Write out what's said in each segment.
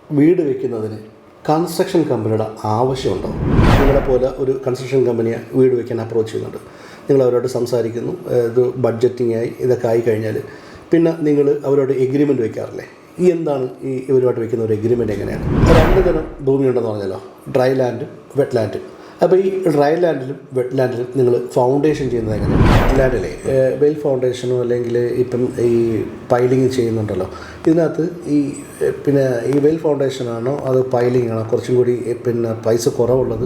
വീട് വയ്ക്കുന്നതിന് കൺസ്ട്രക്ഷൻ കമ്പനിയുടെ ആവശ്യമുണ്ടോ? നിങ്ങളെപ്പോലെ ഒരു കൺസ്ട്രക്ഷൻ കമ്പനിയെ വീട് വയ്ക്കാൻ അപ്രോച്ച് ചെയ്യുന്നുണ്ട്. നിങ്ങൾ അവരോട് സംസാരിക്കുന്നു, ഇത് ബഡ്ജറ്റിംഗ് ആയി ഇതൊക്കെ ആയിക്കഴിഞ്ഞാൽ പിന്നെ നിങ്ങൾ അവരോട് എഗ്രിമെൻറ്റ് വയ്ക്കാറില്ലേ? എന്താണ് ഇവരുമായിട്ട് വയ്ക്കുന്ന ഒരു എഗ്രിമെൻറ്റ് എങ്ങനെയാണ്? 2 തരം ഭൂമിയുണ്ടെന്ന് പറഞ്ഞല്ലോ, ഡ്രൈ ലാൻഡ്, വെറ്റ് ലാൻഡ്. അപ്പോൾ ഈ ഡ്രൈ ലാൻഡിലും വെറ്റ് ലാൻഡിലും നിങ്ങൾ ഫൗണ്ടേഷൻ ചെയ്യുന്നത് എങ്ങനെയാണ്? ലാൻഡിലെ വെൽ ഫൗണ്ടേഷനോ അല്ലെങ്കിൽ ഇപ്പം ഈ പൈലിങ് ചെയ്യുന്നുണ്ടല്ലോ, ഇതിനകത്ത് ഈ വെൽ ഫൗണ്ടേഷനാണോ അത് പൈലിംഗ് ആണോ കുറച്ചും കൂടി പൈസ കുറവുള്ളത്?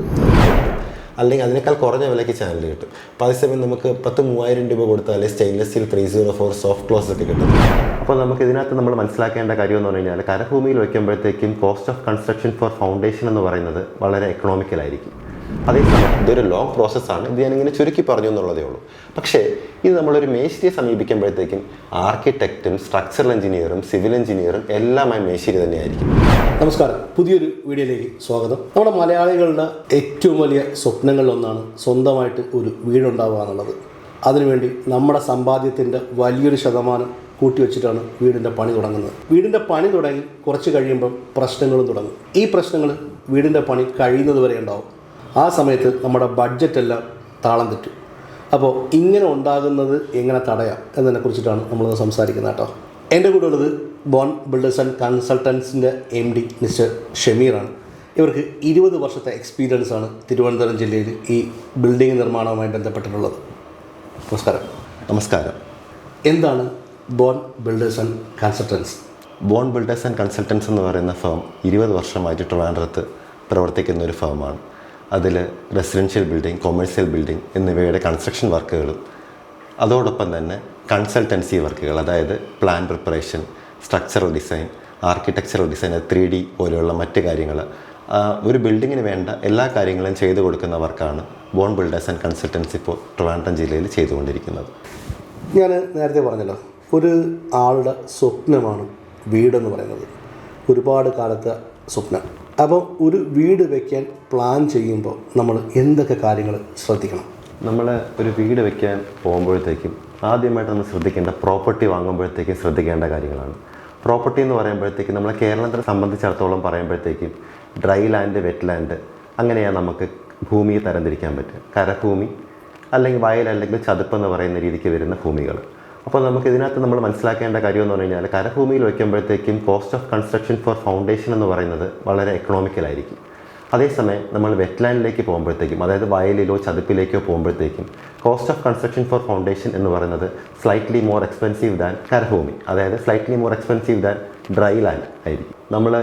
അല്ലെങ്കിൽ അതിനേക്കാൾ കുറഞ്ഞ വിലയ്ക്ക് ചാനൽ കിട്ടും. അപ്പോൾ അതേസമയം നമുക്ക് 10,000-3000 രൂപ കൊടുത്താൽ സ്റ്റെയിൻലെസ് സ്റ്റീൽ 304 സോഫ്റ്റ് ക്ലോസ് ഒക്കെ കിട്ടും. അപ്പോൾ നമുക്ക് ഇതിനകത്ത് നമ്മൾ മനസ്സിലാക്കേണ്ട കാര്യം എന്ന് പറഞ്ഞു കഴിഞ്ഞാൽ, കരഭൂമിയിൽ വയ്ക്കുമ്പോഴത്തേക്കും cost of construction for foundation എന്ന് പറയുന്നത് വളരെ എക്കണോമിക്കലായിരിക്കും. അതേസമയം ഇതൊരു ലോങ് പ്രോസസ്സാണ്. ഇത് ഞാനിങ്ങനെ ചുരുക്കി പറഞ്ഞു എന്നുള്ളതേ ഉള്ളൂ. പക്ഷേ ഇത് നമ്മളൊരു മേശിരിയെ സമീപിക്കുമ്പോഴത്തേക്കും ആർക്കിടെക്റ്റും സ്ട്രക്ചറൽ എഞ്ചിനീയറും സിവിൽ എഞ്ചിനീയറും എല്ലാമായി മേശിരി തന്നെയായിരിക്കും. നമസ്കാരം, പുതിയൊരു വീഡിയോയിലേക്ക് സ്വാഗതം. നമ്മുടെ മലയാളികളുടെ ഏറ്റവും വലിയ സ്വപ്നങ്ങളിലൊന്നാണ് സ്വന്തമായിട്ട് ഒരു വീടുണ്ടാവുക എന്നുള്ളത്. അതിനുവേണ്ടി നമ്മുടെ സമ്പാദ്യത്തിൻ്റെ വലിയൊരു ശതമാനം കൂട്ടിവെച്ചിട്ടാണ് വീടിൻ്റെ പണി തുടങ്ങുന്നത്. വീടിൻ്റെ പണി തുടങ്ങി കുറച്ച് കഴിയുമ്പം പ്രശ്നങ്ങളും തുടങ്ങും. ഈ പ്രശ്നങ്ങൾ വീടിൻ്റെ പണി കഴിയുന്നത് വരെ ഉണ്ടാവും. ആ സമയത്ത് നമ്മുടെ ബഡ്ജറ്റെല്ലാം താളം തെറ്റും. അപ്പോൾ ഇങ്ങനെ ഉണ്ടാകുന്നത് എങ്ങനെ തടയാം എന്നതിനെ കുറിച്ചിട്ടാണ് നമ്മളത് സംസാരിക്കുന്നത് കേട്ടോ. എൻ്റെ കൂടെ ഉള്ളത് ബോൺ ബിൽഡേഴ്സ് ആൻഡ് കൺസൾട്ടൻസിൻ്റെ MD മിസ്റ്റർ ഷമീറാണ്. ഇവർക്ക് 20 വർഷത്തെ എക്സ്പീരിയൻസ് ആണ് തിരുവനന്തപുരം ജില്ലയിൽ ഈ ബിൽഡിംഗ് നിർമ്മാണവുമായി ബന്ധപ്പെട്ടിട്ടുള്ളത്. നമസ്കാരം. നമസ്കാരം. എന്താണ് bone builders and consultants? Bone builders and consultants എന്ന് പറയുന്ന ഫേം 20 വർഷമായിട്ട് ട്രിവാൻഡ്രത്ത് പ്രവർത്തിക്കുന്ന ഒരു ഫേമാണ്. അതിൽ റെസിഡൻഷ്യൽ ബിൽഡിംഗ്, കൊമേഴ്സ്യൽ ബിൽഡിംഗ് എന്നിവയുടെ കൺസ്ട്രക്ഷൻ വർക്കുകളും അതോടൊപ്പം തന്നെ കൺസൾട്ടൻസി വർക്കുകൾ, അതായത് plan preparation, structural design, architectural design, 3D പോലെയുള്ള മറ്റ് കാര്യങ്ങൾ, ഒരു ബിൽഡിങ്ങിന് വേണ്ട എല്ലാ കാര്യങ്ങളും ചെയ്തു കൊടുക്കുന്ന വർക്കാണ് ബോൺ ബിൽഡേഴ്സ് ആൻഡ് കൺസൾട്ടൻസി ഇപ്പോൾ ട്രിവാൻഡ്രം ജില്ലയിൽ ചെയ്തുകൊണ്ടിരിക്കുന്നത്. ഞാൻ നേരത്തെ പറഞ്ഞല്ലോ, ഒരു ആളുടെ സ്വപ്നമാണ് വീടെന്ന് പറയുന്നത്, ഒരുപാട് കാലത്തെ സ്വപ്നം. അപ്പോൾ ഒരു വീട് വയ്ക്കാൻ പ്ലാൻ ചെയ്യുമ്പോൾ നമ്മൾ എന്തൊക്കെ കാര്യങ്ങൾ ശ്രദ്ധിക്കണം? നമ്മൾ ഒരു വീട് വയ്ക്കാൻ പോകുമ്പോഴത്തേക്കും ആദ്യമായിട്ട് നമ്മൾ ശ്രദ്ധിക്കേണ്ട പ്രോപ്പർട്ടി വാങ്ങുമ്പോഴത്തേക്കും ശ്രദ്ധിക്കേണ്ട കാര്യങ്ങളാണ്. പ്രോപ്പർട്ടി എന്ന് പറയുമ്പോഴത്തേക്കും നമ്മളെ കേരളത്തെ സംബന്ധിച്ചിടത്തോളം പറയുമ്പോഴത്തേക്കും ഡ്രൈ ലാൻഡ്, വെറ്റ് ലാൻഡ് അങ്ങനെയാണ് നമുക്ക് ഭൂമിയെ തരംതിരിക്കാൻ പറ്റുക. കരഭൂമി അല്ലെങ്കിൽ വയൽ അല്ലെങ്കിൽ ചതുപ്പെന്ന് പറയുന്ന രീതിക്ക് വരുന്ന ഭൂമികൾ. അപ്പോൾ നമുക്ക് ഇതിനകത്ത് നമ്മൾ മനസ്സിലാക്കേണ്ട കാര്യം എന്ന് പറഞ്ഞു കഴിഞ്ഞാൽ, കരഭൂമിയിൽ വയ്ക്കുമ്പോഴത്തേക്കും cost of construction for foundation എന്ന് പറയുന്നത് വളരെ എക്കണോമിക്കലായിരിക്കും. അതേസമയം നമ്മൾ വെറ്റ് ലാൻഡിലേക്ക് പോകുമ്പോഴത്തേക്കും, അതായത് വയലിലോ ചതുപ്പിലേക്കോ പോകുമ്പോഴത്തേക്കും cost of construction for foundation എന്ന് പറയുന്നത് സ്ലൈറ്റ്ലി മോർ എക്സ്പെൻസീവ് ദാൻ കരഭൂമി, അതായത് slightly more expensive than dry land ആയിരിക്കും. നമ്മൾ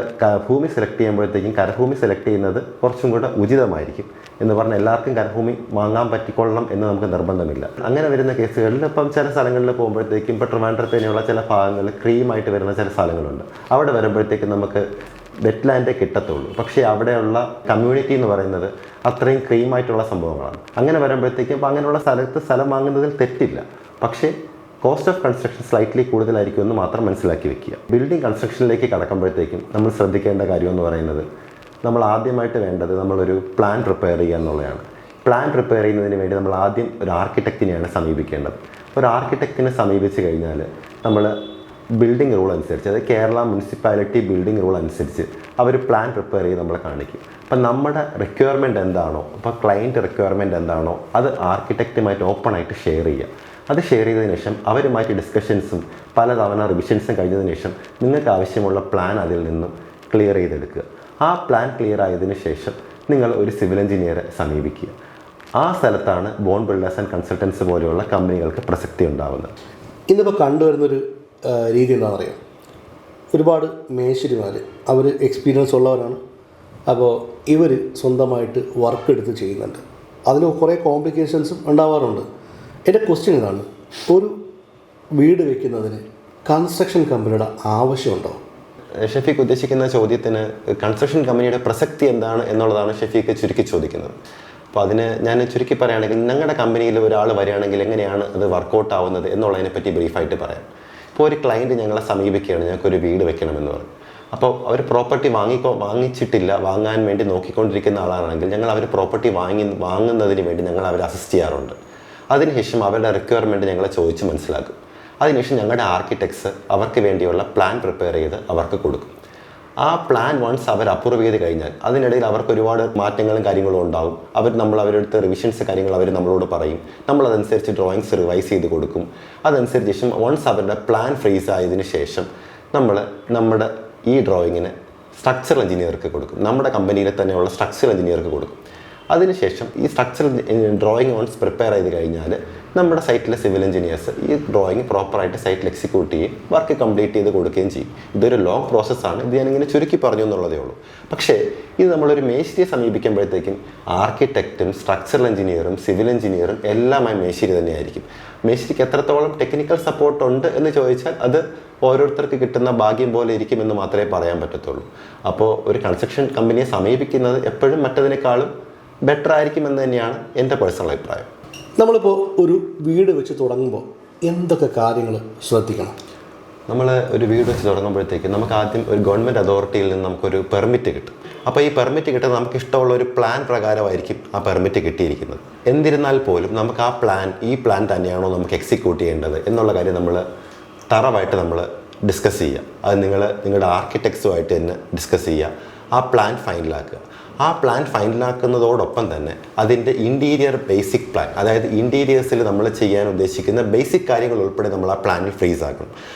ഭൂമി സെലക്ട് ചെയ്യുമ്പോഴത്തേക്കും കരഭൂമി സെലക്ട് ചെയ്യുന്നത് കുറച്ചും കൂടെ ഉചിതമായിരിക്കും. എന്ന് പറഞ്ഞാൽ എല്ലാവർക്കും കരഭൂമി വാങ്ങാൻ പറ്റിക്കൊള്ളണം എന്ന് നമുക്ക് നിർബന്ധമില്ല. അങ്ങനെ വരുന്ന കേസുകളിൽ ഇപ്പം ചില സ്ഥലങ്ങളിൽ പോകുമ്പോഴത്തേക്കും, ഇപ്പോൾ ട്രിവാൻഡ്രത്തിനുള്ള ചില ഭാഗങ്ങളിൽ ക്രീമായിട്ട് വരുന്ന ചില സ്ഥലങ്ങളുണ്ട്. അവിടെ വരുമ്പോഴത്തേക്കും നമുക്ക് വെറ്റ് ലാൻഡേ കിട്ടത്തുള്ളൂ. പക്ഷേ അവിടെയുള്ള കമ്മ്യൂണിറ്റി എന്ന് പറയുന്നത് അത്രയും ക്രീമായിട്ടുള്ള സംഭവങ്ങളാണ്. അങ്ങനെ വരുമ്പോഴത്തേക്കും അപ്പോൾ അങ്ങനെയുള്ള സ്ഥലത്ത് സ്ഥലം വാങ്ങുന്നതിൽ തെറ്റില്ല. പക്ഷേ കോസ്റ്റ് ഓഫ് കൺസ്ട്രക്ഷൻ സ്ലൈറ്റ്ലി കൂടുതലായിരിക്കും എന്ന് മാത്രം മനസ്സിലാക്കി വെക്കുക. ബിൽഡിംഗ് കൺസ്ട്രക്ഷനിലേക്ക് കടക്കുമ്പോഴത്തേക്കും നമ്മൾ ശ്രദ്ധിക്കേണ്ട കാര്യം എന്ന് പറയുന്നത്, നമ്മൾ ആദ്യമായിട്ട് വേണ്ടത് നമ്മളൊരു പ്ലാൻ പ്രിപ്പയർ ചെയ്യുക എന്നുള്ളതാണ്. പ്ലാൻ പ്രിപ്പയർ ചെയ്യുന്നതിന് വേണ്ടി നമ്മൾ ആദ്യം ഒരു ആർക്കിടെക്റ്റിനെയാണ് സമീപിക്കേണ്ടത്. ഒരു ആർക്കിടെക്റ്റിനെ സമീപിച്ച് കഴിഞ്ഞാൽ നമ്മൾ ബിൽഡിംഗ് റൂൾ അനുസരിച്ച്, അതായത് കേരള മുനിസിപ്പാലിറ്റി ബിൽഡിംഗ് റൂൾ അനുസരിച്ച് അവർ പ്ലാൻ പ്രിപ്പയർ ചെയ്ത് നമ്മളെ കാണിക്കും. അപ്പം നമ്മുടെ റിക്വയർമെൻറ്റ് എന്താണോ, അപ്പോൾ ക്ലയൻറ്റ് റിക്വയർമെൻറ്റ് എന്താണോ അത് ആർക്കിടെക്റ്റുമായിട്ട് ഓപ്പണായിട്ട് ഷെയർ ചെയ്യുക. അത് ഷെയർ ചെയ്തതിന് ശേഷം അവരുമായിട്ട് ഡിസ്കഷൻസും പലതവണ റിവിഷൻസും കഴിഞ്ഞതിന് ശേഷം നിങ്ങൾക്ക് ആവശ്യമുള്ള പ്ലാൻ അതിൽ നിന്നും ക്ലിയർ ചെയ്തെടുക്കുക. ആ പ്ലാൻ ക്ലിയർ ആയതിനു ശേഷം നിങ്ങൾ ഒരു സിവിൽ എഞ്ചിനീയറെ സമീപിക്കുക. ആ സ്ഥലത്താണ് ബോൺ ബിൽഡേഴ്സ് ആൻഡ് കൺസൾട്ടൻസ് പോലെയുള്ള കമ്പനികൾക്ക് പ്രസക്തി ഉണ്ടാകുന്നത്. ഇന്നിപ്പോൾ കണ്ടുവരുന്നൊരു രീതി എന്താണെന്നറിയാം, ഒരുപാട് മേശിരിമാർ അവർ എക്സ്പീരിയൻസ് ഉള്ളവരാണ്. അപ്പോൾ ഇവർ സ്വന്തമായിട്ട് വർക്ക് എടുത്ത് ചെയ്യുന്നുണ്ട്. അതിൽ കുറേ കോംപ്ലിക്കേഷൻസും ഉണ്ടാവാറുണ്ട്. എൻ്റെ ക്വസ്റ്റ്യൻ ഇതാണ്, ഒരു വീട് വയ്ക്കുന്നതിന് കൺസ്ട്രക്ഷൻ കമ്പനിയുടെ ആവശ്യമുണ്ടോ? ഷെഫീഖ് ഉദ്ദേശിക്കുന്ന ചോദ്യത്തിന് കൺസ്ട്രക്ഷൻ കമ്പനിയുടെ പ്രസക്തി എന്താണ് എന്നുള്ളതാണ് ഷെഫീഖ് ചുരുക്കി ചോദിക്കുന്നത്. അപ്പോൾ അതിന് ഞാൻ ചുരുക്കി പറയുകയാണെങ്കിൽ, ഞങ്ങളുടെ കമ്പനിയിൽ ഒരാൾ വരികയാണെങ്കിൽ എങ്ങനെയാണ് അത് വർക്കൗട്ട് ആവുന്നത് എന്നുള്ളതിനെപ്പറ്റി ബ്രീഫായിട്ട് പറയാം. ഇപ്പോൾ ഒരു ക്ലയൻറ്റ് ഞങ്ങളെ സമീപിക്കുകയാണ്, ഞങ്ങൾക്കൊരു വീട് വെക്കണമെന്ന് പറയും. അപ്പോൾ അവർ പ്രോപ്പർട്ടി വാങ്ങിച്ചിട്ടില്ല, വാങ്ങാൻ വേണ്ടി നോക്കിക്കൊണ്ടിരിക്കുന്ന ആളാണെങ്കിൽ ഞങ്ങൾ അവർ പ്രോപ്പർട്ടി വാങ്ങുന്നതിന് വേണ്ടി ഞങ്ങൾ അവരെ അസിസ്റ്റ് ചെയ്യാറുണ്ട്. അതിനുശേഷം അവരുടെ റിക്വയർമെൻറ്റ് ഞങ്ങളെ ചോദിച്ച് മനസ്സിലാക്കും. അതിനുശേഷം ഞങ്ങളുടെ ആർക്കിടെക്ട്സ് അവർക്ക് വേണ്ടിയുള്ള പ്ലാൻ പ്രിപ്പയർ ചെയ്ത് അവർക്ക് കൊടുക്കും. ആ പ്ലാൻ വൺസ് അവർ അപ്രൂവ് ചെയ്ത് കഴിഞ്ഞാൽ അതിനിടയിൽ അവർക്ക് ഒരുപാട് മാറ്റങ്ങളും കാര്യങ്ങളും ഉണ്ടാകും. നമ്മൾ അവരുടെ അടുത്ത് റിവിഷൻസ് കാര്യങ്ങൾ അവർ നമ്മളോട് പറയും. നമ്മളതനുസരിച്ച് ഡ്രോയിങ്സ് റിവൈസ് ചെയ്ത് കൊടുക്കും. അതനുസരിച്ച് ശേഷം വൺസ് അവരുടെ പ്ലാൻ ഫ്രീസ് ആയതിനു ശേഷം നമ്മുടെ ഈ ഡ്രോയിങ്ങിന് സ്ട്രക്ചറൽ എഞ്ചിനീയർക്ക് കൊടുക്കും. നമ്മുടെ കമ്പനിയിലെ തന്നെയുള്ള സ്ട്രക്ചറൽ എഞ്ചിനീയർക്ക് കൊടുക്കും. അതിനുശേഷം ഈ സ്ട്രക്ചറൽ ഡ്രോയിങ് വൺസ് പ്രിപ്പയർ ചെയ്ത് കഴിഞ്ഞാൽ നമ്മുടെ സൈറ്റിലെ സിവിൽ എഞ്ചിനീയേഴ്സ് ഈ ഡ്രോയിങ് പ്രോപ്പറായിട്ട് സൈറ്റിൽ എക്സിക്യൂട്ട് ചെയ്യും, വർക്ക് കംപ്ലീറ്റ് ചെയ്ത് കൊടുക്കുകയും ചെയ്യും. ഇതൊരു ലോങ് പ്രോസസ്സാണ്. ഇത് ഞാനിങ്ങനെ ചുരുക്കി പറഞ്ഞു എന്നുള്ളതേ ഉള്ളൂ. പക്ഷേ ഇത് നമ്മളൊരു മേശിരിയെ സമീപിക്കുമ്പോഴത്തേക്കും ആർക്കിടെക്റ്റും സ്ട്രക്ചറൽ എഞ്ചിനീയറും സിവിൽ എഞ്ചിനീയറും എല്ലാമായി മേശിരി തന്നെയായിരിക്കും. മേശിരിക്ക് എത്രത്തോളം ടെക്നിക്കൽ സപ്പോർട്ട് ഉണ്ട് എന്ന് ചോദിച്ചാൽ അത് ഓരോരുത്തർക്ക് കിട്ടുന്ന ഭാഗ്യം പോലെ ഇരിക്കുമെന്ന് മാത്രമേ പറയാൻ പറ്റത്തുള്ളൂ. അപ്പോൾ ഒരു കൺസ്ട്രക്ഷൻ കമ്പനിയെ സമീപിക്കുന്നത് എപ്പോഴും മറ്റതിനേക്കാളും ബെറ്റർ ആയിരിക്കുമെന്ന് തന്നെയാണ് എൻ്റെ പേഴ്സണൽ അഭിപ്രായം. നമ്മളിപ്പോൾ ഒരു വീട് വെച്ച് തുടങ്ങുമ്പോൾ എന്തൊക്കെ കാര്യങ്ങൾ ശ്രദ്ധിക്കണം? നമ്മൾ ഒരു വീട് വെച്ച് തുടങ്ങുമ്പോഴത്തേക്ക് നമുക്ക് ആദ്യം ഒരു ഗവൺമെൻറ് അതോറിറ്റിയിൽ നിന്ന് നമുക്കൊരു പെർമിറ്റ് കിട്ടും. അപ്പോൾ ഈ പെർമിറ്റ് കിട്ടുന്നത് നമുക്ക് ഇഷ്ടമുള്ള ഒരു പ്ലാൻ പ്രകാരമായിരിക്കും ആ പെർമിറ്റ് കിട്ടിയിരിക്കുന്നത്. എന്നിരുന്നാൽ പോലും നമുക്ക് ഈ പ്ലാൻ തന്നെയാണോ നമുക്ക് എക്സിക്യൂട്ട് ചെയ്യേണ്ടത് എന്നുള്ള കാര്യം നമ്മൾ തറവായിട്ട് നമ്മൾ ഡിസ്കസ് ചെയ്യുക. അത് നിങ്ങളുടെ ആർക്കിടെക്ട്സുമായിട്ട് തന്നെ ഡിസ്കസ് ചെയ്യുക. ആ പ്ലാൻ ഫൈനലാക്കുക. ആ പ്ലാൻ ഫൈനലാക്കുന്നതോടൊപ്പം തന്നെ അതിൻ്റെ ഇൻറ്റീരിയർ ബേസിക് പ്ലാൻ, അതായത് ഇൻറ്റീരിയേഴ്സിൽ നമ്മൾ ചെയ്യാൻ ഉദ്ദേശിക്കുന്ന ബേസിക് കാര്യങ്ങൾ ഉൾപ്പെടെ നമ്മൾ ആ പ്ലാനിൽ ഫ്രീസ് ആക്കണം.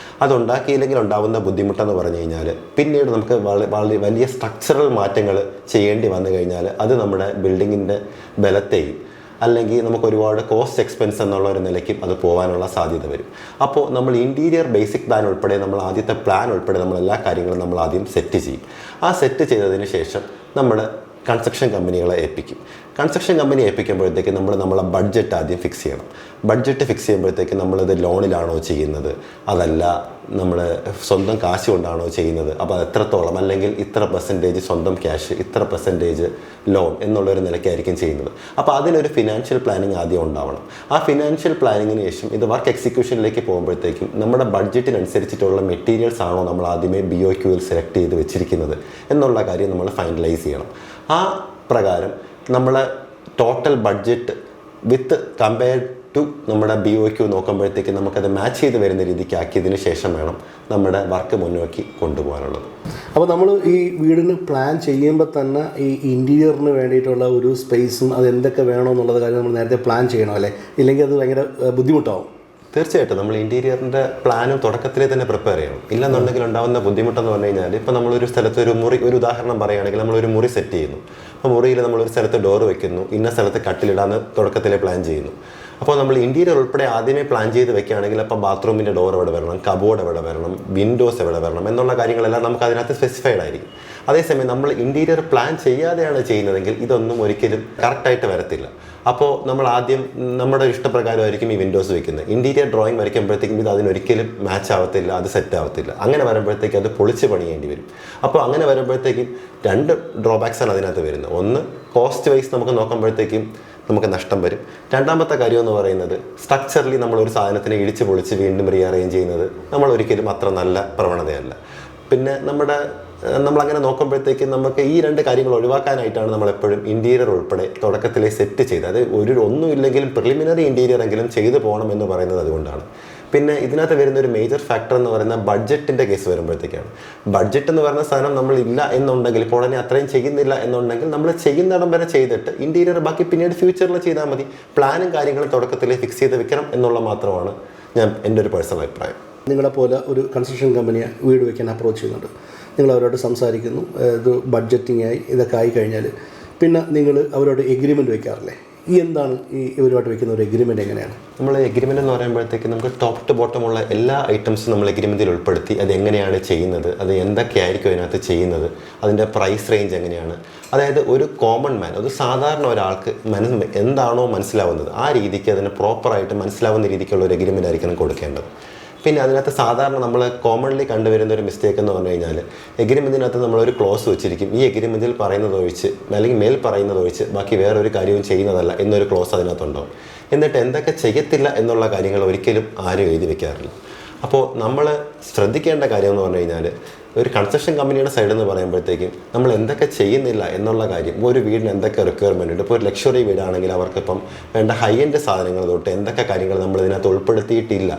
അതുണ്ടാക്കിയില്ലെങ്കിൽ ഉണ്ടാകുന്ന ബുദ്ധിമുട്ടെന്ന് പറഞ്ഞു കഴിഞ്ഞാൽ പിന്നീട് നമുക്ക് വലിയ സ്ട്രക്ചറൽ മാറ്റങ്ങൾ ചെയ്യേണ്ടി വന്നു കഴിഞ്ഞാൽ അത് നമ്മുടെ ബിൽഡിങ്ങിൻ്റെ ബലത്തെയും അല്ലെങ്കിൽ നമുക്ക് ഒരുപാട് കോസ്റ്റ് എക്സ്പെൻസ് എന്നുള്ള ഒരു നിലയ്ക്കും അത് പോകാനുള്ള സാധ്യത വരും. അപ്പോൾ നമ്മൾ ഇൻറ്റീരിയർ ബേസിക് പ്ലാൻ ഉൾപ്പെടെ നമ്മൾ ആദ്യത്തെ പ്ലാൻ ഉൾപ്പെടെ നമ്മൾ എല്ലാ കാര്യങ്ങളും നമ്മൾ ആദ്യം സെറ്റ് ചെയ്യും. ആ സെറ്റ് ചെയ്തതിന് ശേഷം നമ്മൾ കൺസ്ട്രക്ഷൻ കമ്പനികളെ ഏൽപ്പിക്കും. കൺസ്ട്രക്ഷൻ കമ്പനി ഏൽപ്പിക്കുമ്പോഴത്തേക്ക് നമ്മളെ ബഡ്ജറ്റ് ആദ്യം ഫിക്സ് ചെയ്യണം. ബഡ്ജറ്റ് ഫിക്സ് ചെയ്യുമ്പോഴത്തേക്ക് നമ്മളിത് ലോണിലാണോ ചെയ്യുന്നത്, അതല്ല നമ്മൾ സ്വന്തം കാശ് കൊണ്ടാണോ ചെയ്യുന്നത്, അപ്പോൾ അത് എത്രത്തോളം, അല്ലെങ്കിൽ ഇത്ര പെർസെൻറ്റേജ് സ്വന്തം ക്യാഷ്, ഇത്ര പെർസെൻറ്റേജ് ലോൺ എന്നുള്ളൊരു നിലയ്ക്കായിരിക്കും ചെയ്യുന്നത്. അപ്പോൾ അതിനൊരു ഫിനാൻഷ്യൽ പ്ലാനിങ് ആദ്യം ഉണ്ടാവണം. ആ ഫിനാൻഷ്യൽ പ്ലാനിങ്ങിന് ശേഷം ഇത് വർക്ക് എക്സിക്യൂഷനിലേക്ക് പോകുമ്പോഴത്തേക്കും നമ്മുടെ ബഡ്ജറ്റിനനുസരിച്ചിട്ടുള്ള മെറ്റീരിയൽസ് ആണോ നമ്മൾ ആദ്യമേ BOQൽ സെലക്ട് ചെയ്ത് വെച്ചിരിക്കുന്നത് എന്നുള്ള കാര്യം നമ്മൾ ഫൈനലൈസ് ചെയ്യണം. ആ പ്രകാരം നമ്മളെ total budget with compared to നമ്മുടെ BOQ നോക്കുമ്പോഴത്തേക്ക് നമുക്കത് മാച്ച് ചെയ്ത് വരുന്ന രീതിക്ക് ആക്കിയതിന് ശേഷം വേണം നമ്മുടെ വർക്ക് മുന്നോക്കി കൊണ്ടുപോകാനുള്ളത്. അപ്പോൾ നമ്മൾ ഈ വീടിന് പ്ലാൻ ചെയ്യുമ്പോൾ തന്നെ ഈ ഇൻറ്റീരിയറിന് വേണ്ടിയിട്ടുള്ള ഒരു സ്പേസും അത് എന്തൊക്കെ വേണമെന്നുള്ളത് കാര്യം നമ്മൾ നേരത്തെ പ്ലാൻ ചെയ്യണം അല്ലേ? ഇല്ലെങ്കിൽ അത് ഭയങ്കര ബുദ്ധിമുട്ടാവും. തീർച്ചയായിട്ടും നമ്മൾ ഇൻറ്റീരിയറിൻ്റെ പ്ലാനും തുടക്കത്തിലേ തന്നെ പ്രിപ്പയർ ചെയ്യണം. ഇല്ലെന്നുണ്ടെങ്കിൽ ഉണ്ടാകുന്ന ബുദ്ധിമുട്ടെന്ന് പറഞ്ഞു കഴിഞ്ഞാൽ ഇപ്പോൾ നമ്മളൊരു സ്ഥലത്ത് ഒരു ഉദാഹരണം പറയുകയാണെങ്കിൽ നമ്മളൊരു മുറി സെറ്റ് ചെയ്യുന്നു. അപ്പോൾ മുറിയിൽ നമ്മളൊരു സ്ഥലത്ത് ഡോർ വെക്കുന്നു, ഇന്ന സ്ഥലത്ത് കട്ടിലിടാന്ന് തുടക്കത്തിലേ പ്ലാൻ ചെയ്യുന്നു. അപ്പോൾ നമ്മൾ ഇൻറ്റീരിയർ ഉൾപ്പെടെ ആദ്യമേ പ്ലാൻ ചെയ്ത് വെക്കുകയാണെങ്കിൽ അപ്പോൾ ബാത്റൂമിൻ്റെ ഡോർ എവിടെ വരണം, കബോർഡ് എവിടെ വരണം, വിൻഡോസ് എവിടെ വരണം എന്നുള്ള കാര്യങ്ങളെല്ലാം നമുക്ക് അതിനകത്ത് സ്പെസിഫൈഡ് ആയിരിക്കും. അതേസമയം നമ്മൾ ഇൻറ്റീരിയർ പ്ലാൻ ചെയ്യാതെയാണ് ചെയ്യുന്നതെങ്കിൽ ഇതൊന്നും ഒരിക്കലും കറക്റ്റായിട്ട് വരത്തില്ല. അപ്പോൾ നമ്മൾ ആദ്യം നമ്മുടെ ഇഷ്ടപ്രകാരമായിരിക്കും ഈ വിൻഡോസ് വെക്കുന്നത്. ഇൻറ്റീരിയർ ഡ്രോയിങ് വരയ്ക്കുമ്പോഴത്തേക്കും ഇത് അതിനൊരിക്കലും മാച്ച് ആവത്തില്ല, അത് സെറ്റ് ആവത്തില്ല. അങ്ങനെ വരുമ്പോഴത്തേക്കും അത് പൊളിച്ച് പണിയേണ്ടി വരും. അപ്പോൾ അങ്ങനെ വരുമ്പോഴത്തേക്കും 2 ഡ്രോബാക്സാണ് അതിനകത്ത് വരുന്നത്. ഒന്ന്, കോസ്റ്റ് വൈസ് നമുക്ക് നോക്കുമ്പോഴത്തേക്കും നമുക്ക് നഷ്ടം വരും. രണ്ടാമത്തെ കാര്യം എന്ന് പറയുന്നത് സ്ട്രക്ചറലി നമ്മളൊരു സാധനത്തിനെ ഇടിച്ച് പൊളിച്ച് വീണ്ടും റീഅറേഞ്ച് ചെയ്യുന്നത് നമ്മൾ ഒരിക്കലും അത്ര നല്ല പ്രവണതയല്ല. പിന്നെ നമ്മളങ്ങനെ നോക്കുമ്പോഴത്തേക്കും നമുക്ക് ഈ 2 കാര്യങ്ങൾ ഒഴിവാക്കാനായിട്ടാണ് നമ്മളെപ്പോഴും ഇൻറ്റീരിയർ ഉൾപ്പെടെ തുടക്കത്തിലെ സെറ്റ് ചെയ്ത്, അത് ഒന്നുമില്ലെങ്കിലും പ്രിലിമിനറി ഇൻറ്റീരിയർ എങ്കിലും ചെയ്തു പോകണം എന്ന് പറയുന്നത് അതുകൊണ്ടാണ്. പിന്നെ ഇതിനകത്ത് വരുന്ന ഒരു മേജർ ഫാക്ടർ എന്ന് പറയുന്ന ബഡ്ജറ്റിൻ്റെ കേസ് വരുമ്പോഴത്തേക്കാണ്. ബഡ്ജറ്റ് എന്ന് പറയുന്ന സാധനം നമ്മളില്ല എന്നുണ്ടെങ്കിൽ, ഇപ്പോൾ ഉടനെ അത്രയും ചെയ്യുന്നില്ല എന്നുണ്ടെങ്കിൽ നമ്മൾ ചെയ്യുന്നിടം വരെ ചെയ്തിട്ട് ഇൻറ്റീരിയർ ബാക്കി പിന്നീട് ഫ്യൂച്ചറിൽ ചെയ്താൽ മതി. പ്ലാനും കാര്യങ്ങളും തുടക്കത്തിലേ ഫിക്സ് ചെയ്ത് വെക്കണം എന്നുള്ള മാത്രമാണ് എൻ്റെ ഒരു പേഴ്സണൽ അഭിപ്രായം. നിങ്ങളെപ്പോലെ ഒരു കൺസ്ട്രക്ഷൻ കമ്പനിയെ വീട് വയ്ക്കാൻ അപ്രോച്ച് ചെയ്യുന്നുണ്ട്. നിങ്ങൾ അവരോട് സംസാരിക്കുന്നു, ഇത് ബഡ്ജറ്റിംഗ് ആയി ഇതൊക്കെ ആയി കഴിഞ്ഞാൽ പിന്നെ നിങ്ങൾ അവരോട് എഗ്രിമെൻറ്റ് വയ്ക്കാറില്ലേ? എന്താണ് ഈ ഇവരുമായിട്ട് വയ്ക്കുന്ന ഒരു എഗ്രിമെൻറ്റ്? എങ്ങനെയാണ് നമ്മൾ എഗ്രിമെൻ്റ് എന്ന് പറയുമ്പോഴത്തേക്ക് നമുക്ക് ടോപ്പ് ടു ബോട്ടം ഉള്ള എല്ലാ ഐറ്റംസും നമ്മൾ എഗ്രിമെൻറ്റിൽ ഉൾപ്പെടുത്തി അത് എങ്ങനെയാണ് ചെയ്യുന്നത്, അത് എന്തൊക്കെയായിരിക്കും അതിനകത്ത് ചെയ്യുന്നത്, അതിൻ്റെ പ്രൈസ് റേഞ്ച് എങ്ങനെയാണ്, അതായത് ഒരു കോമൺ മാൻ, ഒരു സാധാരണ ഒരാൾക്ക് എന്താണോ മനസ്സിലാവുന്നത് ആ രീതിക്ക് അതിന് പ്രോപ്പറായിട്ട് മനസ്സിലാവുന്ന രീതിക്കുള്ള ഒരു എഗ്രിമെൻ്റ് ആയിരിക്കണം കൊടുക്കേണ്ടത്. പിന്നെ അതിനകത്ത് സാധാരണ നമ്മൾ കോമൺലി കണ്ടുവരുന്ന ഒരു മിസ്റ്റേക്ക് എന്ന് പറഞ്ഞു കഴിഞ്ഞാൽ എഗ്രിമെൻറ്റിനകത്ത് നമ്മളൊരു ക്ലോസ് വെച്ചിരിക്കും, ഈ എഗ്രിമെൻറ്റിൽ പറയുന്നതൊഴിച്ച് അല്ലെങ്കിൽ മേൽ പറയുന്നതൊഴിച്ച് ബാക്കി വേറൊരു കാര്യവും ചെയ്യുന്നതല്ല എന്നൊരു ക്ലോസ് അതിനകത്തുണ്ടാവും. എന്നിട്ട് എന്തൊക്കെ ചെയ്യത്തില്ല എന്നുള്ള കാര്യങ്ങൾ ഒരിക്കലും ആരും എഴുതി വെക്കാറില്ല. അപ്പോൾ നമ്മൾ ശ്രദ്ധിക്കേണ്ട കാര്യം എന്ന് പറഞ്ഞു കഴിഞ്ഞാൽ ഒരു കൺസ്ട്രക്ഷൻ കമ്പനിയുടെ സൈഡ് എന്ന് പറയുമ്പോഴത്തേക്കും നമ്മൾ എന്തൊക്കെ ചെയ്യുന്നില്ല എന്നുള്ള കാര്യം, ഒരു വീടിന് എന്തൊക്കെ റിക്വയർമെൻ്റ് ഉണ്ട്. ഇപ്പോൾ ഒരു ലക്ഷറി വീടാണെങ്കിൽ അവർക്കിപ്പം വേണ്ട ഹൈ എൻഡ് സാധനങ്ങൾ തൊട്ട് എന്തൊക്കെ കാര്യങ്ങൾ നമ്മൾ ഇതിനകത്ത് ഉൾപ്പെടുത്തിയിട്ടില്ല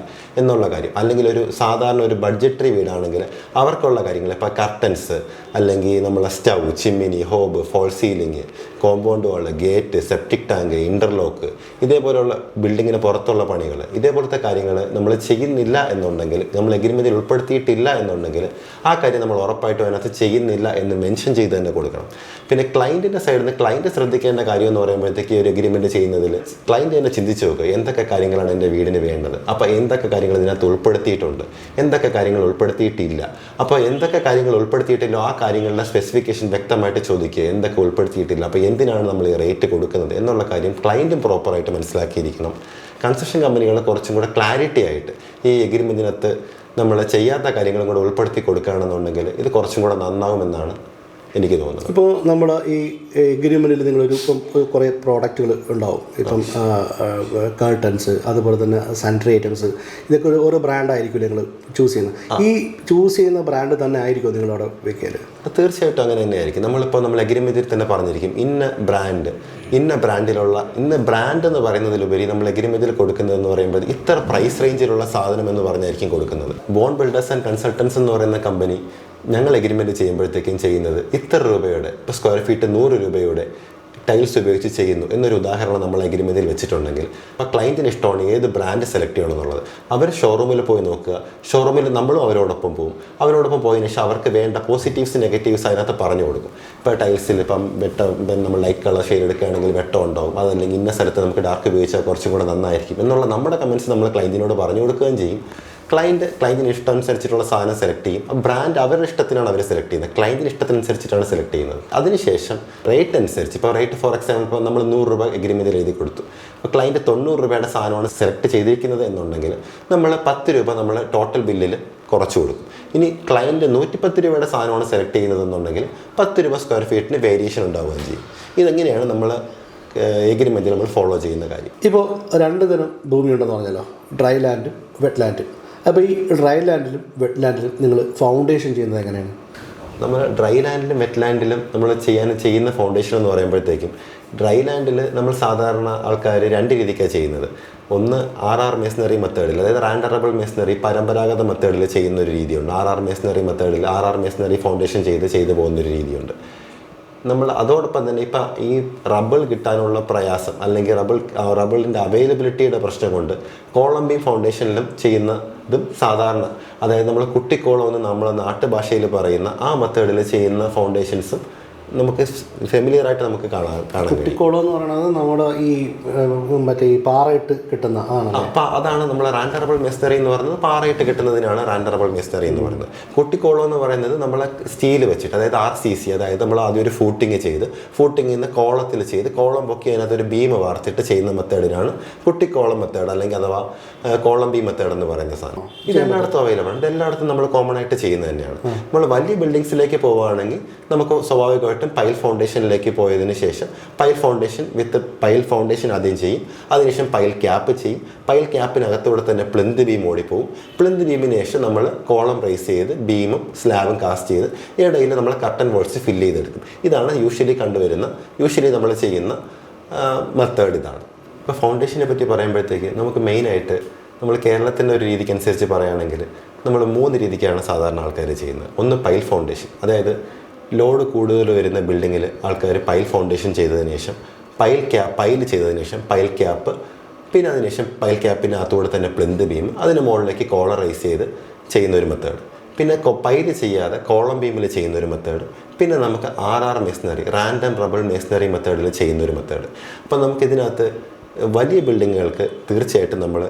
എന്നുള്ള കാര്യം. അല്ലെങ്കിൽ ഒരു സാധാരണ ഒരു ബഡ്ജറ്ററി വീടാണെങ്കിൽ അവർക്കുള്ള കാര്യങ്ങൾ, ഇപ്പോൾ കർട്ടൻസ് അല്ലെങ്കിൽ നമ്മളെ stove, chimney, hob, false ceiling, compound wall, gate, septic tank, interlock, ഇതേപോലെയുള്ള ബിൽഡിങ്ങിന് പുറത്തുള്ള പണികൾ, ഇതേപോലത്തെ കാര്യങ്ങൾ നമ്മൾ ചെയ്യുന്നില്ല എന്നുണ്ടെങ്കിൽ, നമ്മൾ എഗ്രിമെൻറ്റിൽ ഉൾപ്പെടുത്തിയിട്ടില്ല എന്നുണ്ടെങ്കിൽ ആ കാര്യം നമ്മൾ ഉറപ്പായിട്ടും അതിനകത്ത് ചെയ്യുന്നില്ല എന്ന് മെൻഷൻ ചെയ്ത് തന്നെ കൊടുക്കണം. പിന്നെ ക്ലയൻറ്റിൻ്റെ സൈഡിൽ നിന്ന് ക്ലയൻറ്റ് ശ്രദ്ധിക്കേണ്ട കാര്യം എന്ന് പറയുമ്പോഴത്തേക്ക് ഒരു എഗ്രിമെൻറ്റ് ചെയ്യുന്നതിൽ ക്ലയൻറ്റ് തന്നെ ചിന്തിച്ച് നോക്കുക, എന്തൊക്കെ കാര്യങ്ങളാണ് എൻ്റെ വീടിന് വേണ്ടത്, അപ്പോൾ എന്തൊക്കെ കാര്യങ്ങൾ ഇതിനകത്ത് ഉൾപ്പെടുത്തിയിട്ടുണ്ട്, എന്തൊക്കെ കാര്യങ്ങൾ ഉൾപ്പെടുത്തിയിട്ടില്ല. അപ്പോൾ എന്തൊക്കെ കാര്യങ്ങൾ ഉൾപ്പെടുത്തിയിട്ടില്ലോ ആ കാര്യങ്ങളുടെ സ്പെസിഫിക്കേഷൻ വ്യക്തമായിട്ട് ചോദിക്കുക, എന്തൊക്കെ ഉൾപ്പെടുത്തിയിട്ടില്ല, അപ്പോൾ എന്തിനാണ് നമ്മൾ ഈ റേറ്റ് കൊടുക്കുന്നത് എന്നുള്ള കാര്യം ക്ലയൻറ്റും പ്രോപ്പറായിട്ട് മനസ്സിലാക്കിയിരിക്കണം. കൺസ്ട്രക്ഷൻ കമ്പനികൾ കുറച്ചും കൂടെ ക്ലാരിറ്റി ആയിട്ട് ഈ എഗ്രിമെൻറ്റിനകത്ത് നമ്മൾ ചെയ്യാത്ത കാര്യങ്ങളും കൂടെ ഉൾപ്പെടുത്തി കൊടുക്കുകയാണെന്നുണ്ടെങ്കിൽ ഇത് കുറച്ചും കൂടെ നന്നാവുമെന്നാണ് എനിക്ക് തോന്നുന്നത്. ഇപ്പോൾ നമ്മുടെ ഈ എഗ്രിമെൻറ്റിൽ നിങ്ങളൊരു ഇപ്പം കുറേ പ്രോഡക്റ്റുകൾ ഉണ്ടാവും. ഇപ്പം കർട്ടൻസ്, അതുപോലെ തന്നെ സാനിറ്ററി ഐറ്റംസ്, ഇതൊക്കെ ഓരോ ബ്രാൻഡായിരിക്കും നിങ്ങൾ ചൂസ് ചെയ്യുന്നത്. ഈ ചൂസ് ചെയ്യുന്ന ബ്രാൻഡ് തന്നെ ആയിരിക്കും നിങ്ങളവിടെ വെക്കൽ? തീർച്ചയായിട്ടും അങ്ങനെ തന്നെയായിരിക്കും. നമ്മൾ എഗ്രിമെൻറ്റിൽ തന്നെ പറഞ്ഞിരിക്കും ഇന്ന ബ്രാൻഡിലുള്ള ഇന്ന ബ്രാൻഡ് എന്ന് പറയുന്നതിലുപരി നമ്മൾ എഗ്രിമെൻറ്റിൽ കൊടുക്കുന്നതെന്ന് പറയുമ്പോൾ ഇത്ര പ്രൈസ് റേഞ്ചിലുള്ള സാധനം എന്ന് പറഞ്ഞായിരിക്കും കൊടുക്കുന്നത്. ബോൺ ബിൽഡേഴ്സ് ആൻഡ് കൺസൾട്ടൻസ് എന്ന് പറയുന്ന കമ്പനി ഞങ്ങൾ എഗ്രിമെൻറ്റ് ചെയ്യുമ്പോഴത്തേക്കും ചെയ്യുന്നത് ഇത്ര രൂപയുടെ, ഇപ്പോൾ സ്ക്വയർ ഫീറ്റ് 100 രൂപയുടെ ടൈൽസ് ഉപയോഗിച്ച് ചെയ്യുന്നു എന്നൊരു ഉദാഹരണം നമ്മൾ എഗ്രിമെൻറ്റിൽ വെച്ചിട്ടുണ്ടെങ്കിൽ അപ്പോൾ ക്ലയൻറ്റിന് ഇഷ്ടമാണ് ഏത് ബ്രാൻഡ് സെലക്ട് ചെയ്യണമെന്നുള്ളത്. അവർ ഷോറൂമിൽ പോയി നോക്കുക, ഷോറൂമിൽ നമ്മളും അവരോടൊപ്പം പോകും. അവരോടൊപ്പം പോയതിനു ശേഷം അവർക്ക് വേണ്ട പോസിറ്റീവ്സ് നെഗറ്റീവ്സ് അതിനകത്ത് പറഞ്ഞു കൊടുക്കും. ഇപ്പോൾ ടൈൽസിൽ ഇപ്പം നമ്മൾ ലൈറ്റ് കളർ ഷെയ്ഡ് എടുക്കുകയാണെങ്കിൽ വെട്ടം ഉണ്ടാവും, അതല്ലെങ്കിൽ ഇന്ന സ്ഥലത്ത് നമുക്ക് ഡാർക്ക് ഉപയോഗിച്ചാൽ കുറച്ചും കൂടെ നന്നായിരിക്കും എന്നുള്ള നമ്മുടെ കമൻറ്റ്സ് നമ്മൾ ക്ലയൻറ്റിനോട് പറഞ്ഞു കൊടുക്കുകയും ചെയ്യും. ക്ലയൻറ്റിന് ഇഷ്ടം അനുസരിച്ചിട്ടുള്ള സാധനം സെലക്ട് ചെയ്യും. ബ്രാൻഡ് അവരുടെ ഇഷ്ടത്തിനാണ് അവർ സെലക്ട് ചെയ്യുന്നത്, ക്ലയൻറ്റിന് ഇഷ്ടത്തിനനുസരിച്ചിട്ടാണ് സെലക്ട് ചെയ്യുന്നത്. അതിനുശേഷം റേറ്റ് അനുസരിച്ച്, ഇപ്പോൾ റേറ്റ് ഫോർ എക്സാമ്പിൾ ഇപ്പോൾ നമ്മൾ 100 രൂപ എഗ്രിമെൻറ്റിൽ എഴുതി കൊടുത്തു, അപ്പോൾ ക്ലയൻറ്റ് 90 രൂപയുടെ സാധനമാണ് സെലക്ട് ചെയ്തിരിക്കുന്നത് എന്നുണ്ടെങ്കിൽ നമ്മൾ 10 രൂപ നമ്മൾ ടോട്ടൽ ബില്ലിൽ കുറച്ച് കൊടുക്കും. ഇനി ക്ലയൻറ്റ് 110 രൂപയുടെ സാധനമാണ് സെലക്ട് ചെയ്യുന്നതെന്നുണ്ടെങ്കിൽ 10 രൂപ സ്ക്വയർ ഫീറ്റിന് വേരിയേഷൻ ഉണ്ടാവുകയും ചെയ്യും. ഇതെങ്ങനെയാണ് നമ്മൾ എഗ്രിമെൻറ്റിൽ നമ്മൾ ഫോളോ ചെയ്യുന്ന കാര്യം. ഇപ്പോൾ 2 തരം ഭൂമിയുണ്ടെന്ന് പറഞ്ഞല്ലോ, ഡ്രൈ ലാൻഡും വെറ്റ് ലാൻഡും. അപ്പോൾ ഈ ഡ്രൈ ലാൻഡിലും വെറ്റ് ലാൻഡിലും നിങ്ങൾ ഫൗണ്ടേഷൻ ചെയ്യുന്നത് എങ്ങനെയാണ്? നമ്മൾ ഡ്രൈ ലാൻഡിലും വെറ്റ് ലാൻഡിലും നമ്മൾ ചെയ്യുന്ന ഫൗണ്ടേഷൻ എന്ന് പറയുമ്പോഴത്തേക്കും, ഡ്രൈ ലാൻഡിൽ നമ്മൾ സാധാരണ ആൾക്കാർ 2 രീതിക്കാണ് ചെയ്യുന്നത്. ഒന്ന് RR മേസണറി മെത്തേഡിൽ, അതായത് റാൻഡറബിൾ മേസണറി പരമ്പരാഗത മെത്തേഡിൽ ചെയ്യുന്ന ഒരു രീതിയുണ്ട്. RR മേസണറി മെത്തേഡിൽ RR മേസണറി ഫൗണ്ടേഷൻ ചെയ്ത് പോകുന്നൊരു രീതിയുണ്ട്. നമ്മൾ അതോടൊപ്പം തന്നെ ഇപ്പം ഈ റബിൾ കിട്ടാനുള്ള പ്രയാസം അല്ലെങ്കിൽ റബിളിൻ്റെ അവൈലബിലിറ്റിയുടെ പ്രശ്നം കൊണ്ട് കോളം ബീം ഫൗണ്ടേഷനിലും ചെയ്യുന്നതും സാധാരണ, അതായത് നമ്മൾ കുട്ടിക്കോളം എന്ന് നമ്മൾ നാട്ടുഭാഷയിൽ പറയുന്ന ആ മെത്തേഡിൽ ചെയ്യുന്ന ഫൗണ്ടേഷൻസും നമുക്ക് ഫെമിലിയർ ആയിട്ട് നമുക്ക് കാണാൻ കുട്ടിക്കോളം എന്ന് പറയുന്നത് നമ്മുടെ ഈ മറ്റേ ഈ പാറയിട്ട് കിട്ടുന്ന അപ്പം അതാണ് നമ്മൾ റാൻഡറബിൾ മെസ്നറി എന്ന് പറയുന്നത്. പാറയിട്ട് കിട്ടുന്നതിനാണ് റാൻഡറബിൾ മെസ്നറി എന്ന് പറയുന്നത്. കുട്ടിക്കോളം എന്ന് പറയുന്നത് നമ്മളെ സ്റ്റീൽ വെച്ചിട്ട്, അതായത് RCC, അതായത് നമ്മൾ ആദ്യം ഒരു ഫൂട്ടിങ്ങിൽ നിന്ന് കോളത്തിൽ ചെയ്ത് കോളം പൊക്കി അതിനകത്ത് ഒരു ബീം വാർത്തിട്ട് ചെയ്യുന്ന മെത്തേഡിനാണ് കുട്ടിക്കോളം മെത്തേഡ്, അല്ലെങ്കിൽ അഥവാ കോളം ബീം മെത്തേഡ് എന്ന് പറയുന്ന സാധനം. ഇതെല്ലായിടത്തും അവൈലബിൾ ആണ്, ഇതെല്ലായിടത്തും നമ്മൾ കോമൺ ആയിട്ട് ചെയ്യുന്നത് തന്നെയാണ്. നമ്മൾ വലിയ ബിൽഡിങ്സിലേക്ക് പോവുകയാണെങ്കിൽ നമുക്ക് സ്വാഭാവികമായിട്ടും പൈൽ ഫൗണ്ടേഷനിലേക്ക് പോയതിന് ശേഷം പൈൽ ഫൗണ്ടേഷൻ ആദ്യം ചെയ്യും, അതിനുശേഷം പൈൽ ക്യാപ്പ് ചെയ്യും. പൈൽ ക്യാപ്പിനകത്തൂടെ തന്നെ പ്ലിന്ത് ബീം ഓടിപ്പോവും. പ്ലിന്ത് ബീമിന് ശേഷം നമ്മൾ കോളം റൈസ് ചെയ്ത് ബീമും സ്ലാബും കാസ്റ്റ് ചെയ്ത് ഇടയിൽ നമ്മൾ കർട്ടൻ വോൾസ് ഫില്ല് ചെയ്തെടുക്കും. ഇതാണ് യൂഷ്വലി നമ്മൾ ചെയ്യുന്ന മെത്തേഡ് ഇതാണ്. ഇപ്പോൾ ഫൗണ്ടേഷനെ പറ്റി പറയുമ്പോഴത്തേക്ക് നമുക്ക് മെയിനായിട്ട് നമ്മൾ കേരളത്തിൻ്റെ ഒരു രീതിക്ക് അനുസരിച്ച് പറയുകയാണെങ്കിൽ നമ്മൾ 3 രീതിക്കാണ് സാധാരണ ആൾക്കാർ ചെയ്യുന്നത്. ഒന്ന് പൈൽ ഫൗണ്ടേഷൻ, അതായത് ലോഡ് കൂടുതൽ വരുന്ന ബിൽഡിങ്ങിൽ ആൾക്കാർ പൈൽ ഫൗണ്ടേഷൻ ചെയ്തതിന് ശേഷം പൈൽ ചെയ്തതിന് ശേഷം പൈൽ ക്യാപ്പ്, പിന്നെ അതിനുശേഷം പൈൽ ക്യാപ്പിനകത്തൂടെ തന്നെ പ്ലിന്ത് ബീം, അതിന് മുകളിലേക്ക് കോളർ റൈസ് ചെയ്ത് ചെയ്യുന്ന ഒരു മെത്തേഡ്. പിന്നെ പൈൽ ചെയ്യാതെ കോളം ബീമിൽ ചെയ്യുന്ന ഒരു മെത്തേഡ്. പിന്നെ നമുക്ക് RR മേസണറി, റാൻഡം റബിൾ മേസണറി മെത്തേഡിൽ ചെയ്യുന്ന ഒരു മെത്തേഡ്. അപ്പം നമുക്കിതിനകത്ത് വലിയ ബിൽഡിങ്ങുകൾക്ക് തീർച്ചയായിട്ടും നമ്മൾ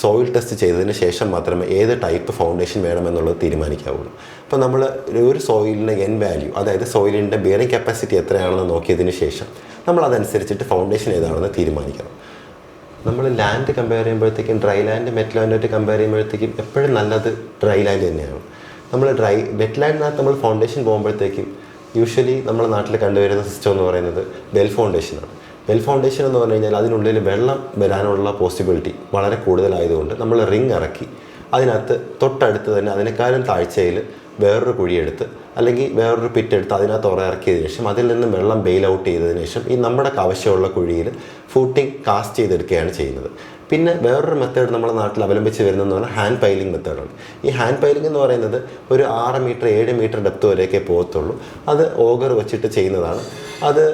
സോയിൽ ടെസ്റ്റ് ചെയ്തതിന് ശേഷം മാത്രമേ ഏത് ടൈപ്പ് ഫൗണ്ടേഷൻ വേണമെന്നുള്ളത് തീരുമാനിക്കാവുള്ളൂ. അപ്പോൾ നമ്മൾ ഒരു സോയിലിൻ്റെ വാല്യൂ, അതായത് സോയിലിൻ്റെ ബിയറിംഗ് കപ്പാസിറ്റി എത്രയാണെന്ന് നോക്കിയതിന് ശേഷം നമ്മൾ അതനുസരിച്ചിട്ട് ഫൗണ്ടേഷൻ ഏതാണെന്ന് തീരുമാനിക്കണം. നമ്മൾ ലാൻഡ് കമ്പയർ ചെയ്യുമ്പോഴത്തേക്കും ഡ്രൈ ലാൻഡ് വെറ്റ് ലാൻഡായിട്ട് കമ്പയർ ചെയ്യുമ്പോഴത്തേക്കും എപ്പോഴും നല്ലത് ഡ്രൈ ലാൻഡ് തന്നെയാണ്. നമ്മൾ വെറ്റ് ലാൻഡിനകത്ത് നമ്മൾ ഫൗണ്ടേഷൻ പോകുമ്പോഴത്തേക്കും യൂഷ്വലി നമ്മുടെ നാട്ടിൽ കണ്ടുവരുന്ന സിസ്റ്റം എന്ന് പറയുന്നത് ബെൽ ഫൗണ്ടേഷനാണ്. വെൽ ഫൗണ്ടേഷൻ എന്ന് പറഞ്ഞു കഴിഞ്ഞാൽ അതിനുള്ളിൽ വെള്ളം വരാനുള്ള പോസിബിലിറ്റി വളരെ കൂടുതലായതുകൊണ്ട് നമ്മൾ റിങ് ഇറക്കി അതിനകത്ത് തൊട്ടടുത്ത് തന്നെ അതിനേക്കാളും താഴ്ചയിൽ വേറൊരു കുഴിയെടുത്ത് അല്ലെങ്കിൽ വേറൊരു പിറ്റെടുത്ത് അതിനകത്ത് ഇറക്കിയതിന് ശേഷം അതിൽ നിന്നും വെള്ളം ബെയിൽ ഔട്ട് ചെയ്തതിന് ശേഷം ഈ നമ്മുടെ ആവശ്യമുള്ള കുഴിയിൽ ഫൂട്ടിങ് കാസ്റ്റ് ചെയ്തെടുക്കുകയാണ് ചെയ്യുന്നത്. പിന്നെ വേറൊരു മെത്തേഡ് നമ്മുടെ നാട്ടിൽ അവലംബിച്ച് വരുന്നതെന്ന് പറഞ്ഞാൽ ഹാൻഡ് പൈലിംഗ് മെത്തേഡാണ്. ഈ ഹാൻഡ് പൈലിംഗ് എന്ന് പറയുന്നത് ഒരു 6 മീറ്റർ 7 മീറ്റർ ഡെപ്ത് വരെയൊക്കെ പോകത്തുള്ളൂ. അത് ഓഗർ വെച്ചിട്ട് ചെയ്യുന്നതാണ്. അത്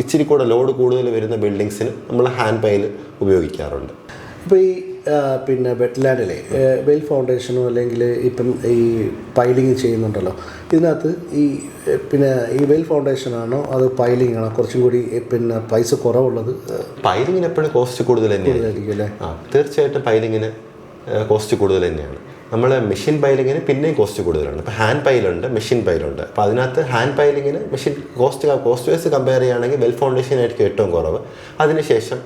ഇച്ചിരി കൂടെ ലോഡ് കൂടുതൽ വരുന്ന ബിൽഡിങ്സിന് നമ്മൾ ഹാൻഡ് പൈൽ ഉപയോഗിക്കാറുണ്ട്. ഇപ്പോൾ ഈ പിന്നെ വെറ്റ്ലാൻഡിലെ വെൽ ഫൗണ്ടേഷനോ അല്ലെങ്കിൽ ഇപ്പം ഈ പൈലിങ് ചെയ്യുന്നുണ്ടല്ലോ, ഇതിനകത്ത് പിന്നെ ഈ വെൽ ഫൗണ്ടേഷനാണോ അത് പൈലിംഗ് ആണോ കുറച്ചും കൂടി പിന്നെ പൈസ കുറവുള്ളത്? പൈലിങ്ങിന് എപ്പോഴും കോസ്റ്റ് കൂടുതൽ തന്നെയായിരിക്കും അല്ലേ? തീർച്ചയായിട്ടും പൈലിങ്ങിന് കോസ്റ്റ് കൂടുതൽ തന്നെയാണ്. നമ്മൾ മെഷീൻ പൈലിങ്ങിന് പിന്നെയും കോസ്റ്റ് കൂടുതലാണ്. ഇപ്പോൾ ഹാൻഡ് പൈലുണ്ട്, മെഷീൻ പൈലുണ്ട്. അപ്പോൾ അതിനകത്ത് ഹാൻഡ് പൈലിങ്ങിന് മെഷീൻ കോസ്റ്റ് വൈസ് കമ്പയർ ചെയ്യുകയാണെങ്കിൽ വെൽ ഫൗണ്ടേഷനായിരിക്കും ഏറ്റവും കുറവ്. അതിനുശേഷം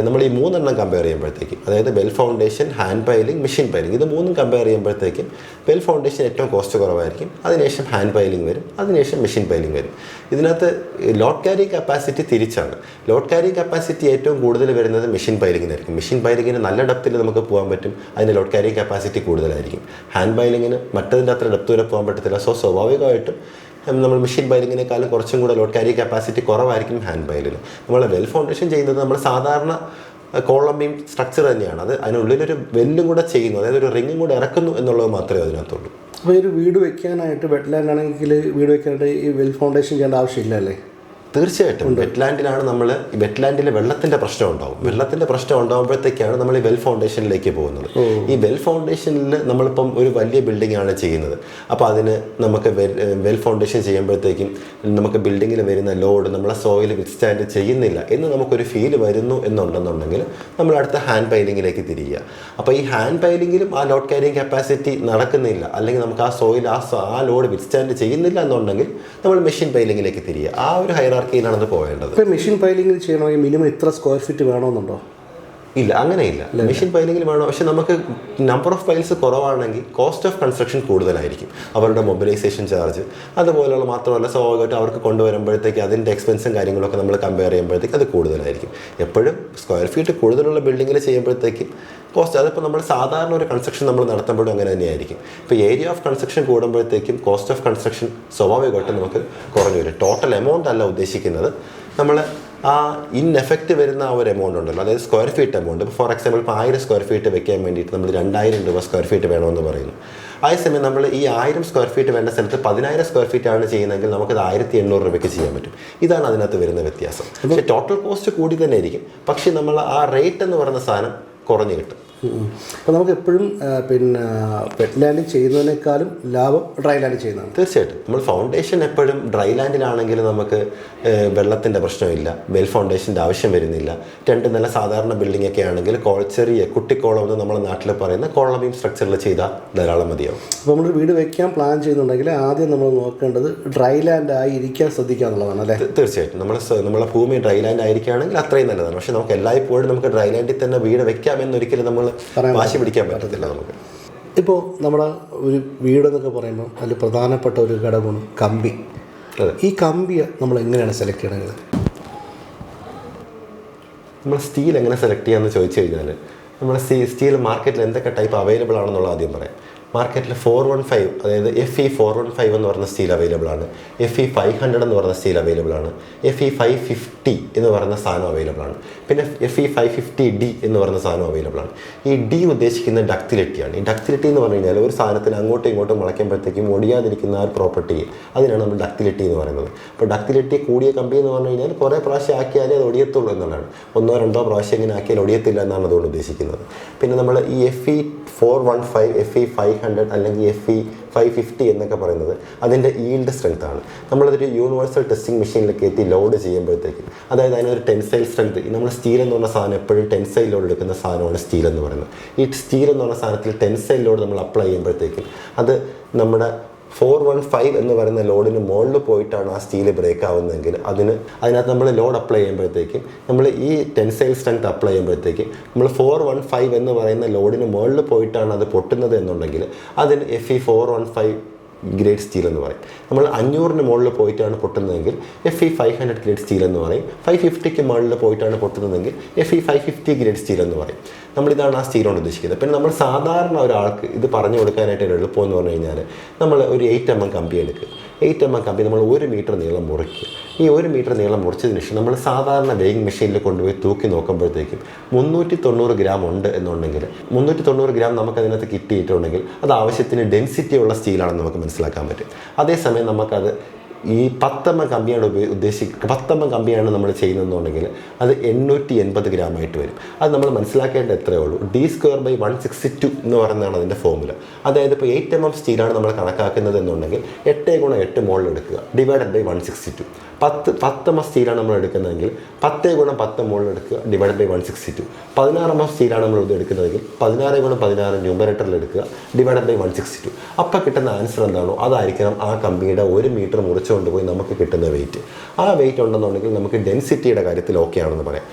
നമ്മൾ ഈ 3 എണ്ണം കമ്പയർ ചെയ്യുമ്പോഴത്തേക്കും, അതായത് well foundation, hand piling, machine piling, ഇത് 3 കമ്പയർ ചെയ്യുമ്പോഴത്തേക്കും വെൽ ഫൗണ്ടേഷൻ ഏറ്റവും കോസ്റ്റ് കുറവായിരിക്കും. അതിനുശേഷം ഹാൻഡ് പൈലിംഗ് വരും, അതിനുശേഷം മെഷീൻ പൈലിംഗ് വരും. ഇതിനകത്ത് ലോഡ് ക്യാരിങ് കപ്പാസിറ്റി തിരിച്ചാണ്. ലോഡ് ക്യാരിങ് കപ്പാസിറ്റി ഏറ്റവും കൂടുതൽ വരുന്നത് മെഷീൻ പൈലിങ്ങിനായിരിക്കും. മെഷീൻ പൈലിങ്ങിന് നല്ല ഡെപ്തിൽ നമുക്ക് പോകാൻ പറ്റും, അതിന് ലോഡ് ക്യാരിങ് കപ്പാസിറ്റി കൂടുതലായിരിക്കും. ഹാൻഡ് പൈലിങ്ങിന് മറ്റതിൻ്റെ അത്ര ഡെപ്ത് വരെ പോകാൻ പറ്റത്തില്ല. സോ സ്വാഭാവികമായിട്ടും നമ്മൾ മെഷീൻ പൈലിങ്ങിനേക്കാളും കുറച്ചും കൂടെ ലോഡ് ക്യാരി കപ്പാസിറ്റി കുറവായിരിക്കും ഹാൻഡ് പൈലിന്. നമ്മൾ വെൽ ഫൗണ്ടേഷൻ ചെയ്യുന്നത് നമ്മൾ സാധാരണ കോളം ബീം സ്ട്രക്ചർ തന്നെയാണ്. അത് അതിനുള്ളിലൊരു വെല്ലും കൂടെ ചെയ്യുന്നു, അതായത് ഒരു റിങ്ങും കൂടെ ഇറക്കുന്നു എന്നുള്ളത് മാത്രമേ അതിനകത്തുള്ളൂ. അപ്പോൾ ഒരു വീട് വയ്ക്കാനായിട്ട് വെറ്റ്ലാൻഡ് ആണെങ്കിൽ വീട് വയ്ക്കാനായിട്ട് ഈ വെൽ ഫൗണ്ടേഷൻ ചെയ്യേണ്ട ആവശ്യമില്ല അല്ലേ? തീർച്ചയായിട്ടും വെറ്റ്ലാൻഡിലാണ് നമ്മൾ വെറ്റ്ലാൻഡിൽ വെള്ളത്തിൻ്റെ പ്രശ്നം ഉണ്ടാവും. വെള്ളത്തിൻ്റെ പ്രശ്നം ഉണ്ടാകുമ്പോഴത്തേക്കാണ് നമ്മൾ ഈ വെൽ ഫൗണ്ടേഷനിലേക്ക് പോകുന്നത്. ഈ വെൽ ഫൗണ്ടേഷനിൽ നമ്മളിപ്പം ഒരു വലിയ ബിൽഡിംഗ് ആണ് ചെയ്യുന്നത്. അപ്പോൾ അതിന് നമുക്ക് വെൽ ഫൗണ്ടേഷൻ ചെയ്യുമ്പോഴത്തേക്കും നമുക്ക് ബിൽഡിങ്ങിൽ വരുന്ന ലോഡ് നമ്മളെ സോയിൽ വിത്ത്സ്റ്റാൻഡ് ചെയ്യുന്നില്ല എന്ന് നമുക്കൊരു ഫീൽ വരുന്നു എന്നുണ്ടെന്നുണ്ടെങ്കിൽ നമ്മൾ അടുത്ത ഹാൻഡ് പൈലിങ്ങിലേക്ക് തിരിയുക. അപ്പോൾ ഈ ഹാൻഡ് പൈലിങ്ങിലും ആ ലോഡ് ക്യാരിങ് കപ്പാസിറ്റി നടക്കുന്നില്ല, അല്ലെങ്കിൽ നമുക്ക് ആ സോയിൽ ആ ലോഡ് വിത്ത്സ്റ്റാൻഡ് ചെയ്യുന്നില്ല എന്നുണ്ടെങ്കിൽ നമ്മൾ മെഷീൻ പൈലിങ്ങിലേക്ക് തിരിയുക. ആ ഒരു ഹൈറാർക്കിയിലാണത് പോകേണ്ടത്. ഇപ്പോൾ മെഷീൻ പൈലിങ്ങിൽ ചെയ്യണമെങ്കിൽ മിനിമം ഇത്ര സ്ക്വയർ ഫീറ്റ് വേണമെന്നുണ്ടോ? ഇല്ല, അങ്ങനെയില്ല. മെഷീൻ പൈലിങ്ങിൽ വേണം, പക്ഷെ നമുക്ക് നമ്പർ ഓഫ് പൈൽസ് കുറവാണെങ്കിൽ കോസ്റ്റ് ഓഫ് കൺസ്ട്രക്ഷൻ കൂടുതലായിരിക്കും. അവരുടെ മൊബിലൈസേഷൻ ചാർജ് അതുപോലെയുള്ള മാത്രമല്ല സ്വാഭാവികമായിട്ട് അവർക്ക് കൊണ്ടുവരുമ്പോഴത്തേക്ക് അതിൻ്റെ എക്സ്പെൻസും കാര്യങ്ങളൊക്കെ നമ്മൾ കമ്പയർ ചെയ്യുമ്പോഴത്തേക്ക് അത് കൂടുതലായിരിക്കും. എപ്പോഴും സ്ക്വയർ ഫീറ്റ് കൂടുതലുള്ള ബിൽഡിങ്ങിൽ ചെയ്യുമ്പോഴത്തേക്കും കോസ്റ്റ്, അതിപ്പോൾ നമ്മൾ സാധാരണ ഒരു കൺസ്ട്രക്ഷൻ നമ്മൾ നടത്തുമ്പോഴും അങ്ങനെ തന്നെയായിരിക്കും. ഇപ്പോൾ ഏരിയ ഓഫ് കൺസ്ട്രക്ഷൻ കൂടുമ്പോഴത്തേക്കും കോസ്റ്റ് ഓഫ് കൺസ്ട്രക്ഷൻ സ്വാഭാവികമായിട്ടും നമുക്ക് കുറഞ്ഞു വരും. ടോട്ടൽ എമൗണ്ട് അല്ല ഉദ്ദേശിക്കുന്നത്, നമ്മൾ ആ ഇൻ എഫക്റ്റ് വരുന്ന ആ ഒരു എമൗണ്ട് ഉണ്ടല്ലോ, അതായത് സ്ക്വയർ ഫീറ്റ് എമൗണ്ട്. ഇപ്പോൾ ഫോർ എക്സാമ്പിൾ ഇപ്പോൾ 1000 സ്ക്വയർ ഫീറ്റ് വെക്കാൻ വേണ്ടിയിട്ട് നമ്മൾ 2000 രൂപ സ്ക്വയർ ഫീറ്റ് വേണമെന്ന് പറയുന്നു. അതേസമയം നമ്മൾ ഈ 1000 സ്ക്വയർ ഫീറ്റ് വേണ്ട സ്ഥലത്ത് 10000 സ്ക്വയർ ഫീറ്റ് ആണ് ചെയ്യുന്നതെങ്കിൽ നമുക്കത് 1800 രൂപയ്ക്ക് ചെയ്യാൻ പറ്റും. ഇതാണ് അതിനകത്ത് വരുന്ന വ്യത്യാസം. പക്ഷേ ടോട്ടൽ കോസ്റ്റ് കൂടി തന്നെ ആയിരിക്കും, പക്ഷേ നമ്മൾ ആ റേറ്റ് എന്ന് പറയുന്ന സാധനം കുറഞ്ഞു കിട്ടും. അപ്പോൾ നമുക്ക് എപ്പോഴും പിന്നെ വെറ്റ്ലാൻഡിൽ ചെയ്യുന്നതിനേക്കാളും ലാഭം ഡ്രൈ ലാൻഡ് ചെയ്യുന്നതാണ്. തീർച്ചയായിട്ടും നമ്മൾ ഫൗണ്ടേഷൻ എപ്പോഴും ഡ്രൈ ലാൻഡിലാണെങ്കിൽ നമുക്ക് വെള്ളത്തിൻ്റെ പ്രശ്നമില്ല, വെൽ ഫൗണ്ടേഷൻ്റെ ആവശ്യം വരുന്നില്ല. 2 നില സാധാരണ ബിൽഡിംഗ് ഒക്കെ ആണെങ്കിൽ ചെറിയ കുട്ടിക്കോളം എന്ന് നമ്മുടെ നാട്ടിൽ പറയുന്ന കോളം ബീം സ്ട്രക്ചറിൽ ചെയ്താൽ ധാരാളം മതിയാവും. അപ്പോൾ നമ്മൾ വീട് വയ്ക്കാൻ പ്ലാൻ ചെയ്യുന്നുണ്ടെങ്കിൽ ആദ്യം നമ്മൾ നോക്കേണ്ടത് ഡ്രൈ ലാൻഡ് ആയി ഇരിക്കാൻ ശ്രദ്ധിക്കുക എന്നുള്ളതാണ് അല്ലേ? തീർച്ചയായിട്ടും നമ്മളെ ഭൂമി ഡ്രൈ ലാൻഡ് ആയിരിക്കുകയാണെങ്കിൽ അത്രയും നല്ലതാണ്. പക്ഷേ നമുക്ക് എല്ലായ്പ്പോഴും നമുക്ക് ഡ്രൈ ലാൻഡിൽ തന്നെ വീട് വെക്കാമെന്നൊരിക്കലും നമ്മൾ വാശി പിടിക്കാൻ പറ്റത്തില്ല നമുക്ക്. ഇപ്പോൾ നമ്മുടെ ഒരു വീടെന്നൊക്കെ പറയുമ്പോൾ അതിൽ പ്രധാനപ്പെട്ട ഒരു ഘടകമാണ് കമ്പി. ഈ കമ്പിയെ നമ്മൾ എങ്ങനെയാണ് സെലക്ട് ചെയ്യണത്? നമ്മൾ സ്റ്റീൽ എങ്ങനെ സെലക്ട് ചെയ്യാമെന്ന് ചോദിച്ചു കഴിഞ്ഞാൽ നമ്മൾ സ്റ്റീൽ മാർക്കറ്റിൽ എന്തൊക്കെ ടൈപ്പ് അവൈലബിൾ ആണെന്നുള്ളത് ആദ്യം പറയാം. മാർക്കറ്റിൽ 415, അതായത് FE 415 എന്ന് പറയുന്ന സ്റ്റീൽ അവൈലബിൾ ആണ്. FE 500 എന്ന് പറയുന്ന സ്റ്റീൽ അവൈലബിൾ ആണ്. FE 550 എന്ന് പറയുന്ന സാധനം അവൈലബിൾ ആണ്. പിന്നെ FE 550D എന്ന് പറയുന്ന സാധനം അവൈലബിൾ ആണ്. ഈ D ഉദ്ദേശിക്കുന്ന ഡക്റ്റിലിറ്റിയാണ്. ഈ ഡക്റ്റിലിറ്റി എന്ന് പറഞ്ഞു കഴിഞ്ഞാൽ ഒരു സാധനത്തിന് അങ്ങോട്ടും ഇങ്ങോട്ടും മുളയ്ക്കുമ്പോഴത്തേക്കും ഒടിയാതിരിക്കുന്ന ആ ഒരു പ്രോപ്പർട്ടി, അതിനാണ് നമ്മൾ ഡക്റ്റിലിറ്റി എന്ന് പറയുന്നത്. അപ്പോൾ ഡക്റ്റിലിറ്റി കൂടിയ കമ്പി എന്ന് പറഞ്ഞു കഴിഞ്ഞാൽ കുറേ പ്രാവശ്യം ആക്കിയാലേ അത് ഒടിയത്തുള്ളൂ എന്നുള്ളതാണ്. 1-2 പ്രാവശ്യം ഇങ്ങനെ ആക്കിയാൽ ഒടിയത്തില്ല എന്നാണ് അതുകൊണ്ട് ഉദ്ദേശിക്കുന്നത്. പിന്നെ നമ്മൾ ഈ FE 415, FE 500 അല്ലെങ്കിൽ FE 550 എന്നൊക്കെ പറയുന്നത് അതിൻ്റെ ഈൽഡ് സ്ട്രെങ്ത് ആണ്. നമ്മളതൊരു യൂണിവേഴ്സൽ ടെസ്റ്റിംഗ് മെഷീനിൽ കയറ്റി ലോഡ് ചെയ്യുമ്പോഴത്തേക്കും, അതായത് അതിനൊരു ടെൻസൈൽ സ്ട്രെങ്ത്, നമ്മൾ സ്റ്റീൽ എന്ന് പറഞ്ഞ സാധനം എപ്പോഴും ടെൻസൈൽ ലോഡ് എടുക്കുന്ന സാധനമാണ് സ്റ്റീൽ എന്ന് പറയുന്നത്. ഈ സ്റ്റീൽ എന്ന് പറഞ്ഞ സാധനത്തിൽ ടെൻസൈൽ ലോഡ് നമ്മൾ അപ്ലൈ ചെയ്യുമ്പോഴത്തേക്കും അത് നമ്മുടെ 415 എന്ന് പറയുന്ന ലോഡിന് മുകളിൽ പോയിട്ടാണ് ആ സ്റ്റീല് ബ്രേക്ക് ആവുന്നതെങ്കിൽ അതിനകത്ത് നമ്മൾ ലോഡ് അപ്ലൈ ചെയ്യുമ്പോഴത്തേക്കും, നമ്മൾ ഈ ടെൻസൈൽ സ്ട്രെങ്ത് അപ്ലൈ ചെയ്യുമ്പോഴത്തേക്കും നമ്മൾ 415 എന്ന് പറയുന്ന ലോഡിന് മുകളിൽ പോയിട്ടാണ് അത് പൊട്ടുന്നത് എന്നുണ്ടെങ്കിൽ അതിന് FE 415 ഗ്രേഡ് സ്റ്റീൽ എന്ന് പറയും. നമ്മൾ 500 മുകളിൽ പോയിട്ടാണ് പൊട്ടുന്നതെങ്കിൽ FE 500 ഗ്രേഡ് സ്റ്റീൽ എന്ന് പറയും. 550 മുകളിൽ പോയിട്ടാണ് പൊട്ടുന്നതെങ്കിൽ FE 550 ഗ്രേഡ് സ്റ്റീൽ എന്ന് പറയും. നമ്മളിതാണ് ആ സ്റ്റീൽ കൊണ്ട് ഉദ്ദേശിക്കുന്നത്. പിന്നെ നമ്മൾ സാധാരണ ഒരാൾക്ക് ഇത് പറഞ്ഞു കൊടുക്കാനായിട്ട് എളുപ്പം എന്ന് പറഞ്ഞു കഴിഞ്ഞാൽ നമ്മൾ ഒരു 8 mm കമ്പി എടുക്കുക. 8 mm കമ്പി നമ്മൾ 1 മീറ്റർ നീളം മുറിക്കുക. ഈ 1 മീറ്റർ നീളം മുറിച്ചതിന് ശേഷം നമ്മൾ സാധാരണ വെയിങ് മെഷീനിൽ കൊണ്ടുപോയി തൂക്കി നോക്കുമ്പോഴത്തേക്കും 390 ഗ്രാം ഉണ്ട് എന്നുണ്ടെങ്കിൽ 390 ഗ്രാം നമുക്കതിനകത്ത് കിട്ടിയിട്ടുണ്ടെങ്കിൽ അത് ആവശ്യത്തിന് ഡെൻസിറ്റി ഉള്ള സ്റ്റീലാണെന്ന് നമുക്ക് മനസ്സിലാക്കാൻ പറ്റും. അതേസമയം നമുക്കത് ഈ 10 mm കമ്പിയാണ് ഉദ്ദേശിക്കുക 10 mm കമ്പിയാണ് നമ്മൾ ചെയ്യുന്നതെന്നുണ്ടെങ്കിൽ അത് 880 ഗ്രാം ആയിട്ട് വരും. അത് നമ്മൾ മനസ്സിലാക്കേണ്ടത് എത്രയേ ഉള്ളൂ, D²/162 എന്ന് പറയുന്നതാണ് അതിൻ്റെ ഫോർമുല. അതായത് ഇപ്പോൾ 8 mm സ്റ്റീലാണ് നമ്മൾ കണക്കാക്കുന്നത് എന്നുണ്ടെങ്കിൽ 8 × 8 മോളിൽ എടുക്കുക /162. 10 mm സ്റ്റീലാണ് നമ്മൾ എടുക്കുന്നതെങ്കിൽ 10 × 10 മോളിൽ എടുക്കുക /162. 16 mm സ്റ്റീലാണ് നമ്മൾ ഇത് എടുക്കുന്നതെങ്കിൽ 16 × 16 ന്യൂമറേറ്ററിൽ എടുക്കുക /162. അപ്പോൾ കിട്ടുന്ന ആൻസർ എന്താണോ അതായിരിക്കണം ആ കമ്പിയുടെ 1 മീറ്റർ മുറിച്ചുകൊണ്ട് പോയി നമുക്ക് കിട്ടുന്ന വെയിറ്റ്. ആ വെയിറ്റ് ഉണ്ടെന്നുണ്ടെങ്കിൽ നമുക്ക് ഡെൻസിറ്റിയുടെ കാര്യത്തിൽ ഓക്കെ ആണെന്ന് പറയാം.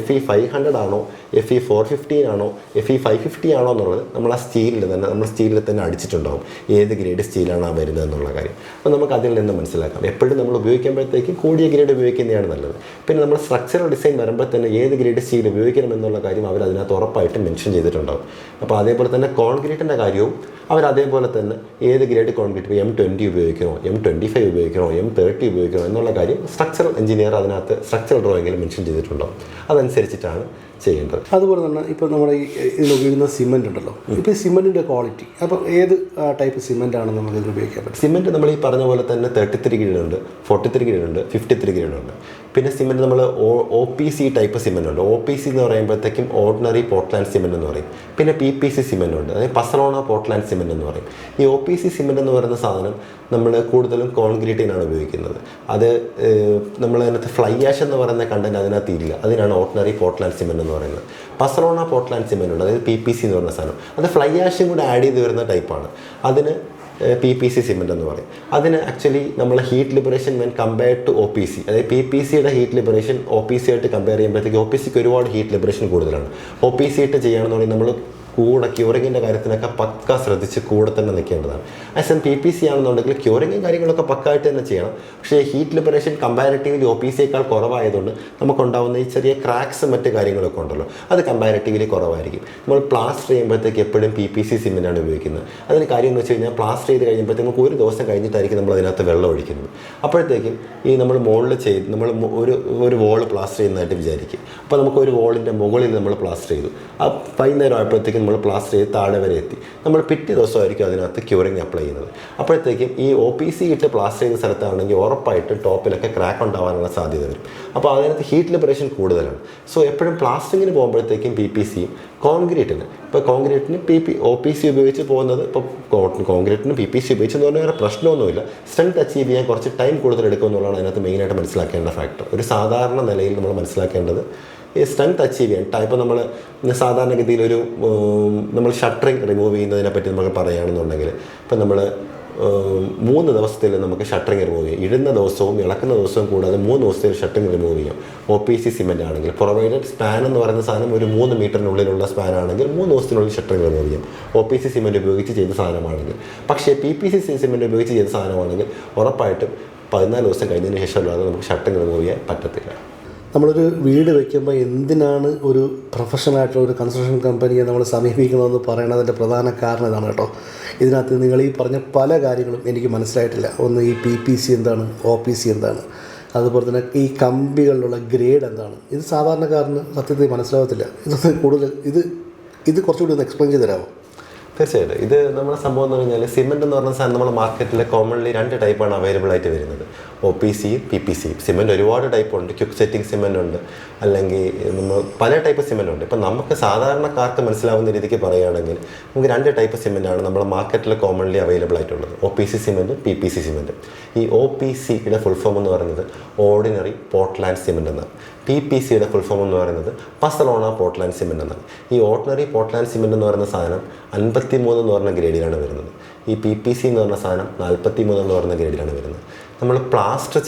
FE 500 ആണോ FE 415 ആണോ FE 550 ആണോ എന്നുള്ളത് നമ്മൾ ആ സ്റ്റീലിൽ തന്നെ അടിച്ചിട്ടുണ്ടാവും ഏത് ഗ്രേഡ് സ്റ്റീലാണ് ആ വരുന്നത് എന്നുള്ള കാര്യം. അപ്പോൾ നമുക്ക് അതിൽ നിന്ന് മനസ്സിലാക്കാം. എപ്പോഴും നമ്മൾ ഉപയോഗിക്കുമ്പോഴത്തേക്കും കൂടിയ ഗ്രേഡ് ഉപയോഗിക്കുന്നതാണ് നല്ലത്. പിന്നെ നമ്മൾ സ്ട്രക്ചറൽ ഡിസൈൻ വരുമ്പോൾ തന്നെ ഏത് ഗ്രേഡ് സ്റ്റീൽ ഉപയോഗിക്കണം എന്നുള്ള കാര്യം അവർ അതിനകത്ത് ഉറപ്പായിട്ട് മെൻഷൻ ചെയ്തിട്ടുണ്ടാവും. അപ്പോൾ അതേപോലെ തന്നെ കോൺക്രീറ്റിൻ്റെ കാര്യവും അവർ അതേപോലെ തന്നെ ഏത് ഗ്രേഡ് കോൺക്രീറ്റ് ഇപ്പോൾ M20 ഉപയോഗിക്കണോ M25 ഉപയോഗിക്കണോ M30 ഉപയോഗിക്കണോ എന്നുള്ള കാര്യം സ്ട്രക്ചറൽ എഞ്ചിനീയർ അതിനകത്ത് സ്ട്രക്ചറൽ ഡ്രോയിങ്ങിൽ മെൻഷൻ ചെയ്തിട്ടുണ്ടാവും. അതനുസരിച്ചിട്ടാണ് ചെയ്യേണ്ടത്. അതുപോലെ തന്നെ ഇപ്പോൾ നമ്മുടെ ഈ ഇതിൽ ഉപയോഗിക്കുന്ന സിമെൻ്റ് ഉണ്ടല്ലോ, ഇപ്പോൾ ഈ സിമെൻറ്റിൻ്റെ ക്വാളിറ്റി അപ്പോൾ ഏത് ടൈപ്പ് സിമെൻ്റാണ് നമുക്ക് ഇതിൽ ഉപയോഗിക്കാൻ പറ്റും? സിമെൻറ്റ് നമ്മൾ ഈ പറഞ്ഞ പോലെ തന്നെ 33 ഗ്രേഡ് ഉണ്ട്, 43 ഗ്രേഡ് ഉണ്ട്, 53 ഗ്രേഡ് ഉണ്ട്. പിന്നെ സിമെൻറ്റ് നമ്മൾ OPC ടൈപ്പ് സിമെൻ്റ് ഉണ്ട്. OPC എന്ന് പറയുമ്പോഴത്തേക്കും ഓർഡിനറി പോർട്ട്ലാൻഡ് സിമെൻറ്റ് എന്ന് പറയും. പിന്നെ PPC സിമെൻറ്റ് ഉണ്ട്, അതായത് പസലോണ പോർട്ട്ലാൻഡ് സിമെൻറ്റ് എന്ന് പറയും. ഈ OPC സിമെൻറ്റ് എന്ന് പറയുന്ന സാധനം നമ്മൾ കൂടുതലും കോൺക്രീറ്റിനാണ് ഉപയോഗിക്കുന്നത്. അത് നമ്മൾ അതിനകത്ത് ഫ്ലൈ ആഷ് എന്ന് പറയുന്ന കണ്ടന്റ് അതിനകത്ത് ഇല്ല. അതിനാണ് ഓർഡിനറി പോർട്ട്ലാൻഡ് സിമെൻറ്റ് എന്ന് പറയുന്നത്. പസലോണ പോർട്ട്ലാൻഡ് സിമെൻറ്റ് ഉണ്ട്, അതായത് PPC എന്ന് പറയുന്ന സാധനം. അത് ഫ്ലൈ ആഷും കൂടെ ആഡ് ചെയ്ത് വരുന്ന ടൈപ്പാണ്. അതിന് PPC സിമെൻ്റ് എന്ന് പറയും. അതിന് ആക്ച്വലി നമ്മൾ heat liberation when compared to OPC, അതായത് PPCയുടെ ഹീറ്റ് ലിബറേഷൻ OPC ആയിട്ട് കമ്പയർ ചെയ്യുമ്പോഴത്തേക്ക് OPCക്ക് ഒരുപാട് ഹീറ്റ് ലിബറേഷൻ കൂടുതലാണ്. OPC ആയിട്ട് ചെയ്യുകയാണെന്നുണ്ടെങ്കിൽ നമ്മൾ കൂടെ ക്യൂറിങ്ങിൻ്റെ കാര്യത്തിനൊക്കെ പക്ക ശ്രദ്ധിച്ച് കൂടെ തന്നെ നിൽക്കേണ്ടതാണ്. ആസ് PPC ആണെന്നുണ്ടെങ്കിൽ ക്യൂറിങ്ങും കാര്യങ്ങളൊക്കെ പക്കായിട്ട് തന്നെ ചെയ്യണം. പക്ഷേ ഹീറ്റ് ലിബറേഷൻ കമ്പാരിറ്റീവ്ലി OPCയേക്കാൾ കുറവായതുകൊണ്ട് നമുക്കുണ്ടാകുന്ന ഈ ചെറിയ ക്രാക്സ് മറ്റ് കാര്യങ്ങളൊക്കെ ഉണ്ടല്ലോ, അത് കമ്പാരിറ്റീവ്ലി കുറവായിരിക്കും. നമ്മൾ പ്ലാസ്റ്റർ ചെയ്യുമ്പോഴത്തേക്ക് എപ്പോഴും PPC സിമെൻ്റാണ് ഉപയോഗിക്കുന്നത്. അതിന് കാര്യം എന്ന് വെച്ച് കഴിഞ്ഞാൽ പ്ലാസ്റ്റർ ചെയ്ത് കഴിയുമ്പോഴത്തേക്ക് നമുക്ക് ഒരു ദിവസം കഴിഞ്ഞിട്ടായിരിക്കും നമ്മൾ അതിനകത്ത് വെള്ളം ഒഴിക്കുന്നത്. അപ്പോഴത്തേക്കും ഈ നമ്മൾ മുകളിൽ ചെയ്ത് നമ്മൾ ഒരു വോള് പ്ലാസ്റ്റർ ചെയ്യുന്നതായിട്ട് വിചാരിക്കും. അപ്പോൾ നമുക്ക് ഒരു വോളിൻ്റെ മുകളിൽ നമ്മൾ പ്ലാസ്റ്റർ ചെയ്തു. ആ വൈകുന്നേരം ആയപ്പോഴത്തേക്കും നമ്മൾ പ്ലാസ്റ്റർ ചെയ്ത് താഴെ വരെ എത്തി. നമ്മൾ പിറ്റേ ദിവസമായിരിക്കും അതിനകത്ത് ക്യൂറിങ് അപ്ലൈ ചെയ്യുന്നത്. അപ്പോഴത്തേക്കും ഈ OPC ഇട്ട് പ്ലാസ്റ്റർ ചെയ്യുന്ന സ്ഥലത്താണെങ്കിൽ ഉറപ്പായിട്ട് ടോപ്പിലൊക്കെ ക്രാക്ക് ഉണ്ടാകാനുള്ള സാധ്യത വരും. അപ്പോൾ അതിനകത്ത് ഹീറ്റ് ലിബറേഷൻ കൂടുതലാണ്. സോ എപ്പോഴും പ്ലാസ്റ്ററിങ്ങിന് പോകുമ്പോഴത്തേക്കും PPCയും കോൺക്രീറ്റിന് ഇപ്പോൾ കോൺക്രീറ്റിന് OPC ഉപയോഗിച്ച് പോകുന്നത് ഇപ്പോൾ കോൺക്രീറ്റിന് PPC ഉപയോഗിച്ചെന്ന് പറഞ്ഞാൽ വേറെ പ്രശ്നമൊന്നുമില്ല. സ്ട്രെങ്ത് അച്ചീവ് ചെയ്യാൻ കുറച്ച് ടൈം കൂടുതൽ എടുക്കും എന്നുള്ളതാണ് അതിനകത്ത് മെയിനായിട്ട് മനസ്സിലാക്കേണ്ട ഫാക്ടർ. ഒരു സാധാരണ നിലയിൽ നമ്മൾ മനസ്സിലാക്കേണ്ടത് ഈ സ്ട്രെങ്ത് അച്ചീവ് ചെയ്യാൻ ഇപ്പോൾ നമ്മൾ സാധാരണഗതിയിൽ നമ്മൾ ഷട്ടറിങ് റിമൂവ് ചെയ്യുന്നതിനെ പറ്റി നമുക്ക് പറയുകയാണെന്നുണ്ടെങ്കിൽ ഇപ്പം നമ്മൾ 3 ദിവസത്തിൽ നമുക്ക് ഷട്ടറിങ് റിമൂവ് ചെയ്യാം. ഇടുന്ന ദിവസവും ഇളക്കുന്ന ദിവസവും കൂടാതെ 3 ദിവസത്തിൽ ഷട്ടറിങ് റിമൂവ് ചെയ്യാം. OPC സിമെൻ്റ് ആണെങ്കിൽ പ്രൊവൈഡഡ് സ്പാൻ എന്ന് പറയുന്ന സാധനം ഒരു 3 മീറ്ററിനുള്ളിലുള്ള സ്പാൻ ആണെങ്കിൽ 3 ദിവസത്തിനുള്ളിൽ ഷട്ടറിങ് റിമൂവ് ചെയ്യാം. OPC സിമെൻ്റ് ഉപയോഗിച്ച് ചെയ്ത സാധനമാണെങ്കിൽ. പക്ഷേ PPC സിമെൻ്റ് ഉപയോഗിച്ച് ചെയ്ത സാധനമാണെങ്കിൽ ഉറപ്പായിട്ടും 14 ദിവസം കഴിഞ്ഞതിന് ശേഷമല്ലാതെ നമുക്ക് ഷട്ടറിങ് റിമൂവ് ചെയ്യാൻ പറ്റത്തില്ല. നമ്മളൊരു വീട് വയ്ക്കുമ്പോൾ എന്തിനാണ് ഒരു പ്രൊഫഷണലായിട്ടുള്ള ഒരു കൺസ്ട്രക്ഷൻ കമ്പനിയെ നമ്മൾ സമീപിക്കണമെന്ന് പറയണതിൻ്റെ പ്രധാന കാരണം ഇതാണ് കേട്ടോ. ഇതിനകത്ത് നിങ്ങൾ ഈ പറഞ്ഞ പല കാര്യങ്ങളും എനിക്ക് മനസ്സിലായിട്ടില്ല. ഒന്ന് ഈ PPC എന്താണ്, OPC എന്താണ്, അതുപോലെ തന്നെ ഈ കമ്പികളിലുള്ള ഗ്രേഡ് എന്താണ്. ഇത് സാധാരണക്കാരന് സത്യത്തിൽ മനസ്സിലാകത്തില്ല. ഇതൊന്ന് കൂടുതൽ ഇത് കുറച്ചുകൂടി ഒന്ന് എക്സ്പ്ലെയിൻ ചെയ്ത് തരാമോ? തീർച്ചയായിട്ടും. ഇത് നമ്മുടെ സംഭവം എന്ന് പറഞ്ഞാൽ സിമെൻറ്റ് എന്ന് പറഞ്ഞ സാധനം നമ്മുടെ മാർക്കറ്റിൽ കോമൺലി 2 ടൈപ്പാണ് അവൈലബിൾ ആയിട്ട് വരുന്നത്, OPCയും PPCയും. സിമെൻറ്റ് ഒരുപാട് ടൈപ്പ് ഉണ്ട്. ക്വിക്ക് സെറ്റിംഗ് സിമെൻറ്റ് ഉണ്ട്, അല്ലെങ്കിൽ നമ്മൾ പല ടൈപ്പ് സിമെൻറ്റ് ഉണ്ട്. ഇപ്പം നമുക്ക് സാധാരണക്കാർക്ക് മനസ്സിലാവുന്ന രീതിക്ക് പറയുകയാണെങ്കിൽ നമുക്ക് 2 ടൈപ്പ് സിമെൻറ്റാണ് നമ്മുടെ മാർക്കറ്റിൽ കോമൺലി അവൈലബിൾ ആയിട്ടുള്ളത്, OPC സിമെൻറ്റും PPC സിമെൻറ്റും. ഈ OPCയുടെ ഫുൾ ഫോം എന്ന് പറയുന്നത് ഓർഡിനറി പോർട്ട്ലാൻഡ് സിമെൻറ്റ് എന്നാണ്. PPCയുടെ ഫുൾ ഫോം എന്ന് പറയുന്നത് പസലോണ പോർട്ട്ലാൻഡ് സിമെൻറ്റ് എന്നാണ്. ഈ ഓർഡിനറി പോർട്ട്ലാൻഡ് സിമെൻറ്റ് എന്ന് പറയുന്ന സാധനം 53 എന്ന് പറഞ്ഞ ഗ്രേഡിലാണ് വരുന്നത്. ഈ PPC എന്ന് പറഞ്ഞ സാധനം 43 എന്ന് പറയുന്ന ഗ്രേഡിലാണ് വരുന്നത്. നമ്മൾ പ്ലാസ്റ്റർ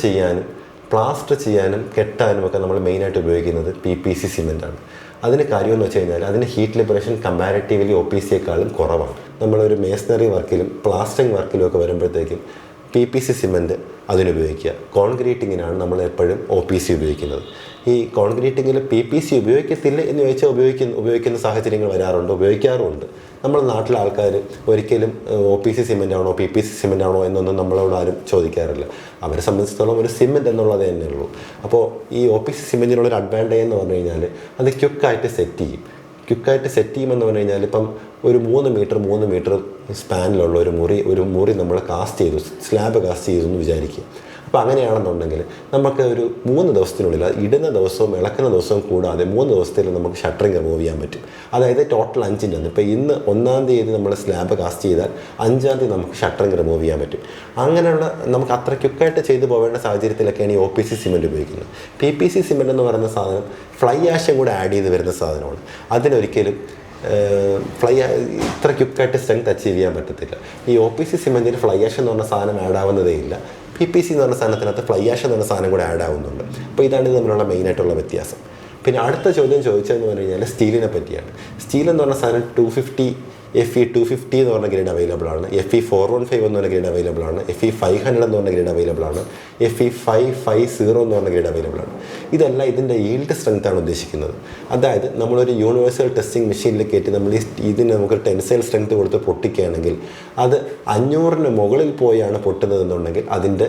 ചെയ്യാനും കെട്ടാനും ഒക്കെ നമ്മൾ മെയിനായിട്ട് ഉപയോഗിക്കുന്നത് PPC സിമെൻറ്റാണ്. അതിന് കാര്യമെന്ന് വെച്ച് കഴിഞ്ഞാൽ അതിന് ഹീറ്റ് ലിബറേഷൻ കമ്പാരിറ്റീവ്ലി OPCയേക്കാളും കുറവാണ്. നമ്മളൊരു മേസണറി വർക്കിലും പ്ലാസ്റ്ററിങ് വർക്കിലും ഒക്കെ വരുമ്പോഴത്തേക്കും PPC സിമൻറ്റ് അതിനുപയോഗിക്കുക. കോൺക്രീറ്റിങ്ങിനാണ് നമ്മൾ എപ്പോഴും OPC ഉപയോഗിക്കുന്നത്. ഈ കോൺക്രീറ്റിങ്ങിൽ PPC ഉപയോഗിക്കത്തില്ല എന്ന് ചോദിച്ചാൽ ഉപയോഗിക്കുന്ന സാഹചര്യങ്ങൾ വരാറുണ്ട്, ഉപയോഗിക്കാറുമുണ്ട്. നമ്മുടെ നാട്ടിലെ ആൾക്കാർ ഒരിക്കലും OPC സിമൻ്റ് ആണോ PPC സിമൻ്റ് ആണോ എന്നൊന്നും നമ്മളോട് ആരും ചോദിക്കാറില്ല. അവരെ സംബന്ധിച്ചിടത്തോളം ഒരു സിമൻറ്റ് എന്നുള്ളത് തന്നെ ഉള്ളൂ. അപ്പോൾ ഈ OPC സിമൻറ്റിനുള്ളൊരു അഡ്വാൻറ്റേജ് എന്ന് പറഞ്ഞു കഴിഞ്ഞാൽ അത് ക്വിക്കായിട്ട് സെറ്റ് ചെയ്യും. ക്വിക്കായിട്ട് സെറ്റ് ചെയ്യുമെന്ന് പറഞ്ഞു കഴിഞ്ഞാൽ ഇപ്പം ഒരു 3 മീറ്റർ സ്പാനിലുള്ള ഒരു മുറി നമ്മൾ കാസ്റ്റ് ചെയ്തു, സ്ലാബ് കാസ്റ്റ് ചെയ്തു എന്ന് വിചാരിക്കുക. അപ്പോൾ അങ്ങനെയാണെന്നുണ്ടെങ്കിൽ നമുക്ക് ഒരു 3 ദിവസത്തിനുള്ളിൽ ഇടുന്ന ദിവസവും ഇളക്കുന്ന ദിവസവും കൂടാതെ 3 ദിവസത്തിൽ നമുക്ക് ഷട്ടറിങ് റിമൂവ് ചെയ്യാൻ പറ്റും. അതായത് ടോട്ടൽ 5 ഇപ്പോൾ ഇന്ന് 1-ാം തീയതി നമ്മൾ സ്ലാബ് കാസ്റ്റ് ചെയ്താൽ 5-ാം തീയതി നമുക്ക് ഷട്ടറിങ് റിമൂവ് ചെയ്യാൻ പറ്റും. അങ്ങനെയുള്ള നമുക്ക് അത്ര ക്വിക്കായിട്ട് ചെയ്തു പോകേണ്ട സാഹചര്യത്തിലൊക്കെയാണ് ഈ OPC സിമൻറ്റ് ഉപയോഗിക്കുന്നത്. PPC സിമൻറ്റ് എന്ന് പറയുന്ന സാധനം ഫ്ലൈ ആഷും കൂടെ ആഡ് ചെയ്ത് വരുന്ന സാധനമാണ്. അതിനൊരിക്കലും ഇത്ര ക്വിക്കായിട്ട് സ്ട്രെങ്ത് അച്ചീവ് ചെയ്യാൻ പറ്റത്തില്ല. ഈ OPC സിമൻറ്റിന് ഫ്ലൈ ആഷ് എന്ന് പറഞ്ഞ സാധനം ആഡ് ആവുന്നതേ ഇല്ല. PPC എന്ന് പറഞ്ഞ സാധനത്തിനകത്ത് ഫ്ലൈ ആഷ് എന്ന് പറഞ്ഞ സാധനം കൂടെ ആഡ് ആവുന്നുണ്ട്. അപ്പോൾ ഇതാണ് ഇത് തമ്മിലുള്ള മെയിനായിട്ടുള്ള വ്യത്യാസം. പിന്നെ അടുത്ത ചോദ്യം ചോദിച്ചതെന്ന് പറഞ്ഞു കഴിഞ്ഞാൽ സ്റ്റീലിനെ പറ്റിയാണ്. സ്റ്റീൽ എന്ന് പറഞ്ഞ സാധനം 250 FE 250 എന്ന് പറഞ്ഞ ഗ്രേഡ് അവൈലബിൾ ആണ്, FE 415 എന്ന് പറഞ്ഞ ഗ്രേഡ് അവൈലബിൾ ആണ്, FE 500 എന്ന് പറഞ്ഞ ഗ്രേഡ് അവൈലബിൾ ആണ്, FE 550 എന്ന് പറഞ്ഞ ഗ്രേഡ് അവൈലബിൾ ആണ്. ഇതെല്ലാം ഇതിൻ്റെ ഈൽഡ് സ്ട്രെങ്ത് ആണ് ഉദ്ദേശിക്കുന്നത്. അതായത് നമ്മളൊരു യൂണിവേഴ്സൽ ടെസ്റ്റിംഗ് മെഷീനിൽ കയറ്റി നമ്മൾ ഇതിന് നമുക്ക് ടെൻസൈൽ സ്ട്രെങ്ത് കൊടുത്ത് പൊട്ടിക്കുകയാണെങ്കിൽ അത് 500-ന് മുകളിൽ പോയാണ് പൊട്ടുന്നതെന്നുണ്ടെങ്കിൽ അതിൻ്റെ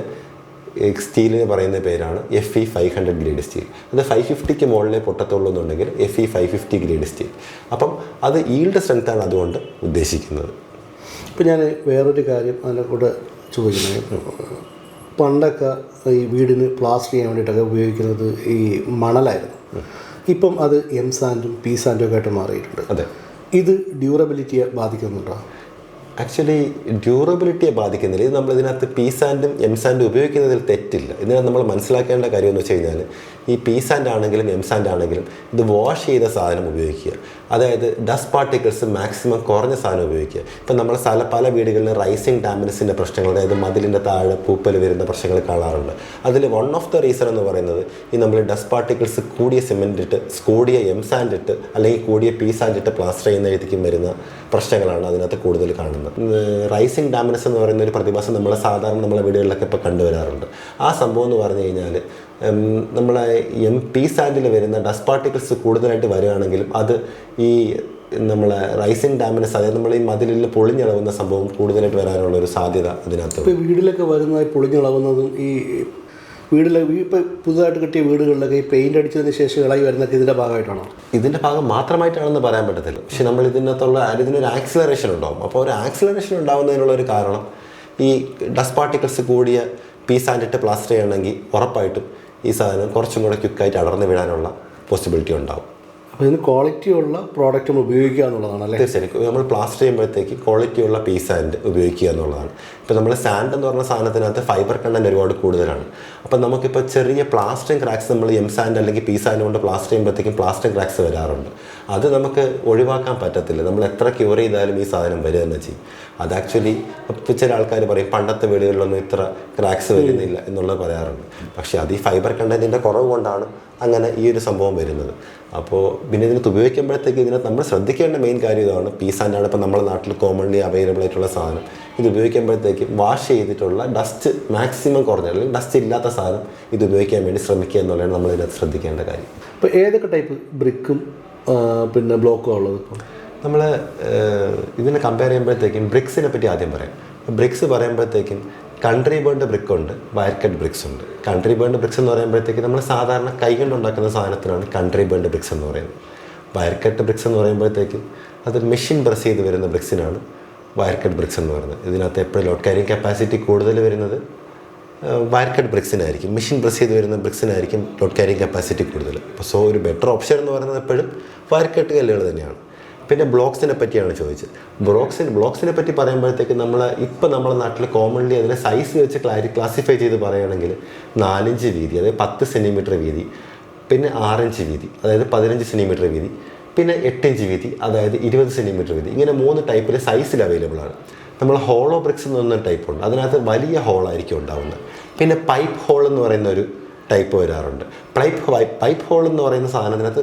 സ്റ്റീലിന് പറയുന്ന പേരാണ് FE 500 ഗ്രേഡ് സ്റ്റീൽ. അത് 550-ക്ക് മുകളിലേ പൊട്ടത്തുള്ളൂ എന്നുണ്ടെങ്കിൽ FE 550 ഗ്രേഡ് സ്റ്റീൽ. അപ്പം അത് ഈൽഡ് സ്ട്രെങ്ത്താണ് അതുകൊണ്ട് ഉദ്ദേശിക്കുന്നത്. ഇപ്പം ഞാൻ വേറൊരു കാര്യം അതിനെ കൂടെ ചോദിക്കുന്നത്, പണ്ടൊക്കെ ഈ വീടിന് പ്ലാസ്റ്റർ ചെയ്യാൻ വേണ്ടിയിട്ടൊക്കെ ഉപയോഗിക്കുന്നത് ഈ മണലായിരുന്നു. ഇപ്പം അത് M സാൻഡും P സാൻഡും ഒക്കെ ആയിട്ട് മാറിയിട്ടുണ്ട്. അതെ. ഇത് ഡ്യൂറബിലിറ്റിയെ ബാധിക്കുന്നുണ്ടോ? ആക്ച്വലി ഡ്യൂറബിലിറ്റിയെ ബാധിക്കുന്നില്ല. ഇത് നമ്മളിതിനകത്ത് P സാൻഡും M സാൻഡും ഉപയോഗിക്കുന്നതിൽ തെറ്റില്ല. ഇതിനകത്ത് നമ്മൾ മനസ്സിലാക്കേണ്ട കാര്യം എന്ന് വെച്ച് കഴിഞ്ഞാൽ ഈ P സാൻഡ് ആണെങ്കിലും M സാൻഡ് ആണെങ്കിലും ഇത് വാഷ് ചെയ്ത സാധനം ഉപയോഗിക്കുക. അതായത് ഡസ്റ്റ് പാർട്ടിക്കിൾസ് മാക്സിമം കുറഞ്ഞ സാധനം ഉപയോഗിക്കുക. ഇപ്പം നമ്മൾ പല വീടുകളിൽ റൈസിങ് ഡാമേജസിൻ്റെ പ്രശ്നങ്ങൾ, അതായത് മതിലിൻ്റെ താഴെ പൂപ്പൽ വരുന്ന പ്രശ്നങ്ങൾ കാണാറുണ്ട്. അതിൽ വൺ ഓഫ് ദ റീസൺ എന്ന് പറയുന്നത് ഈ നമ്മൾ ഡസ്റ്റ് പാർട്ടിക്കിൾസ് കൂടിയ സിമെൻ്റ് ഇട്ട്, കൂടിയ M സാൻഡ് ഇട്ട് അല്ലെങ്കിൽ കൂടിയ P സാൻഡ് ഇട്ട് പ്ലാസ്റ്റർ ചെയ്യുന്നതിലേക്കും വരുന്ന പ്രശ്നങ്ങളാണ് അതിനകത്ത് കൂടുതൽ കാണുന്നത്. റൈസിങ് ഡാമേജസ് എന്ന് പറയുന്ന ഒരു പ്രതിഭാസം നമ്മളെ വീടുകളിലൊക്കെ ഇപ്പോൾ കണ്ടുവരാറുണ്ട്. ആ സംഭവം എന്ന് പറഞ്ഞു കഴിഞ്ഞാൽ നമ്മളെ P സാൻഡിൽ വരുന്ന ഡസ്റ്റ് പാർട്ടിക്കിൾസ് കൂടുതലായിട്ട് വരികയാണെങ്കിലും അത് ഈ നമ്മളെ റൈസിങ് ഡാമേജസ്, അതായത് നമ്മൾ ഈ മതിലിൽ പൊളിഞ്ഞിളകുന്ന സംഭവം കൂടുതലായിട്ട് വരാനുള്ള ഒരു സാധ്യത അതിനകത്ത്. ഇപ്പോൾ വീട്ടിലൊക്കെ വരുന്നതായി പൊളിഞ്ഞിളകുന്നതും ഈ ഇപ്പോൾ പുതുതായിട്ട് കിട്ടിയ വീടുകളിലൊക്കെ ഈ പെയിൻ്റ് അടിച്ചതിന് ശേഷം ഇളകി വരുന്നതൊക്കെ ഇതിൻ്റെ ഭാഗമായിട്ടാണോ? ഇതിൻ്റെ ഭാഗം മാത്രമായിട്ടാണെന്ന് പറയാൻ പറ്റത്തില്ല. പക്ഷെ നമ്മൾ ഇതിനൊരു ആക്സിലറേഷൻ ഉണ്ടാകും. അപ്പോൾ ഒരു ആക്സിലറേഷൻ ഉണ്ടാകുന്നതിനുള്ള ഒരു കാരണം ഈ ഡസ്റ്റ് പാർട്ടിക്കിൾസ് കൂടിയ P സാൻഡ് ഇട്ട് പ്ലാസ്റ്റർ ചെയ്യണമെങ്കിൽ ഉറപ്പായിട്ടും ഈ സാധനം കുറച്ചും കൂടെ ക്വിക്കായിട്ട് അടർന്ന് വീഴാനുള്ള പോസിബിലിറ്റി ഉണ്ടാവും. അപ്പോൾ ഇതിന് ക്വാളിറ്റിയുള്ള പ്രോഡക്റ്റ് നമ്മൾ ഉപയോഗിക്കുക എന്നുള്ളതാണ് അല്ലേ? തീർച്ചയായും നമ്മൾ പ്ലാസ്റ്റർ ചെയ്യുമ്പോഴത്തേക്ക് ക്വാളിറ്റിയുള്ള P സാൻഡ് ഉപയോഗിക്കുക എന്നുള്ളതാണ്. ഇപ്പോൾ നമ്മൾ സാൻഡ് എന്ന് പറഞ്ഞ സാധനത്തിനകത്ത് ഫൈബർ കണ്ടൻറ്റ് ഒരുപാട് കൂടുതലാണ്. അപ്പം നമുക്കിപ്പോൾ ചെറിയ പ്ലാസ്റ്ററിങ് ക്രാക്സ് നമ്മൾ M സാൻഡ് അല്ലെങ്കിൽ P സാൻഡ് കൊണ്ട് പ്ലാസ്റ്റർ ചെയ്യുമ്പോഴത്തേക്കും പ്ലാസ്റ്ററിങ് ക്രാക്സ് വരാറുണ്ട്. അത് നമുക്ക് ഒഴിവാക്കാൻ പറ്റത്തില്ല. നമ്മൾ എത്ര ക്യൂർ ചെയ്താലും ഈ സാധനം വരിക തന്നെ ചെയ്യും. അത് ആക്ച്വലി ചില ആൾക്കാർ പറയും പണ്ടത്തെ വീടുകളിലൊന്നും ഇത്ര ക്രാക്സ് വരുന്നില്ല എന്നുള്ളത് പറയാറുണ്ട്. പക്ഷേ അത് ഈ ഫൈബർ കണ്ടൻറ്റിൻ്റെ കുറവ് കൊണ്ടാണ് അങ്ങനെ ഈ ഒരു സംഭവം വരുന്നത്. അപ്പോൾ പിന്നെ ഇതിനകത്ത് ഉപയോഗിക്കുമ്പോഴത്തേക്ക് ഇതിനകത്ത് നമ്മൾ ശ്രദ്ധിക്കേണ്ട മെയിൻ കാര്യം ഇതാണ്. P സാൻഡാണ് ഇപ്പോൾ നമ്മുടെ നാട്ടിൽ കോമൺലി അവൈലബിൾ ആയിട്ടുള്ള സാധനം. ഇത് ഉപയോഗിക്കുമ്പോഴത്തേക്ക് വാഷ് ചെയ്തിട്ടുള്ള ഡസ്റ്റ് മാക്സിമം കുറഞ്ഞ അല്ലെങ്കിൽ ഡസ്റ്റ് ഇല്ലാത്ത സാധനം ഇത് ഉപയോഗിക്കാൻ വേണ്ടി ശ്രമിക്കുക എന്നുള്ളതാണ് നമ്മൾ ഇതിനകത്ത് ശ്രദ്ധിക്കേണ്ട കാര്യം. ഇപ്പോൾ ഏതൊക്കെ ടൈപ്പ് ബ്രിക്കും പിന്നെ ബ്ലോക്കും ഉള്ളത്? ഇപ്പോൾ നമ്മൾ ഇതിനെ കമ്പയർ ചെയ്യുമ്പോഴത്തേക്കും ബ്രിക്സിനെ പറ്റി ആദ്യം പറയാം. ബ്രിക്സ് പറയുമ്പോഴത്തേക്കും കൺട്രി ബേൺഡ് ബ്രിക്ക് ഉണ്ട്, വയർ കട്ട് ബ്രിക്സ് ഉണ്ട്. കൺട്രി ബേൺഡ് ബ്രിക്സ് എന്ന് പറയുമ്പോഴത്തേക്ക് നമ്മൾ സാധാരണ കൈകൊണ്ട് ഉണ്ടാക്കുന്ന സാധനത്തിനാണ് കൺട്രി ബേൺഡ് ബ്രിക്സ് എന്ന് പറയുന്നത്. വയർ കട്ട് ബ്രിക്സ് എന്ന് പറയുമ്പോഴത്തേക്കും അത് മെഷീൻ പ്രസ് ചെയ്ത് വരുന്ന ബ്രിക്സിനാണ് വയർ കട്ട് ബ്രിക്സ് എന്ന് പറയുന്നത്. ഇതിനകത്ത് എപ്പോഴും ലോഡ് ക്യാരിങ് കപ്പാസിറ്റി കൂടുതൽ വരുന്നത് വയർ കട്ട് ബ്രിക്സിനായിരിക്കും. മെഷീൻ പ്രസ് ചെയ്ത് വരുന്ന ബ്രിക്സിനായിരിക്കും ലോഡ് ക്യാരിങ് കപ്പാസിറ്റി കൂടുതൽ. അപ്പോൾ ഒരു ബെറ്റർ ഓപ്ഷൻ എന്ന് പറയുന്നത് എപ്പോഴും വയർ കട്ട് കല്ലുകൾ തന്നെയാണ്. പിന്നെ ബ്ലോക്സിനെ പറ്റിയാണ് ചോദിച്ചത്. ബ്ലോക്സിനെ പറ്റി പറയുമ്പോഴത്തേക്ക് നമ്മുടെ നാട്ടിൽ കോമൺലി അതിനെ സൈസ് വെച്ച് ക്ലാസിഫൈ ചെയ്ത് പറയുകയാണെങ്കിൽ 4 ഇഞ്ച് വീതി, അതായത് 10 സെൻറ്റിമീറ്റർ വീതി, പിന്നെ 6 ഇഞ്ച് വീതി, അതായത് 15 സെൻറ്റിമീറ്റർ വീതി, പിന്നെ 8 ഇഞ്ച് വീതി, അതായത് 20 സെൻറ്റിമീറ്റർ വീതി. ഇങ്ങനെ 3 ടൈപ്പിൽ സൈസിൽ അവൈലബിൾ ആണ്. നമ്മൾ ഹോളോ ബ്രിക്സ് എന്ന് പറഞ്ഞ ടൈപ്പുണ്ട്. അതിനകത്ത് വലിയ ഹോളായിരിക്കും ഉണ്ടാവുന്നത്. പിന്നെ പൈപ്പ് ഹോൾ എന്ന് പറയുന്ന ഒരു ടൈപ്പ് വരാറുണ്ട്. പൈപ്പ് ഹോൾ എന്ന് പറയുന്ന സാധനത്തിനകത്ത്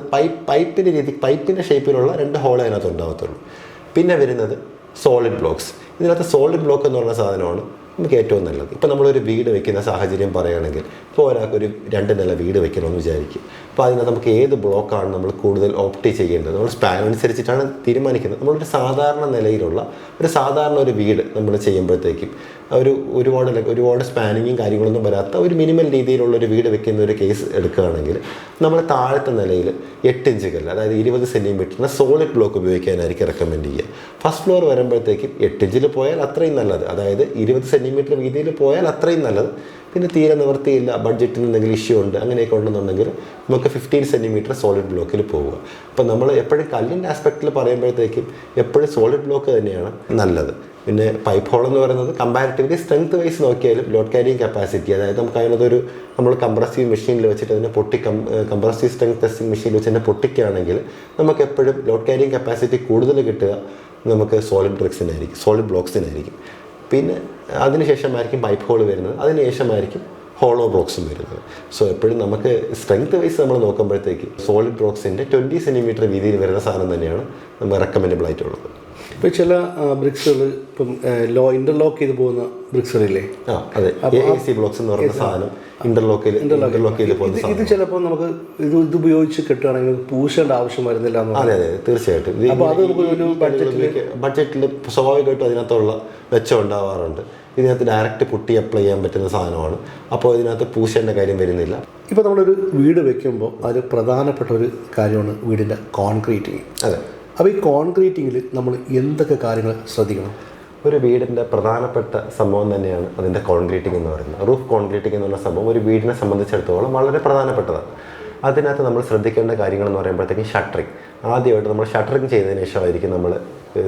പൈപ്പിൻ്റെ ഷേപ്പിലുള്ള 2 ഹോളേ അതിനകത്ത് ഉണ്ടാകത്തുള്ളൂ. പിന്നെ വരുന്നത് സോളിഡ് ബ്ലോക്സ്. ഇതിനകത്ത് സോളിഡ് ബ്ലോക്ക് എന്ന് പറഞ്ഞ സാധനമാണ് നമുക്ക് ഏറ്റവും നല്ലത്. ഇപ്പോൾ നമ്മളൊരു വീട് വെക്കുന്ന സാഹചര്യം പറയുകയാണെങ്കിൽ, ഇപ്പോൾ ഒരാൾക്കൊരു 2 നില വീട് വെക്കണമെന്ന് വിചാരിക്കും. അപ്പോൾ അതിനകത്ത് നമുക്ക് ഏത് ബ്ലോക്കാണ് നമ്മൾ കൂടുതൽ ഓപ്റ്റ് ചെയ്യേണ്ടത്, നമ്മൾ സ്പാൻ അനുസരിച്ചിട്ടാണ് തീരുമാനിക്കുന്നത്. നമ്മളൊരു സാധാരണ നിലയിലുള്ള ഒരു വീട് നമ്മൾ ചെയ്യുമ്പോഴത്തേക്കും ഒരുപാട് സ്പാനിങ്ങും കാര്യങ്ങളൊന്നും വരാത്ത ഒരു മിനിമൽ രീതിയിലുള്ള ഒരു വീട് വെക്കുന്ന ഒരു കേസ് എടുക്കുകയാണെങ്കിൽ, നമ്മൾ താഴത്തെ നിലയിൽ 8 ഇഞ്ച് കല്ല്, അതായത് 20 സെൻറ്റിമീറ്ററിന് സോളിഡ് ബ്ലോക്ക് ഉപയോഗിക്കാനായിരിക്കും റെക്കമെൻഡ് ചെയ്യുക. ഫസ്റ്റ് ഫ്ലോർ വരുമ്പോഴത്തേക്കും 8 ഇഞ്ചിൽ പോയാൽ അത്രയും നല്ലത്, അതായത് 20 സെൻറ്റിമീറ്റർ വീതിയിൽ പോയാൽ അത്രയും നല്ലത്. പിന്നെ തീരെ നിവർത്തിയില്ല, ബഡ്ജറ്റിന് എന്തെങ്കിലും ഇഷ്യൂ ഉണ്ട്, അങ്ങനെയൊക്കെ ഉണ്ടെന്നുണ്ടെങ്കിൽ നമുക്ക് 15 സെൻറ്റിമീറ്റർ സോളിഡ് ബ്ലോക്കിൽ പോവുക. അപ്പോൾ നമ്മൾ എപ്പോഴും കല്ലിൻ്റെ ആസ്പെക്റ്റിൽ പറയുമ്പോഴത്തേക്കും എപ്പോഴും സോളിഡ് ബ്ലോക്ക് തന്നെയാണ് നല്ലത്. പിന്നെ പൈപ്പ് ഹോൾ എന്ന് പറയുന്നത് കമ്പാരിറ്റീവ്ലി സ്ട്രെങ്ത് വൈസ് നോക്കിയാലും ലോഡ് ക്യാരിങ് കപ്പാസിറ്റി, അതായത് നമുക്ക് അതിനകത്തൊരു നമ്മൾ കംപ്രസീവ് മെഷീനിൽ വെച്ചിട്ട് അതിനെ കംപ്രസീവ് സ്ട്രെങ്ത് ടെസ്റ്റിംഗ് മെഷീനിൽ വെച്ച് തന്നെ പൊട്ടിക്കുകയാണെങ്കിൽ നമുക്ക് എപ്പോഴും ലോഡ് ക്യാരിങ് കപ്പാസിറ്റി കൂടുതൽ കിട്ടുക നമുക്ക് സോളിഡ് ബ്ലോക്സിനായിരിക്കും. പിന്നെ അതിനുശേഷമായിരിക്കും പൈപ്പ് ഹോൾ വരുന്നത്, അതിനുശേഷമായിരിക്കും ഹോളോ ബ്ലോക്സും വരുന്നത്. സോ എപ്പോഴും നമുക്ക് സ്ട്രെങ്ത് വൈസ് നമ്മൾ നോക്കുമ്പോഴത്തേക്ക് സോളിഡ് ബ്ലോക്സിൻ്റെ 20 സെൻറ്റിമീറ്റർ വീതിയിൽ വരുന്ന സാധനം തന്നെയാണ് നമ്മൾ റെക്കമെൻഡബിൾ ആയിട്ടുള്ളത്. ഇപ്പോൾ ചില ബ്രിക്സുകൾ ഇപ്പം ഇൻ്റർലോക്ക് ചെയ്ത് പോകുന്ന ബ്രിക്സുകളില്ലേ? അതെ, AC ബ്ലോക്സ് എന്ന് പറയുന്ന സാധനം ഇന്റർലോക്ക് ചെയ്ത് പോകുന്ന സാധനം. ഇത് ചിലപ്പോൾ നമുക്ക് ഇത് ഉപയോഗിച്ച് കെട്ടുകയാണെങ്കിൽ പൂശേണ്ട ആവശ്യം വരുന്നില്ല. അതെ, തീർച്ചയായിട്ടും. അപ്പോൾ അത് നമുക്ക് ഒരു ബഡ്ജറ്റിൽ സ്വാഭാവികമായിട്ടും അതിനകത്തുള്ള വെച്ചം ഉണ്ടാവാറുണ്ട്. ഇതിനകത്ത് ഡയറക്റ്റ് പുട്ടി അപ്ലൈ ചെയ്യാൻ പറ്റുന്ന സാധനമാണ്. അപ്പോൾ ഇതിനകത്ത് പൂശേണ്ട കാര്യം വരുന്നില്ല. ഇപ്പോൾ നമ്മളൊരു വീട് വെക്കുമ്പോൾ അത് പ്രധാനപ്പെട്ട ഒരു കാര്യമാണ് വീടിൻ്റെ കോൺക്രീറ്റിങ്. അതെ. അപ്പോൾ ഈ കോൺക്രീറ്റിങ്ങിൽ നമ്മൾ എന്തൊക്കെ കാര്യങ്ങൾ ശ്രദ്ധിക്കണം? ഒരു വീടിൻ്റെ പ്രധാനപ്പെട്ട സംഭവം തന്നെയാണ് അതിൻ്റെ കോൺക്രീറ്റിംഗ് എന്ന് പറയുന്നത്. റൂഫ് കോൺക്രീറ്റിംഗ് എന്നുള്ള സംഭവം ഒരു വീടിനെ സംബന്ധിച്ചിടത്തോളം വളരെ പ്രധാനപ്പെട്ടതാണ്. അതിനകത്ത് നമ്മൾ ശ്രദ്ധിക്കേണ്ട കാര്യങ്ങളെന്ന് പറയുമ്പോഴത്തേക്കും ഷട്ടറിങ്. ആദ്യമായിട്ട് നമ്മൾ ഷട്ടറിങ് ചെയ്തതിന് ശേഷമായിരിക്കും നമ്മൾ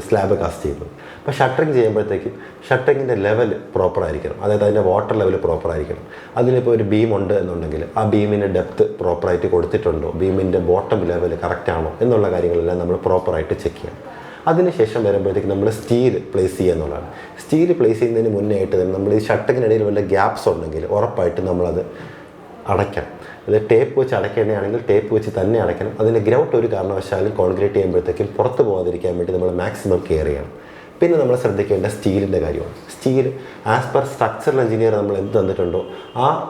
സ്ലാബ് കാസ്റ്റ് ചെയ്യുന്നത്. അപ്പോൾ ഷട്ടറിങ് ചെയ്യുമ്പോഴത്തേക്കും ഷട്ടറിങ്ങിൻ്റെ ലെവൽ പ്രോപ്പറായിരിക്കണം, അതായത് അതിൻ്റെ വാട്ടർ ലെവൽ പ്രോപ്പറായിരിക്കണം. അതിലിപ്പോൾ ഒരു ബീം ഉണ്ട് എന്നുണ്ടെങ്കിൽ ആ ബീമിൻ്റെ ഡെപ്ത്ത് പ്രോപ്പറായിട്ട് കൊടുത്തിട്ടുണ്ടോ, ബീമിൻ്റെ ബോട്ടം ലെവൽ കറക്റ്റാണോ എന്നുള്ള കാര്യങ്ങളെല്ലാം നമ്മൾ പ്രോപ്പറായിട്ട് ചെക്ക് ചെയ്യണം. അതിനുശേഷം വരുമ്പോഴത്തേക്ക് നമ്മൾ സ്റ്റീൽ പ്ലേസ് ചെയ്യുക എന്നുള്ളതാണ്. സ്റ്റീൽ പ്ലേസ് ചെയ്യുന്നതിന് മുന്നേ ആയിട്ട് തന്നെ നമ്മൾ ഈ ഷട്ടറിങ്ങിനിടയിൽ വല്ല ഗ്യാപ്സ് ഉണ്ടെങ്കിൽ ഉറപ്പായിട്ട് നമ്മളത് അടയ്ക്കണം. അത് ടേപ്പ് വെച്ച് അടയ്ക്കേണ്ടതാണെങ്കിൽ ടേപ്പ് വെച്ച് തന്നെ അടയ്ക്കണം. അതിൻ്റെ ഗ്രൗട്ട് ഒരു കാരണവശാലും കോൺക്രീറ്റ് ചെയ്യുമ്പോഴത്തേക്കും പുറത്ത് പോകാതിരിക്കാൻ വേണ്ടി നമ്മൾ മാക്സിമം കെയർ ചെയ്യണം. പിന്നെ നമ്മൾ ശ്രദ്ധിക്കേണ്ട സ്റ്റീലിൻ്റെ കാര്യമാണ്. Steel as per structural engineer നമ്മൾ എന്ത് തന്നിട്ടുണ്ടോ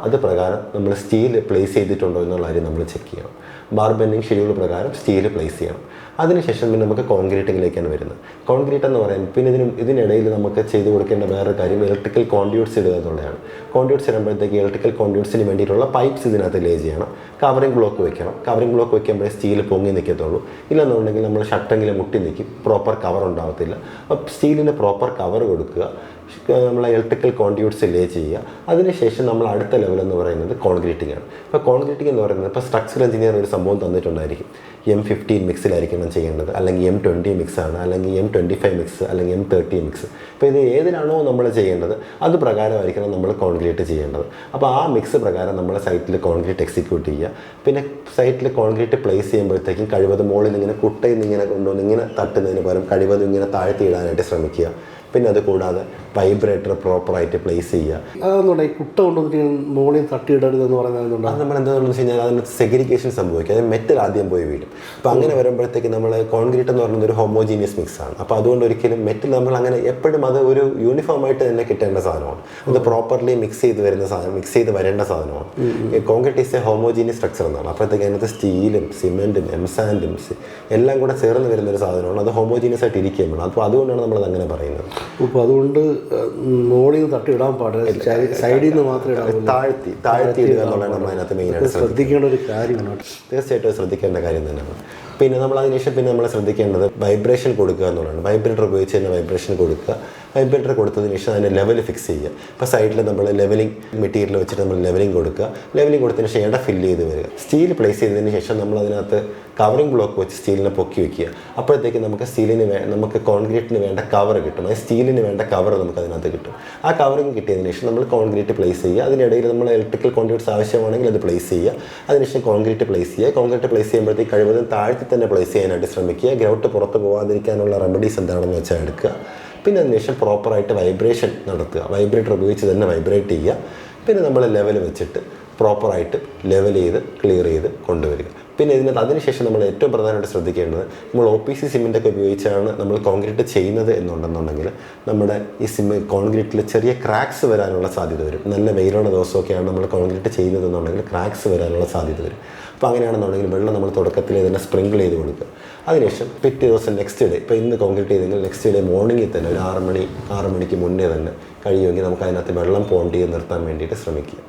അത് പ്രകാരം നമ്മൾ സ്റ്റീൽ പ്ലേസ് ചെയ്തിട്ടുണ്ടോ എന്നുള്ള കാര്യം നമ്മൾ ചെക്ക് ചെയ്യണം. ബാർ ബെൻഡിങ് ഷെഡ്യൂൾ പ്രകാരം സ്റ്റീൽ പ്ലേസ് ചെയ്യണം. അതിനുശേഷം പിന്നെ നമുക്ക് കോൺക്രീറ്റിങ്ങിലേക്കാണ് വരുന്നത്. കോൺക്രീറ്റ് എന്ന് പറയുന്നത് പിന്നെ ഇതിനിടയിൽ നമുക്ക് ചെയ്ത് കൊടുക്കേണ്ട വേറൊരു കാര്യം ഇലക്ട്രിക്കൽ കോൺഡ്യൂട്ട്സ് ഇടുക എന്നുള്ളതാണ്. കോൺഡ്യൂട്ട്സ് ഇടുമ്പോഴത്തേക്ക് ഇലക്ട്രിക്കൽ കോൺഡ്യൂട്ട്സിന് വേണ്ടിയിട്ടുള്ള പൈപ്പ്സ് ഇതിനകത്ത് ലേ ചെയ്യണം. കവറിംഗ് ബ്ലോക്ക് വെക്കണം. കവറിംഗ് ബ്ലോക്ക് വെക്കുമ്പോഴേ സ്റ്റീൽ പൊങ്ങി നിൽക്കത്തുള്ളൂ. ഇല്ലെന്നുണ്ടെങ്കിൽ നമ്മൾ ഷട്ടറിൽ മുട്ടി നിൽക്കും, പ്രോപ്പർ കവർ ഉണ്ടാകത്തില്ല. അപ്പോൾ സ്റ്റീലിന് പ്രോപ്പർ കവർ കൊടുക്കുക, നമ്മൾ ഇലക്ട്രിക്കൽ കോൺഡ്യൂട്ട്സ് ലേ ചെയ്യുക. അതിനുശേഷം നമ്മൾ അടുത്ത ലെവൽ എന്ന് പറയുന്നത് കോൺക്രീറ്റിംഗ് ആണ്. ഇപ്പോൾ കോൺക്രീറ്റിംഗ് എന്ന് പറയുന്നത് ഇപ്പോൾ സ്ട്രക്ചറൽ എഞ്ചിനീയർ ഒരു സംഭവം തന്നിട്ടുണ്ടായിരിക്കും. M15 മിക്സിലായിരിക്കണം ചെയ്യേണ്ടത്, അല്ലെങ്കിൽ M20 മിക്സാണ്, അല്ലെങ്കിൽ M25 മിക്സ്, അല്ലെങ്കിൽ M30 മിക്സ്. അപ്പോൾ ഇത് ഏതിനാണോ നമ്മൾ ചെയ്യേണ്ടത് അത് പ്രകാരമായിരിക്കണം നമ്മൾ കോൺക്രീറ്റ് ചെയ്യേണ്ടത്. അപ്പോൾ ആ മിക്സ് പ്രകാരം നമ്മൾ സൈറ്റിൽ കോൺക്രീറ്റ് എക്സിക്യൂട്ട് ചെയ്യുക. പിന്നെ സൈറ്റിൽ കോൺക്രീറ്റ് പ്ലേസ് ചെയ്യുമ്പോഴത്തേക്കും കഴിവതും മുകളിൽ ഇങ്ങനെ കുട്ടയിൽ നിന്ന് ഇങ്ങനെ കൊണ്ടുവന്ന് ഇങ്ങനെ തട്ടുന്നതിന് പകരം കഴിവതും ഇങ്ങനെ താഴ്ത്തി ഇടാനായിട്ട് ശ്രമിക്കുക. പിന്നെ അത് കൂടാതെ വൈബ്രേറ്റർ പ്രോപ്പറായിട്ട് പ്ലേസ് ചെയ്യുക. അതെന്നുണ്ടെങ്കിൽ ഈ കുട്ട കൊണ്ടുവന്നിട്ട് മുകളിൽ തട്ടിയിടരുതെന്ന് പറയുന്നത് അത് നമ്മൾ എന്താണെന്ന് വെച്ച് കഴിഞ്ഞാൽ അതിന് സെഗ്രിഗേഷൻ സംഭവിക്കും. അത് മെറ്റൽ ആദ്യം പോയി വീഴും. അപ്പോൾ അങ്ങനെ വരുമ്പോഴത്തേക്ക് നമ്മൾ കോൺക്രീറ്റ് എന്ന് പറയുന്നത് ഒരു ഹോമോജീനിയസ് മിക്സാണ്. അപ്പോൾ അതുകൊണ്ട് ഒരിക്കലും മെറ്റൽ നമ്മൾ അങ്ങനെ എപ്പോഴും അത് ഒരു യൂണിഫോം ആയിട്ട് തന്നെ കിട്ടേണ്ട സാധനമാണ്. അത് പ്രോപ്പർലി മിക്സ് ചെയ്ത് വരേണ്ട സാധനമാണ്. Concrete is A homogeneous structure എന്നാണ്. അപ്പോഴത്തേക്ക് അതിനകത്ത് സ്റ്റീലും സിമെൻറ്റും എംസാൻഡും എല്ലാം കൂടെ ചേർന്ന് വരുന്നൊരു സാധനമാണ്. അത് ഹോമോജീനിയസ് ആയിട്ട് ഇരിക്കുകയാണ്. അപ്പോൾ അതുകൊണ്ടാണ് നമ്മളത് അങ്ങനെ പറയുന്നത്. അപ്പോൾ അതുകൊണ്ട് മുകളിൽ നിന്ന് തട്ടി ഇടാൻ പാടില്ല, സൈഡിൽ നിന്ന് മാത്രമേ ഇടാവൂ. താഴ്ത്തി ഇടുക എന്നുള്ളതാണ് നമ്മൾ അതിനകത്ത് മെയിനായിട്ട് ശ്രദ്ധിക്കേണ്ട ഒരു കാര്യമാണ്. തീർച്ചയായിട്ടും ശ്രദ്ധിക്കേണ്ട കാര്യം തന്നെയാണ്. പിന്നെ നമ്മൾ അതിനുശേഷം പിന്നെ നമ്മൾ ശ്രദ്ധിക്കേണ്ടത് വൈബ്രേഷൻ കൊടുക്കുക എന്നുള്ളതാണ്. വൈബ്രേറ്റർ ഉപയോഗിച്ച് തന്നെ വൈബ്രേഷൻ കൊടുക്കുക. വൈബ്രേറ്റർ കൊടുത്തതിന് ശേഷം അതിൻ്റെ ലെവൽ ഫിക്സ് ചെയ്യുക. ഇപ്പോൾ സൈഡിൽ നമ്മൾ ലെവലിംഗ് മെറ്റീരിയൽ വെച്ചിട്ട് നമ്മൾ ലെവലിംഗ് കൊടുക്കുക. ലെവലിംഗ് കൊടുത്തതിന് ശേഷം ഇട ഫില്ല് ചെയ്ത് വരിക. സ്റ്റീൽ പ്ലേസ് ചെയ്തതിന് ശേഷം നമ്മൾ അതിനകത്ത് കവറിംഗ് ബ്ലോക്ക് വെച്ച് സ്റ്റീലിനെ പൊക്കി വയ്ക്കുക. അപ്പോഴത്തേക്ക് നമുക്ക് കോൺക്രീറ്റിന് വേണ്ട കവർ കിട്ടും. അത് സ്റ്റീലിന് വേണ്ട കവർ നമുക്ക് അതിനകത്ത് കിട്ടും. ആ കവറിങ് കിട്ടിയതിന് ശേഷം നമ്മൾ കോൺക്രീറ്റ് പ്ലേസ് ചെയ്യുക. അതിനിടയിൽ നമ്മൾ ഇലക്ട്രിക്കൽ കോൺഡ്യൂട്ട്സ് ആവശ്യമാണെങ്കിൽ അത് പ്ലേസ് ചെയ്യുക. അതിനുശേഷം കോൺക്രീറ്റ് പ്ലേസ് ചെയ്യുക. കോൺക്രീറ്റ് പ്ലേസ് ചെയ്യുമ്പോഴത്തേക്ക് കഴിവതും താഴ്ത്തി തന്നെ പ്ലേസ് ചെയ്യാനായിട്ട് ശ്രമിക്കുക. ഗ്രൗട്ട് പുറത്ത് പോകാതിരിക്കാനുള്ള റെമഡീസ് എന്താണെന്ന് വെച്ചാൽ എടുക്കുക. പിന്നെ അതിനുശേഷം പ്രോപ്പറായിട്ട് വൈബ്രേഷൻ നടത്തുക. വൈബ്രേറ്റർ ഉപയോഗിച്ച് തന്നെ വൈബ്രേറ്റ് ചെയ്യുക. പിന്നെ നമ്മൾ ലെവൽ വെച്ചിട്ട് പ്രോപ്പറായിട്ട് ലെവൽ ചെയ്ത് ക്ലിയർ ചെയ്ത് കൊണ്ടുവരിക. പിന്നെ ഇതിനകത്ത് അതിനുശേഷം നമ്മൾ ഏറ്റവും പ്രധാനമായിട്ട് ശ്രദ്ധിക്കേണ്ടത്, നമ്മൾ OPC സിമെൻ്റൊക്കെ ഉപയോഗിച്ചാണ് നമ്മൾ കോൺക്രീറ്റ് ചെയ്യുന്നത് എന്നുണ്ടെന്നുണ്ടെങ്കിൽ നമ്മുടെ ഈ കോൺക്രീറ്റിൽ ചെറിയ ക്രാക്സ് വരാനുള്ള സാധ്യത വരും. നല്ല വെയിലുള്ള ദിവസമൊക്കെയാണ് നമ്മൾ കോൺക്രീറ്റ് ചെയ്യുന്നതെന്നുണ്ടെങ്കിൽ ക്രാക്സ് വരാനുള്ള സാധ്യത വരും. അപ്പോൾ അങ്ങനെയാണെന്നുണ്ടെങ്കിൽ വെള്ളം നമ്മൾ തുടക്കത്തിൽ തന്നെ സ്പ്രിങ്കിൾ ചെയ്ത് കൊടുക്കുക. അതിനുശേഷം പിറ്റേ ദിവസം നെക്സ്റ്റ് ഡേ, ഇപ്പോൾ ഇന്ന് കോൺക്രീറ്റ് ചെയ്തെങ്കിൽ നെക്സ്റ്റ് ഡേ മോർണിംഗിൽ തന്നെ ഒരു 6 മണിക്ക് മുന്നേ തന്നെ കഴിയുമെങ്കിൽ നമുക്ക് അതിനകത്ത് വെള്ളം പോണ്ട് ചെയ്ത് നിർത്താൻ വേണ്ടിയിട്ട് ശ്രമിക്കുക.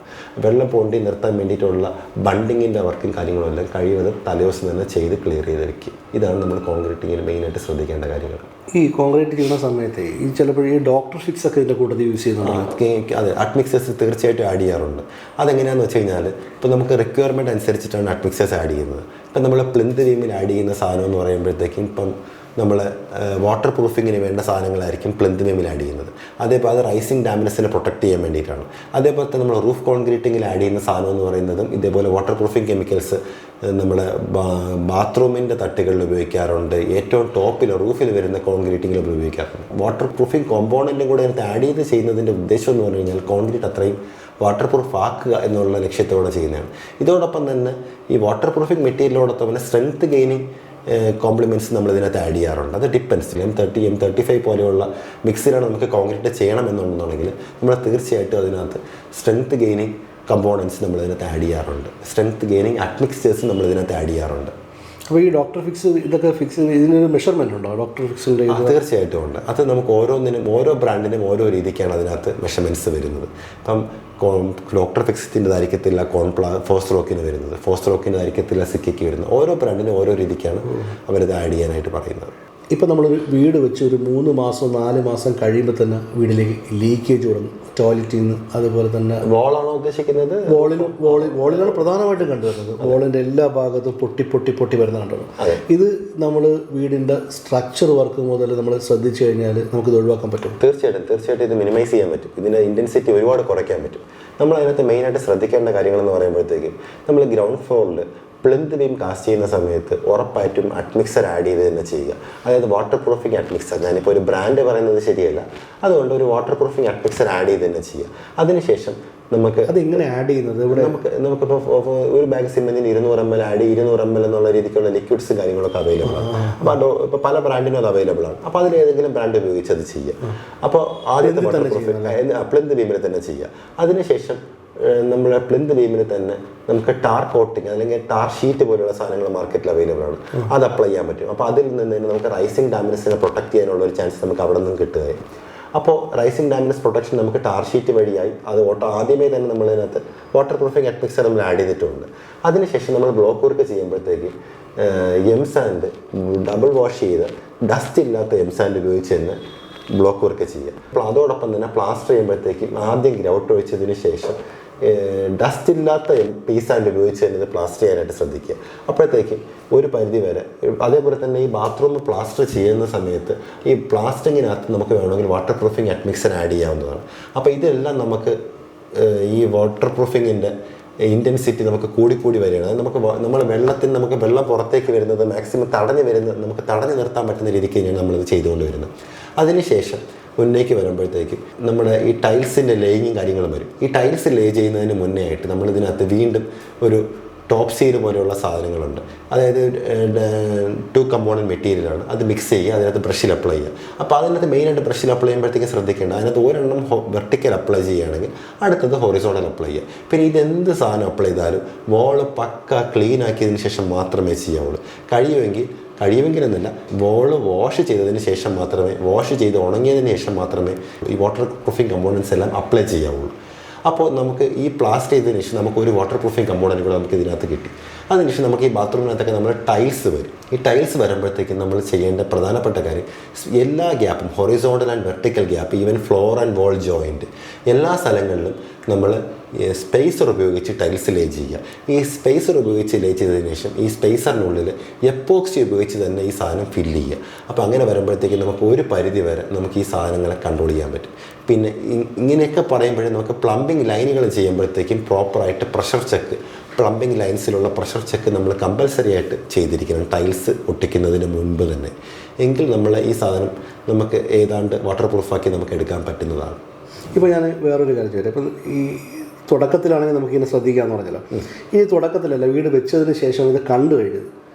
വെള്ളം പോണ്ട് ചെയ്ത് നിർത്താൻ വേണ്ടിയിട്ടുള്ള ബണ്ടിങ്ങിൻ്റെ വർക്കും കാര്യങ്ങളും എല്ലാം കഴിയുന്നത് തലേദിവസം തന്നെ ചെയ്ത് ക്ലിയർ ചെയ്ത് വെക്കുക. ഇതാണ് നമ്മൾ കോൺക്രീറ്റിങ്ങിൽ മെയിനായിട്ട് ശ്രദ്ധിക്കേണ്ട കാര്യങ്ങൾ. ഈ കോൺക്രീറ്റ് ചെയ്യുന്ന സമയത്ത് ഈ ചിലപ്പോൾ ഈ ഡോക്ടർ ഫിക്സ് ഒക്കെ ഇതിൻ്റെ കൂട്ടത്തിൽ യൂസ് ചെയ്യുന്നുണ്ട്. അതെ, അഡ്മിക്സേഴ്സ് തീർച്ചയായിട്ടും ആഡ് ചെയ്യാറുണ്ട്. അതെങ്ങനെയാണെന്ന് വെച്ച് കഴിഞ്ഞാൽ ഇപ്പോൾ നമുക്ക് റിക്വയർമെൻറ്റ് അനുസരിച്ചിട്ടാണ് അഡ്മിക്സേഴ്സ് ആഡ് ചെയ്യുന്നത്. ഇപ്പം നമ്മൾ പ്ലിന്ത് ബീമിൽ ആഡ് ചെയ്യുന്ന സാധനം എന്ന് പറയുമ്പോഴത്തേക്കും ഇപ്പം നമ്മൾ വാട്ടർ പ്രൂഫിങ്ങിന് വേണ്ട സാധനങ്ങളായിരിക്കും പ്ലിന്ത് ബീമിൽ ആഡ് ചെയ്യുന്നത്. അതേപോലെ അത് റൈസിങ് ഡാമേജസിനെ പ്രൊട്ടക്ട് ചെയ്യാൻ വേണ്ടിയിട്ടാണ്. അതേപോലെ തന്നെ നമ്മൾ റൂഫ് കോൺക്രീറ്റിങ്ങിൽ ആഡ് ചെയ്യുന്ന സാധനം എന്ന് പറയുന്നതും ഇതേപോലെ വാട്ടർ പ്രൂഫിങ് കെമിക്കൽസ് നമ്മൾ ബാത്റൂമിൻ്റെ തട്ടുകളിൽ ഉപയോഗിക്കാറുണ്ട്. ഏറ്റവും ടോപ്പിൽ റൂഫിൽ വരുന്ന കോൺക്രീറ്റിങ്ങിൽ ഉപയോഗിക്കാറുണ്ട്. വാട്ടർ പ്രൂഫിങ് കോമ്പോണൻറ്റും കൂടെ അതിനകത്ത് ആഡ് ചെയ്ത് ചെയ്യുന്നതിൻ്റെ ഉദ്ദേശം എന്ന് പറഞ്ഞു കഴിഞ്ഞാൽ കോൺക്രീറ്റ് അത്രയും വാട്ടർ പ്രൂഫ് ആക്കുക എന്നുള്ള ലക്ഷ്യത്തോടെ ചെയ്യുന്നതാണ്. ഇതോടൊപ്പം തന്നെ ഈ വാട്ടർ പ്രൂഫിങ് മെറ്റീരിയലോടൊപ്പം തന്നെ സ്ട്രെങ്ത് ഗെയിനിങ് കോംപ്ലിമെൻറ്റ്സ് നമ്മൾ ഇതിനകത്ത് ആഡ് ചെയ്യാറുണ്ട്. അത് ഡിപ്പെൻസ്. M30 M35 പോലെയുള്ള മിക്സിലാണ് നമുക്ക് കോൺക്രീറ്റ് ചെയ്യണമെന്നുണ്ടെന്നുണ്ടെങ്കിൽ നമ്മൾ തീർച്ചയായിട്ടും അതിനകത്ത് സ്ട്രെങ്ത് ഗെയിനിങ് കമ്പോണൻസ് നമ്മൾ ഇതിനകത്ത് ആഡ് ചെയ്യാറുണ്ട്. സ്ട്രെങ്ത് ഗെയിനിങ് അഡ്മിക്സ്റ്റേഴ്സ് നമ്മൾ ഇതിനകത്ത് ആഡ് ചെയ്യാറുണ്ട്. അപ്പോൾ ഈ ഡോക്ടർ ഫിക്സ് ഇതൊക്കെ ഫിക്സ് ഇതിനൊരു മെഷർമെൻ്റ് ഉണ്ടോ ഡോക്ടർ ഫിക്സിൻ്റെ? തീർച്ചയായിട്ടും ഉണ്ട്. അത് നമുക്ക് ഓരോ ബ്രാൻഡിനും ഓരോ രീതിക്കാണ് അതിനകത്ത് മെഷർമെൻറ്റ്സ് വരുന്നത്. ഇപ്പം ഡോക്ടർ ഫിക്സിൻ്റെതായിരിക്കത്തില്ല ഫോസ്ട്രോക്കിന് വരുന്നത്, ഫോസ്ട്രോക്കിൻ്റെതായിരിക്കത്തില്ല സിക്കയ്ക്ക് വരുന്നത്. ഓരോ ബ്രാൻഡിനും ഓരോ രീതിക്കാണ് അവരത് ആഡ് ചെയ്യാനായിട്ട് പറയുന്നത്. ഇപ്പോൾ നമ്മളൊരു വീട് വെച്ച് ഒരു 3 മാസം 4 മാസം കഴിയുമ്പോൾ തന്നെ വീടിലേക്ക് ലീക്കേജ് തുടങ്ങും. ടോയ്ലറ്റിൽ നിന്ന്, അതുപോലെ തന്നെ വോളാണോ ഉദ്ദേശിക്കുന്നത്? വോളിലാണ് പ്രധാനമായിട്ടും കണ്ടുവരുന്നത്. വോളിൻ്റെ എല്ലാ ഭാഗത്തും പൊട്ടി വരുന്ന കണ്ടത്. ഇത് നമ്മൾ വീടിൻ്റെ സ്ട്രക്ചർ വർക്ക് മുതൽ നമ്മൾ ശ്രദ്ധിച്ചു കഴിഞ്ഞാൽ നമുക്കിത് ഒഴിവാക്കാൻ പറ്റും. തീർച്ചയായിട്ടും ഇത് മിനിമൈസ് ചെയ്യാൻ പറ്റും. ഇതിൻ്റെ ഇൻറ്റൻസിറ്റി ഒരുപാട് കുറയ്ക്കാൻ പറ്റും. നമ്മൾ അതിനകത്ത് മെയിനായിട്ട് ശ്രദ്ധിക്കേണ്ട കാര്യങ്ങളെന്ന് പറയുമ്പോഴത്തേക്കും നമ്മൾ ഗ്രൗണ്ട് ഫ്ലോറിൽ പ്ലിന്ത് ബീം കാസ്റ്റ് ചെയ്യുന്ന സമയത്ത് ഉറപ്പായിട്ടും അഡ്മിക്സർ ആഡ് ചെയ്ത് തന്നെ ചെയ്യുക. അതായത് വാട്ടർ പ്രൂഫിങ് അഡ്മിക്സർ. ഞാനിപ്പോൾ ഒരു ബ്രാൻഡ് പറയുന്നത് ശരിയല്ല, അതുകൊണ്ട് ഒരു വാട്ടർ പ്രൂഫിങ് അഡ്മിക്സർ ആഡ് ചെയ്ത് തന്നെ ചെയ്യുക. അതിനുശേഷം നമുക്ക് അത് എങ്ങനെ ആഡ് ചെയ്യുന്നത്? ഇവിടെ നമുക്കിപ്പോൾ ഒരു ബാഗ് സിമെന്റിന് 200 ml ആഡ് 200 ml എന്നുള്ള രീതിക്കുള്ള ലിക്വിഡ്സ് കാര്യങ്ങളൊക്കെ അവൈലബിൾ ആണ്. അപ്പോൾ ഇപ്പോൾ പല ബ്രാൻഡിനും അത് അവൈലബിൾ ആണ്. അപ്പോൾ അതിലേതെങ്കിലും ബ്രാൻഡ് ഉപയോഗിച്ച് അത് ചെയ്യുക. അപ്പോൾ ആദ്യത്തെ വാട്ടർ പ്രൂഫിങ് പ്ലിന്ത് ബീമിൽ തന്നെ ചെയ്യുക. അതിനുശേഷം നമ്മുടെ പ്ലിന്ത് ബീമിൽ തന്നെ നമുക്ക് ടാർ കോട്ടിങ് അല്ലെങ്കിൽ ടാർ ഷീറ്റ് പോലുള്ള സാധനങ്ങൾ മാർക്കറ്റിൽ അവൈലബിൾ ആണ്. അത് അപ്ലൈ ചെയ്യാൻ പറ്റും. അപ്പോൾ അതിൽ നിന്ന് തന്നെ നമുക്ക് റൈസിങ് ഡാമേജസിനെ പ്രൊട്ടക്ട് ചെയ്യാനുള്ള ഒരു ചാൻസ് നമുക്ക് അവിടെ നിന്നും കിട്ടുകയും. അപ്പോൾ റൈസിങ് ഡാമേജ് പ്രൊട്ടക്ഷൻ നമുക്ക് ടാർ ഷീറ്റ് വഴിയായി അത് ആദ്യമേ തന്നെ നമ്മളതിനകത്ത് വാട്ടർ പ്രൂഫിങ് അഡ്മിക്സർ നമ്മൾ ആഡ് ചെയ്തിട്ടുണ്ട്. അതിനുശേഷം നമ്മൾ ബ്ലോക്ക് വർക്ക് ചെയ്യുമ്പോഴത്തേക്ക് എംസാൻഡ് ഡബിൾ വാഷ് ചെയ്ത് ഡസ്റ്റ് ഇല്ലാത്ത എംസാൻഡ് ഉപയോഗിച്ച് തന്നെ ബ്ലോക്ക് വർക്ക് ചെയ്യുക. അപ്പോൾ അതോടൊപ്പം തന്നെ പ്ലാസ്റ്റർ ചെയ്യുമ്പോഴത്തേക്കും ആദ്യം ഗ്രൗട്ട് ഒഴിച്ചതിന് ശേഷം ഡസ്റ്റ് ഇല്ലാത്ത പീസാൻഡ് ഉപയോഗിച്ച് തന്നെ ഇത് പ്ലാസ്റ്റർ ചെയ്യാനായിട്ട് ശ്രദ്ധിക്കുക. അപ്പോഴത്തേക്കും ഒരു പരിധി വരെ അതേപോലെ തന്നെ ഈ ബാത്റൂം പ്ലാസ്റ്റർ ചെയ്യുന്ന സമയത്ത് ഈ പ്ലാസ്റ്ററിങ്ങിനകത്ത് നമുക്ക് വേണമെങ്കിൽ വാട്ടർ പ്രൂഫിങ് അഡ്മിക്സർ ആഡ് ചെയ്യാവുന്നതാണ്. അപ്പോൾ ഇതെല്ലാം നമുക്ക് ഈ വാട്ടർ പ്രൂഫിങ്ങിൻ്റെ ഇൻറ്റൻസിറ്റി നമുക്ക് കൂടി വരികയാണ്. അത് നമ്മൾ വെള്ളം പുറത്തേക്ക് വരുന്നത് മാക്സിമം നമുക്ക് തടഞ്ഞു നിർത്താൻ പറ്റുന്ന രീതിക്ക് തന്നെയാണ് നമ്മളിത് ചെയ്തുകൊണ്ട് വരുന്നത്. അതിനുശേഷം മുന്നേക്ക് വരുമ്പോഴത്തേക്കും നമ്മുടെ ഈ ടൈൽസിൻ്റെ ലേയിങ്ങും കാര്യങ്ങളും വരും. ഈ ടൈൽസ് ലേ ചെയ്യുന്നതിന് മുന്നേ ആയിട്ട് നമ്മളിതിനകത്ത് വീണ്ടും ഒരു ടോപ്പ് സീഡ് പോലെയുള്ള സാധനങ്ങളുണ്ട്. അതായത് 2 കമ്പോണൻറ്റ് മെറ്റീരിയലാണ്. അത് മിക്സ് ചെയ്യുക, അതിനകത്ത് ബ്രഷിൽ അപ്ലൈ ചെയ്യുക. അപ്പോൾ അതിനകത്ത് മെയിനായിട്ട് ബ്രഷിൽ അപ്ലൈ ചെയ്യുമ്പോഴത്തേക്കും ശ്രദ്ധിക്കേണ്ട, അതിനകത്ത് ഒരെണ്ണം വെർട്ടിക്കൽ അപ്ലൈ ചെയ്യുകയാണെങ്കിൽ അടുത്തത് ഹൊറിസോണ്ടൽ അപ്ലൈ ചെയ്യുക. പിന്നെ ഇതെന്ത് സാധനം അപ്ലൈ ചെയ്താലും വോള് പക്ക ക്ലീൻ ആക്കിയതിന് ശേഷം മാത്രമേ ചെയ്യാവുള്ളൂ. കഴിയുമെങ്കിലെന്നല്ല, വോള് വാഷ് ചെയ്തതിന് ശേഷം മാത്രമേ, വാഷ് ചെയ്ത് ഉണങ്ങിയതിന് ശേഷം മാത്രമേ ഈ വാട്ടർ പ്രൂഫിങ് കമ്പോണൻസ് എല്ലാം അപ്ലൈ ചെയ്യാവുള്ളൂ. അപ്പോൾ നമുക്ക് ഈ പ്ലാസ്റ്റർ ചെയ്തതിന് ശേഷം നമുക്ക് ഒരു വാട്ടർ പ്രൂഫിങ് കമ്പോണൻറ്റ് കൂടെ നമുക്ക് ഇതിനകത്ത് കിട്ടി. അതിനുശേഷം നമുക്ക് ഈ ബാത്റൂമിനകത്തൊക്കെ നമ്മൾ ടൈൽസ് വരും. ഈ ടൈൽസ് വരുമ്പോഴത്തേക്കും നമ്മൾ ചെയ്യേണ്ട പ്രധാനപ്പെട്ട കാര്യം എല്ലാ ഗ്യാപ്പും, horizontal and vertical gap, even floor and wall joint, എല്ലാ സ്ഥലങ്ങളിലും നമ്മൾ സ്പേസർ ഉപയോഗിച്ച് ടൈൽസ് ലേ ചെയ്യുക. ഈ സ്പേസർ ഉപയോഗിച്ച് ലേ ചെയ്തതിന് ശേഷം ഈ സ്പേസറിനുള്ളിൽ എപ്പോക്സി ഉപയോഗിച്ച് തന്നെ ഈ സാധനം ഫില്ല് ചെയ്യുക. അപ്പോൾ അങ്ങനെ വരുമ്പോഴത്തേക്കും നമുക്ക് ഒരു പരിധി വരെ നമുക്ക് ഈ സാധനങ്ങളെ കൺട്രോൾ ചെയ്യാൻ പറ്റും. പിന്നെ ഇങ്ങനെയൊക്കെ പറയുമ്പോഴേ നമുക്ക് പ്ലംബിംഗ് ലൈനുകൾ ചെയ്യുമ്പോഴത്തേക്കും പ്രോപ്പറായിട്ട് പ്രഷർ ചെക്ക്, പ്ലംബിംഗ് ലൈൻസിലുള്ള പ്രഷർ ചെക്ക് നമ്മൾ കമ്പൽസറി ആയിട്ട് ചെയ്തിരിക്കണം ടൈൽസ് ഒട്ടിക്കുന്നതിന് മുൻപ് തന്നെ. എങ്കിൽ നമ്മൾ ഈ സാധനം നമുക്ക് ഏതാണ്ട് വാട്ടർ പ്രൂഫാക്കി നമുക്ക് എടുക്കാൻ പറ്റുന്നതാണ്. ഇപ്പോൾ ഞാൻ വേറൊരു കാര്യം ചോദിക്കാം. ഇപ്പം ഈ തുടക്കത്തിലാണെങ്കിൽ നമുക്കിങ്ങനെ ശ്രദ്ധിക്കാമെന്ന് പറഞ്ഞല്ലോ. ഇനി തുടക്കത്തിലല്ല, വീട് വെച്ചതിന് ശേഷം ഇത് കണ്ടു കഴിഞ്ഞത്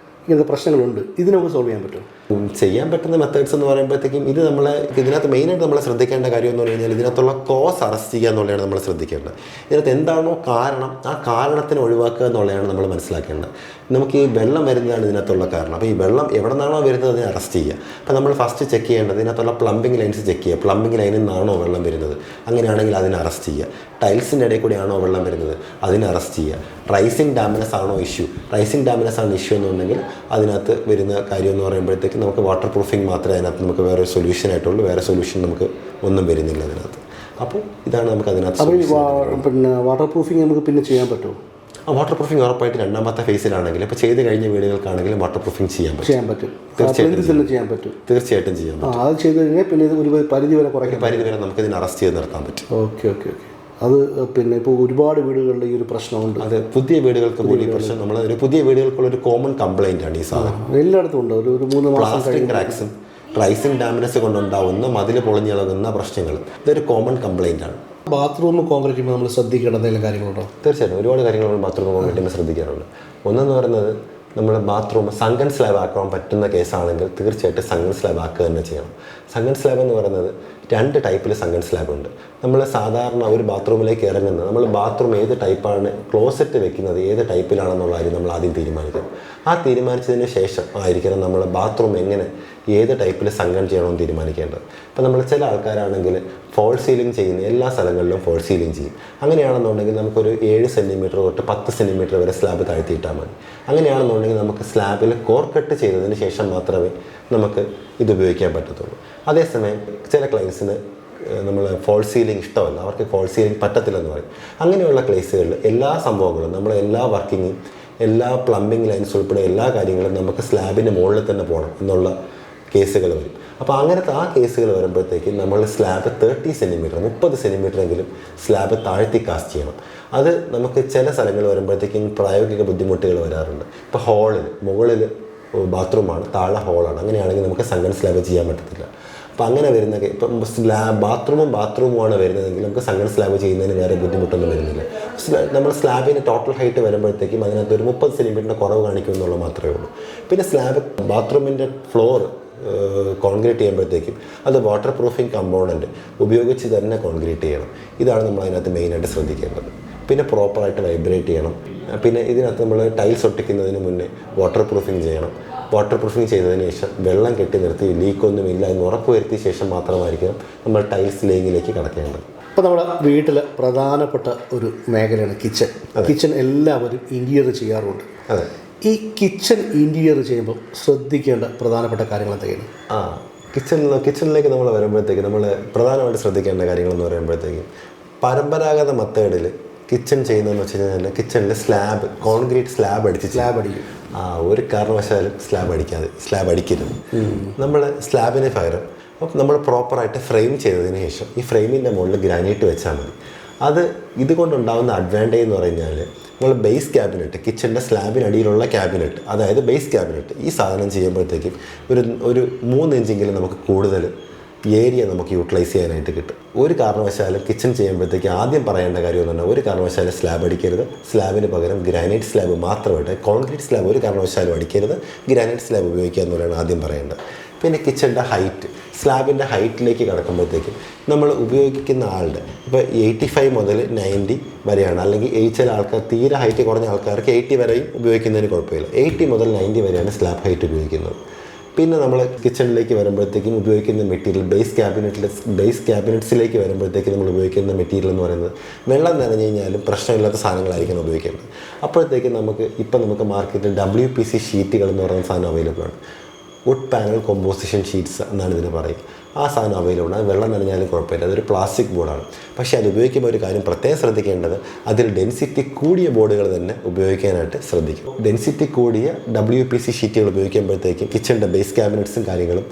ഇങ്ങനത്തെ പ്രശ്നങ്ങളുണ്ട്, ഇതിനൊക്കെ സോൾവ് ചെയ്യാൻ പറ്റും? ചെയ്യാൻ പറ്റുന്ന മെത്തേഡ്സ് എന്ന് പറയുമ്പോഴത്തേക്കും ഇതിനകത്ത് മെയിനായിട്ട് നമ്മൾ ശ്രദ്ധിക്കേണ്ട കാര്യം എന്ന് പറഞ്ഞു കഴിഞ്ഞാൽ ഇതിനകത്തുള്ള കോസ് അറസ്റ്റ് ചെയ്യുക എന്നുള്ളതാണ് നമ്മൾ ശ്രദ്ധിക്കേണ്ടത്. ഇതിനകത്ത് എന്താണോ കാരണം, ആ കാരണത്തിന് ഒഴിവാക്കുക എന്നുള്ളതാണ് നമ്മൾ മനസ്സിലാക്കേണ്ടത്. നമുക്ക് ഈ വെള്ളം വരുന്നതാണ് ഇതിനകത്തുള്ള കാരണം. അപ്പോൾ ഈ വെള്ളം എവിടെ നിന്നാണോ വരുന്നത് അതിനെ അറസ്റ്റ് ചെയ്യുക. അപ്പോൾ നമ്മൾ ഫസ്റ്റ് ചെക്ക് ചെയ്യേണ്ടത് ഇതിനകത്തുള്ള പ്ലംബിംഗ് ലൈൻസ് ചെക്ക് ചെയ്യുക. പ്ലംബിംഗ് ലൈനിൽ നിന്നാണോ വെള്ളം വരുന്നത്, അങ്ങനെയാണെങ്കിൽ അതിനെ അറസ്റ്റ് ചെയ്യുക. ടൈൽസിൻ്റെ ഇടയിൽ കൂടിയാണോ വെള്ളം വരുന്നത്, അതിനെ അറസ്റ്റ് ചെയ്യുക. റൈസിങ് ഡാമിനസ് ആണോ ഇഷ്യൂ, റൈസിങ് ഡാമിനസ് ആണ് ഇഷ്യൂ എന്നുണ്ടെങ്കിൽ അതിനകത്ത് വരുന്ന കാര്യം എന്ന് പറയുമ്പോഴത്തേക്ക് നമുക്ക് വാട്ടർ പ്രൂഫിങ് മാത്രമേ അതിനകത്ത് നമുക്ക് വേറെ സൊല്യൂഷൻ ആയിട്ടുള്ളൂ. വേറെ സൊല്യൂഷൻ നമുക്ക് ഒന്നും വരുന്നില്ല അതിനകത്ത്. അപ്പോൾ ഇതാണ് നമുക്ക് അതിനകത്ത്. പിന്നെ വാട്ടർ പ്രൂഫിങ് നമുക്ക് പിന്നെ ചെയ്യാൻ പറ്റുമോ? വാട്ടർ പ്രൂഫിങ് ഉറപ്പായിട്ട് രണ്ടാമത്തെ ഫേസിലാണെങ്കിൽ ഇപ്പോൾ ചെയ്ത് കഴിഞ്ഞ വീടുകൾക്കാണെങ്കിലും വാട്ടർ പ്രൂഫിങ് ചെയ്യാൻ പറ്റും. തീർച്ചയായിട്ടും ചെയ്യാൻ പറ്റും. തീർച്ചയായിട്ടും ചെയ്യാൻ പറ്റും. അത് ചെയ്ത് കഴിഞ്ഞാൽ പിന്നെ ഇത് ഒരു പരിധി വരെ കുറയ്ക്കാൻ, പരിധി വരെ നമുക്ക് ഇതിനെ അറസ്റ്റ് ചെയ്ത് നിർത്താൻ പറ്റും. Okay okay okay. അത് പിന്നെ ഇപ്പോൾ ഒരുപാട് വീടുകളിൽ ഈ ഒരു പ്രശ്നമുണ്ട്. അത് പുതിയ വീടുകൾക്ക് പോലും ഈ പ്രശ്നം, നമ്മൾ ഒരു പുതിയ വീടുകൾക്കുള്ള ഒരു കോമൺ കംപ്ലൈൻ്റ് ആണ് ഈ സാധനം. എല്ലായിടത്തും ഉണ്ട്. ഒരു 3 മാസം പ്ലാസ്റ്റിക് ക്രാക്സും റൈസിങ് ഡാമിനസ് കൊണ്ടുണ്ടാവുന്ന മതിൽ പൊളിഞ്ഞിളകുന്ന പ്രശ്നങ്ങൾ ഇതൊരു കോമൺ കംപ്ലൈൻ്റ് ആണ്. ബാത്റൂം കോൺക്രീറ്റ് ചെയ്യുമ്പോൾ നമ്മൾ ശ്രദ്ധിക്കേണ്ട എന്തെങ്കിലും കാര്യങ്ങളുണ്ടോ? തീർച്ചയായിട്ടും ഒരുപാട് കാര്യങ്ങൾ നമ്മൾ ബാത്റൂം കോൺക്രീറ്റ് ചെയ്യുമ്പോൾ ശ്രദ്ധിക്കാറുണ്ട്. ഒന്നെന്ന് പറയുന്നത്, നമ്മൾ ബാത്റൂം സങ്കൻ സ്ലാബ് ആക്കാൻ പറ്റുന്ന കേസാണെങ്കിൽ തീർച്ചയായിട്ടും സങ്കൻ സ്ലാബ് ആക്കുക തന്നെ ചെയ്യണം. സങ്കൻ സ്ലാബ് എന്ന് പറയുന്നത് 2 ടൈപ്പിൽ സങ്കൻ സ്ലാബ് ഉണ്ട്. നമ്മൾ സാധാരണ ഒരു ബാത്റൂമിലേക്ക് ഇറങ്ങുന്നത്, നമ്മൾ ബാത്റൂം ഏത് ടൈപ്പാണ്, ക്ലോസറ്റ് വെക്കുന്നത് ഏത് ടൈപ്പിലാണെന്നുള്ള കാര്യം നമ്മൾ ആദ്യം തീരുമാനിക്കണം. ആ തീരുമാനിച്ചതിന് ശേഷം ആയിരിക്കണം നമ്മൾ ബാത്റൂം എങ്ങനെ ഏത് ടൈപ്പിൽ സങ്കൻ ചെയ്യണമെന്ന് തീരുമാനിക്കേണ്ടത്. ഇപ്പോൾ നമ്മൾ ചില ആൾക്കാരാണെങ്കിൽ ഫോൾ സീലിംഗ് ചെയ്യുന്ന എല്ലാ സ്ഥലങ്ങളിലും ഫോൾ സീലിംഗ് ചെയ്യും. അങ്ങനെയാണെന്നുണ്ടെങ്കിൽ നമുക്കൊരു 7 സെൻറ്റിമീറ്റർ തൊട്ട് 10 സെൻറ്റിമീറ്റർ വരെ സ്ലാബ് താഴ്ത്തിയിട്ടാൽ മതി. അങ്ങനെയാണെന്നുണ്ടെങ്കിൽ നമുക്ക് സ്ലാബിൽ കോർ കട്ട് ചെയ്തതിന് ശേഷം മാത്രമേ നമുക്ക് ഇത് ഉപയോഗിക്കാൻ പറ്റത്തുള്ളൂ. അതേസമയം ചില ക്ലയൻസിന് നമ്മൾ ഫോൾ സീലിംഗ് ഇഷ്ടമല്ല, അവർക്ക് ഫോൾ സീലിംഗ് പറ്റത്തില്ലെന്ന് പറയും. അങ്ങനെയുള്ള കേസുകളിൽ എല്ലാ സംഭവങ്ങളും, നമ്മൾ എല്ലാ വർക്കിങ്ങും, എല്ലാ പ്ലംബിംഗ് ലൈൻസ് ഉൾപ്പെടെ എല്ലാ കാര്യങ്ങളും നമുക്ക് സ്ലാബിൻ്റെ മുകളിൽ തന്നെ പോകണം എന്നുള്ള കേസുകൾ വരും. അപ്പോൾ അങ്ങനത്തെ ആ കേസുകൾ വരുമ്പോഴത്തേക്ക് നമ്മൾ സ്ലാബ് 30 സെൻറ്റിമീറ്റർ 30 സെൻറ്റിമീറ്ററെങ്കിലും സ്ലാബ് താഴ്ത്തി കാസ്റ്റ് ചെയ്യണം. അത് നമുക്ക് ചില സ്ഥലങ്ങൾ വരുമ്പോഴത്തേക്കും പ്രായോഗിക ബുദ്ധിമുട്ടുകൾ വരാറുണ്ട്. ഇപ്പോൾ ഹോളിൽ, മുകളിൽ ബാത്റൂമാണ്, താഴെ ഹോളാണ്. അങ്ങനെയാണെങ്കിൽ നമുക്ക് സങ്കൻ സ്ലാബ് ചെയ്യാൻ പറ്റത്തില്ല. അപ്പോൾ അങ്ങനെ വരുന്ന ഇപ്പം ബാത്റൂമുമാണ് വരുന്നതെങ്കിൽ നമുക്ക് സങ്കൻ സ്ലാബ് ചെയ്യുന്നതിന് വേറെ ബുദ്ധിമുട്ടൊന്നും വരുന്നില്ല. നമ്മൾ സ്ലാബിന് ടോട്ടൽ ഹൈറ്റ് വരുമ്പോഴത്തേക്കും അതിനകത്ത് ഒരു 30 സെൻറ്റിമീറ്ററിൻ്റെ കുറവ് കാണിക്കും എന്നുള്ളത് മാത്രമേ ഉള്ളൂ. പിന്നെ സ്ലാബ് ബാത്റൂമിൻ്റെ ഫ്ലോർ കോൺക്രീറ്റ് ചെയ്യുമ്പോഴത്തേക്കും അത് വാട്ടർ പ്രൂഫിംഗ് കമ്പോണൻറ്റ് ഉപയോഗിച്ച് തന്നെ കോൺക്രീറ്റ് ചെയ്യണം. ഇതാണ് നമ്മൾ അതിനകത്ത് മെയിനായിട്ട് ശ്രദ്ധിക്കേണ്ടത്. പിന്നെ പ്രോപ്പറായിട്ട് വൈബ്രേറ്റ് ചെയ്യണം. പിന്നെ ഇതിനകത്ത് നമ്മൾ ടൈൽസ് ഒട്ടിക്കുന്നതിന് മുന്നേ വാട്ടർ പ്രൂഫിംഗ് ചെയ്യണം. വാട്ടർ പ്രൂഫിംഗ് ചെയ്തതിന് ശേഷം വെള്ളം കെട്ടി നിർത്തി ലീക്കൊന്നുമില്ല എന്ന് ഉറപ്പ് വരുത്തിയ ശേഷം മാത്രമായിരിക്കും നമ്മൾ ടൈൽസ് ലേയിങ്ങിലേക്ക് കടക്കേണ്ടത്. ഇപ്പോൾ നമ്മുടെ വീട്ടിൽ പ്രധാനപ്പെട്ട ഒരു മേഖലയാണ് കിച്ചൺ. കിച്ചൺ എല്ലാവരും ഇൻറ്റീരിയർ ചെയ്യാറുണ്ട്. അതെ. ഈ കിച്ചൺ ഇൻറ്റീരിയർ ചെയ്യുമ്പോൾ ശ്രദ്ധിക്കേണ്ട പ്രധാനപ്പെട്ട കാര്യങ്ങൾ എന്തൊക്കെയാണ്? കിച്ചണിലേക്ക് നമ്മൾ വരുമ്പോഴത്തേക്ക് നമ്മൾ പ്രധാനമായിട്ട് ശ്രദ്ധിക്കേണ്ട കാര്യങ്ങളെന്ന് പറയുമ്പോഴത്തേക്കും, പരമ്പരാഗത മെത്തേഡിൽ കിച്ചൺ ചെയ്യുന്നതെന്ന് വെച്ച് കഴിഞ്ഞാൽ കിച്ചണിൽ കോൺക്രീറ്റ് സ്ലാബ് അടിക്കും. ഒരു കാരണവശാലും സ്ലാബ് അടിക്കരുത്. നമ്മൾ സ്ലാബിന് പകരം നമ്മൾ പ്രോപ്പറായിട്ട് ഫ്രെയിം ചെയ്തതിന് ശേഷം ഈ ഫ്രെയിമിൻ്റെ മുകളിൽ ഗ്രാനൈറ്റ് വെച്ചാൽ മതി. ഇതുകൊണ്ടുണ്ടാകുന്ന അഡ്വാൻറ്റേജ് എന്ന് പറഞ്ഞാൽ, നമ്മൾ ബേസ് ക്യാബിനറ്റ്, കിച്ചണിൻ്റെ സ്ലാബിനടിയിലുള്ള ക്യാബിനറ്റ്, അതായത് ബേസ് ക്യാബിനറ്റ്, ഈ സാധനം ചെയ്യുമ്പോഴത്തേക്കും ഒരു 3 ഇഞ്ചെങ്കിലും നമുക്ക് കൂടുതൽ ഏരിയ നമുക്ക് യൂട്ടിലൈസ് ചെയ്യാനായിട്ട് കിട്ടും. ഒരു കാരണവശാലും കിച്ചൺ ചെയ്യുമ്പോഴത്തേക്ക് ആദ്യം പറയേണ്ട കാര്യം എന്ന് പറഞ്ഞാൽ, ഒരു കാരണവശാലും സ്ലാബ് അടിക്കരുത്. സ്ലാബിന് പകരം ഗ്രാനൈറ്റ് സ്ലാബ് മാത്രമായിട്ട്, കോൺക്രീറ്റ് സ്ലാബ് ഒരു കാരണവശാലും അടിക്കരുത്. ഗ്രാനൈറ്റ് സ്ലാബ് ഉപയോഗിക്കുക എന്നുള്ളതാണ് ആദ്യം പറയേണ്ടത്. പിന്നെ കിച്ചണിൻ്റെ ഹൈറ്റ്, സ്ലാബിൻ്റെ ഹൈറ്റിലേക്ക് കടക്കുമ്പോഴത്തേക്കും നമ്മൾ ഉപയോഗിക്കുന്ന ആളുടെ ഇപ്പോൾ 85 മുതൽ 90 വരെയാണ്. അല്ലെങ്കിൽ ചില ആൾക്കാർ തീരെ ഹൈറ്റ് കുറഞ്ഞ ആൾക്കാർക്ക് 80 വരെയും ഉപയോഗിക്കുന്നതിന് കുഴപ്പമില്ല. 80 മുതൽ 90 വരെയാണ് സ്ലാബ് ഹൈറ്റ് ഉപയോഗിക്കുന്നത്. പിന്നെ നമ്മൾ കിച്ചണിലേക്ക് വരുമ്പോഴത്തേക്കും ഉപയോഗിക്കുന്ന മെറ്റീരിയൽ, ബേസ് ക്യാബിനറ്റ്സിലേക്ക് വരുമ്പോഴത്തേക്കും നമ്മൾ ഉപയോഗിക്കുന്ന മെറ്റീരിയൽ എന്ന് പറയുന്നത്, വെള്ളം നനഞ്ഞു കഴിഞ്ഞാലും പ്രശ്നമില്ലാത്ത സാധനങ്ങളായിരിക്കും ഉപയോഗിക്കേണ്ടത്. അപ്പോഴത്തേക്കും നമുക്ക് മാർക്കറ്റിൽ WPC ഷീറ്റുകൾ എന്ന് പറയുന്ന സാധനം അവൈലബിൾ ആണ്. വുഡ് പാനൽ കോമ്പോസിഷൻ ഷീറ്റ്സ് എന്നാണ് ഇതിന് പറയുക. ആ സാധനം അവൈലബിൾ ആണ്. വെള്ളം നനഞ്ഞാലും കുഴപ്പമില്ല. അതൊരു പ്ലാസ്റ്റിക് ബോർഡാണ്. പക്ഷേ അത് ഉപയോഗിക്കുമ്പോൾ ഒരു കാര്യം പ്രത്യേകം ശ്രദ്ധിക്കേണ്ടത്, അതിൽ ഡെൻസിറ്റി കൂടിയ ബോർഡുകൾ തന്നെ ഉപയോഗിക്കാനായിട്ട് ശ്രദ്ധിക്കും. ഡെൻസിറ്റി കൂടിയ WPC ഷീറ്റുകൾ ഉപയോഗിക്കുമ്പോഴത്തേക്കും കിച്ചണിൻ്റെ ബേസ് ക്യാബിനറ്റ്സും കാര്യങ്ങളും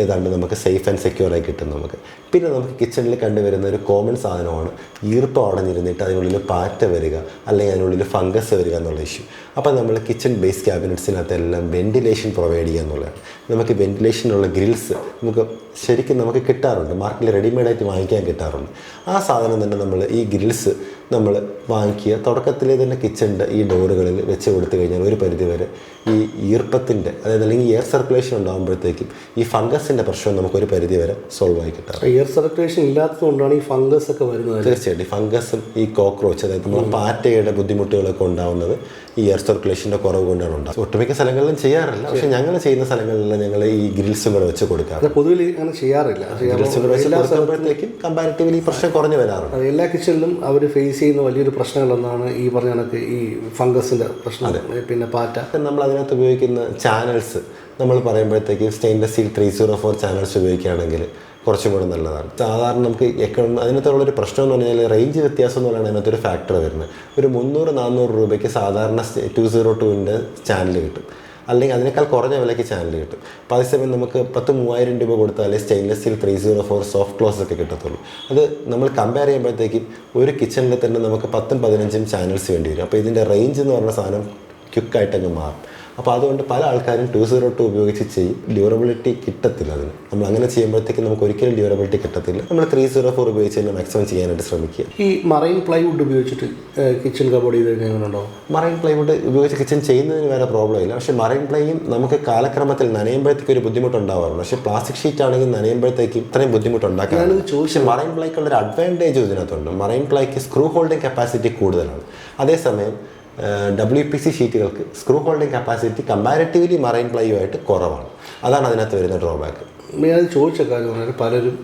ഏതാണ്ട് നമുക്ക് സേഫ് ആൻഡ് സെക്യൂറായി കിട്ടും നമുക്ക്. പിന്നെ നമുക്ക് കിച്ചണിൽ കണ്ടുവരുന്ന ഒരു കോമൺ സാധനമാണ് ഈർപ്പം അടഞ്ഞിരുന്നിട്ട് അതിനുള്ളിൽ പാറ്റ വരിക, അല്ലെങ്കിൽ അതിനുള്ളിൽ ഫംഗസ് വരിക എന്നുള്ള ഇഷ്യൂ. അപ്പോൾ നമ്മൾ കിച്ചൺ ബേസ് ക്യാബിനറ്റ്സിനകത്തെല്ലാം വെൻറ്റിലേഷൻ പ്രൊവൈഡ് ചെയ്യുക എന്നുള്ളതാണ്. നമുക്ക് വെൻറ്റിലേഷനുള്ള ഗ്രിൽസ് നമുക്ക് ശരിക്കും നമുക്ക് കിട്ടാറുണ്ട്, മാർക്കറ്റിൽ റെഡിമെയ്ഡായിട്ട് വാങ്ങിക്കാൻ കിട്ടാറുണ്ട്. ആ സാധനം തന്നെ നമ്മൾ ഈ ഗ്രിൽസ് നമ്മൾ വാങ്ങിക്കുക, തുടക്കത്തിലെ തന്നെ കിച്ചണിൻ്റെ ഈ ഡോറുകളിൽ വെച്ച് കൊടുത്തു കഴിഞ്ഞാൽ ഒരു പരിധിവരെ ഈ ഈർപ്പത്തിൻ്റെ അല്ലെങ്കിൽ എയർ സർക്കുലേഷൻ ഉണ്ടാകുമ്പോഴത്തേക്കും ഈ ഫംഗസിൻ്റെ പ്രശ്നം നമുക്കൊരു പരിധിവരെ സോൾവ് ആയി കിട്ടാറ്. എയർ സർക്കുലേഷൻ ഇല്ലാത്തതുകൊണ്ടാണ് ഈ ഫംഗസ് ഒക്കെ വരുന്നത്. തീർച്ചയായിട്ടും ഫംഗസും ഈ കോക്രോച്ച്, അതായത് നമ്മൾ പാറ്റയുടെ ബുദ്ധിമുട്ടുകളൊക്കെ ഉണ്ടാകുന്നത് ഈ എയർ സർക്കുലേഷൻ്റെ കുറവ് കൊണ്ടാണ് ഉണ്ടാകുന്നത്. ഒട്ടുമിക്ക സ്ഥലങ്ങളിലും ചെയ്യാറില്ല, പക്ഷേ ഞങ്ങൾ ചെയ്യുന്ന സ്ഥലങ്ങളിലെല്ലാം ഞങ്ങൾ ഈ ഗ്രിൽസും കൂടെ വെച്ച് കൊടുക്കാറ്. പൊതുവിൽ അങ്ങനെ ചെയ്യാറില്ല. ഗ്രിൽസും കൂടെ വെച്ച് കൊടുക്കുമ്പോഴത്തേക്കും കമ്പാരിറ്റീവ്ലി ഈ പ്രശ്നം കുറഞ്ഞു വരാറുണ്ട്. എല്ലാ കിച്ചണിലും അവർ ഫേസ് ചെയ്യുന്ന വലിയൊരു പ്രശ്നങ്ങളൊന്നാണ് ഈ പറഞ്ഞ കണക്ക് ഈ ഫംഗസിൻ്റെ പ്രശ്നം, പിന്നെ പാറ്റ. നമ്മൾ അതിനകത്ത് ഉപയോഗിക്കുന്ന ചാനൽസ് നമ്മൾ പറയുമ്പോഴത്തേക്ക് സ്റ്റെയിൻലെസ് സ്റ്റീൽ 304 ചാനൽസ് ഉപയോഗിക്കുകയാണെങ്കിൽ കുറച്ചും കൂടെ നല്ലതാണ്. സാധാരണ നമുക്ക് അതിനകത്തുള്ളൊരു പ്രശ്നം എന്ന് പറഞ്ഞാൽ റേഞ്ച് വ്യത്യാസം എന്ന് പറയുന്നത് അതിനകത്തൊരു ഫാക്ടർ വരുന്നത്. ഒരു 300-400 രൂപയ്ക്ക് സാധാരണ 202-ൻ്റെ ചാനൽ കിട്ടും, അല്ലെങ്കിൽ അതിനേക്കാൾ കുറഞ്ഞ വിലയ്ക്ക് ചാനൽ കിട്ടും. അപ്പോൾ അതേസമയം നമുക്ക് 10,000-3000 രൂപ കൊടുത്താലേ സ്റ്റെയിൻലെസ് സ്റ്റീൽ 304 സോഫ്റ്റ് ക്ലോസ് ഒക്കെ കിട്ടത്തുള്ളൂ. അത് നമ്മൾ കമ്പയർ ചെയ്യുമ്പോഴത്തേക്കും ഒരു കിച്ചണിൽ തന്നെ നമുക്ക് 10-15 ചാനൽസ് വേണ്ടി വരും. അപ്പോൾ ഇതിൻ്റെ റേഞ്ച് എന്ന് പറഞ്ഞ സാധനം ക്വിക്കായിട്ടങ്ങ് മാറും. അപ്പോൾ അതുകൊണ്ട് പല ആൾക്കാരും 202 ഉപയോഗിച്ച് ചെയ്യും, ഡ്യൂറബിലിറ്റി കിട്ടത്തില്ല അതിന്. നമ്മൾ അങ്ങനെ ചെയ്യുമ്പോഴത്തേക്ക് നമുക്ക് ഒരിക്കലും ഡ്യൂറബിലിറ്റി കിട്ടത്തില്ല. നമ്മൾ 304 ഉപയോഗിച്ച് തന്നെ മാക്സിമം ചെയ്യാനായിട്ട് ശ്രമിക്കുക. ഈ മറൈൻ പ്ലൈവുഡ് ഉപയോഗിച്ചിട്ട് കിച്ചൺ കബോർഡ് ചെയ്ത് കഴിഞ്ഞാൽ മറൈൻ പ്ലൈവുഡ് ഉപയോഗിച്ച് കിച്ചൺ ചെയ്യുന്നതിന് വേറെ പ്രോബ്ലം ഇല്ല. പക്ഷേ മറൈൻ പ്ലൈയും നമുക്ക് കാലക്രമത്തിൽ നനയുമ്പോഴത്തേക്ക് ഒരു ബുദ്ധിമുട്ടുണ്ടാവാറുണ്ട്. പക്ഷേ പ്ലാസ്റ്റിക് ഷീറ്റ് ആണെങ്കിൽ നനയുമ്പോഴത്തേക്കും ഇത്രയും ബുദ്ധിമുട്ടുണ്ടാക്കാറുണ്ട്. പക്ഷേ മറൈൻ പ്ലൈക്കുള്ളൊരു അഡ്വാൻറ്റേജ് ഇതിനകത്തുണ്ട്. മറൈൻ പ്ലൈക്ക് സ്ക്രൂ ഹോൾഡിംഗ് കപ്പാസിറ്റി കൂടുതലാണ്. അതേസമയം WPC ഷീറ്റുകൾക്ക് screw holding capacity comparatively marine പ്ലൈയുമായിട്ട് കുറവാണ്. അതാണ് അതിനകത്ത് വരുന്ന ഡ്രോബാക്ക്. ഞാൻ ചോദിച്ച കാര്യം പറഞ്ഞാൽ പലരും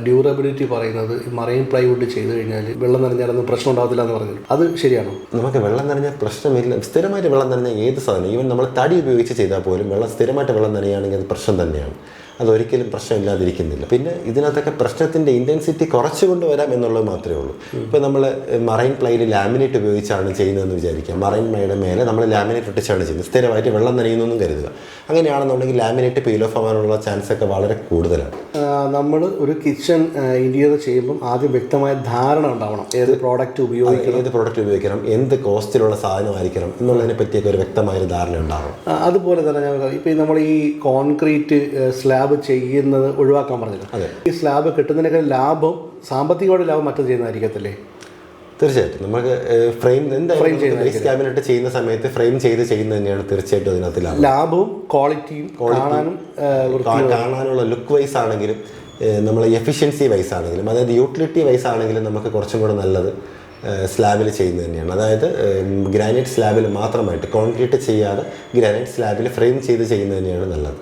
ഡ്യൂറബിലിറ്റി പറയുന്നത് മറൈൻ പ്ലൈവുഡ് ചെയ്ത് കഴിഞ്ഞാൽ വെള്ളം നനഞ്ഞാലൊന്നും പ്രശ്നം ഉണ്ടാകത്തില്ല എന്ന് പറഞ്ഞു. അത് ശരിയാണോ? നമുക്ക് വെള്ളം നനഞ്ഞാൽ പ്രശ്നമില്ല. സ്ഥിരമായിട്ട് വെള്ളം നനഞ്ഞാൽ ഏത് സാധനം, ഈവൻ നമ്മൾ തടി ഉപയോഗിച്ച് ചെയ്താൽ പോലും സ്ഥിരമായിട്ട് വെള്ളം നനയുകയാണെങ്കിൽ അത് പ്രശ്നം തന്നെയാണ്. അതൊരിക്കലും പ്രശ്നമില്ലാതിരിക്കുന്നില്ല. പിന്നെ ഇതിനകത്തൊക്കെ പ്രശ്നത്തിൻ്റെ ഇൻറ്റൻസിറ്റി കുറച്ച് കൊണ്ടുവരാം എന്നുള്ളത് മാത്രമേ ഉള്ളൂ. ഇപ്പോൾ നമ്മൾ മറൈൻ പ്ലൈയിൽ ലാമിനേറ്റ് ഉപയോഗിച്ചാണ് ചെയ്യുന്നതെന്ന് വിചാരിക്കാം. മറൈൻ പ്ലൈയുടെ മേലെ നമ്മൾ ലാമിനേറ്റ് ഒട്ടിച്ചാണ് ചെയ്യുന്നത്. സ്ഥിരമായിട്ട് വെള്ളം നനയുന്നൊന്നും കരുതുക. അങ്ങനെയാണെന്നുണ്ടെങ്കിൽ ലാമിനേറ്റ് പീൽ ഓഫ് ആവാനുള്ള ചാൻസ് ഒക്കെ വളരെ കൂടുതലാണ്. നമ്മൾ ഒരു കിച്ചൺ ഇൻറ്റീരിയർ ചെയ്യുമ്പം ആദ്യം വ്യക്തമായ ധാരണ ഉണ്ടാവണം. ഏത് പ്രോഡക്റ്റ് ഉപയോഗിക്കണം, എന്ത് കോസ്റ്റിലുള്ള സാധനമായിരിക്കണം എന്നുള്ളതിനെ പറ്റിയൊക്കെ ഒരു വ്യക്തമായൊരു ധാരണ ഉണ്ടാവണം. അതുപോലെ തന്നെ ഞാൻ ഇപ്പോൾ നമ്മൾ ഈ കോൺക്രീറ്റ് സ്ലാബ് ചെയ്യുന്നത് ഒഴിവാക്കാൻ പറഞ്ഞില്ല. ഈ സ്ലാബ് കിട്ടുന്നതിനേക്കാൾ ലാഭം, സാമ്പത്തികമായിട്ട് ലാഭം മറ്റത് ചെയ്യുന്നതായിരിക്കത്തില്ലേ? തീർച്ചയായിട്ടും നമുക്ക് ഫ്രെയിം ബേസ് ക്യാബിനറ്റ് ചെയ്യുന്ന സമയത്ത് ഫ്രെയിം ചെയ്യുന്നത് തന്നെയാണ് തീർച്ചയായിട്ടും അതിനകത്ത് ലാഭവും ക്വാളിറ്റിയും കാണാനുള്ള ലുക്ക് വൈസ് ആണെങ്കിലും നമ്മൾ എഫിഷ്യൻസി വൈസ് ആണെങ്കിലും, അതായത് യൂട്ടിലിറ്റി വൈസ് ആണെങ്കിലും നമുക്ക് കുറച്ചും കൂടെ നല്ലത് സ്ലാബിൽ ചെയ്യുന്നത് തന്നെയാണ്. അതായത് ഗ്രാനൈറ്റ് സ്ലാബിൽ മാത്രമായിട്ട് കോൺക്രീറ്റ് ചെയ്യാതെ ഗ്രാനൈറ്റ് സ്ലാബിൽ ഫ്രെയിം ചെയ്ത് ചെയ്യുന്നത് തന്നെയാണ് നല്ലത്.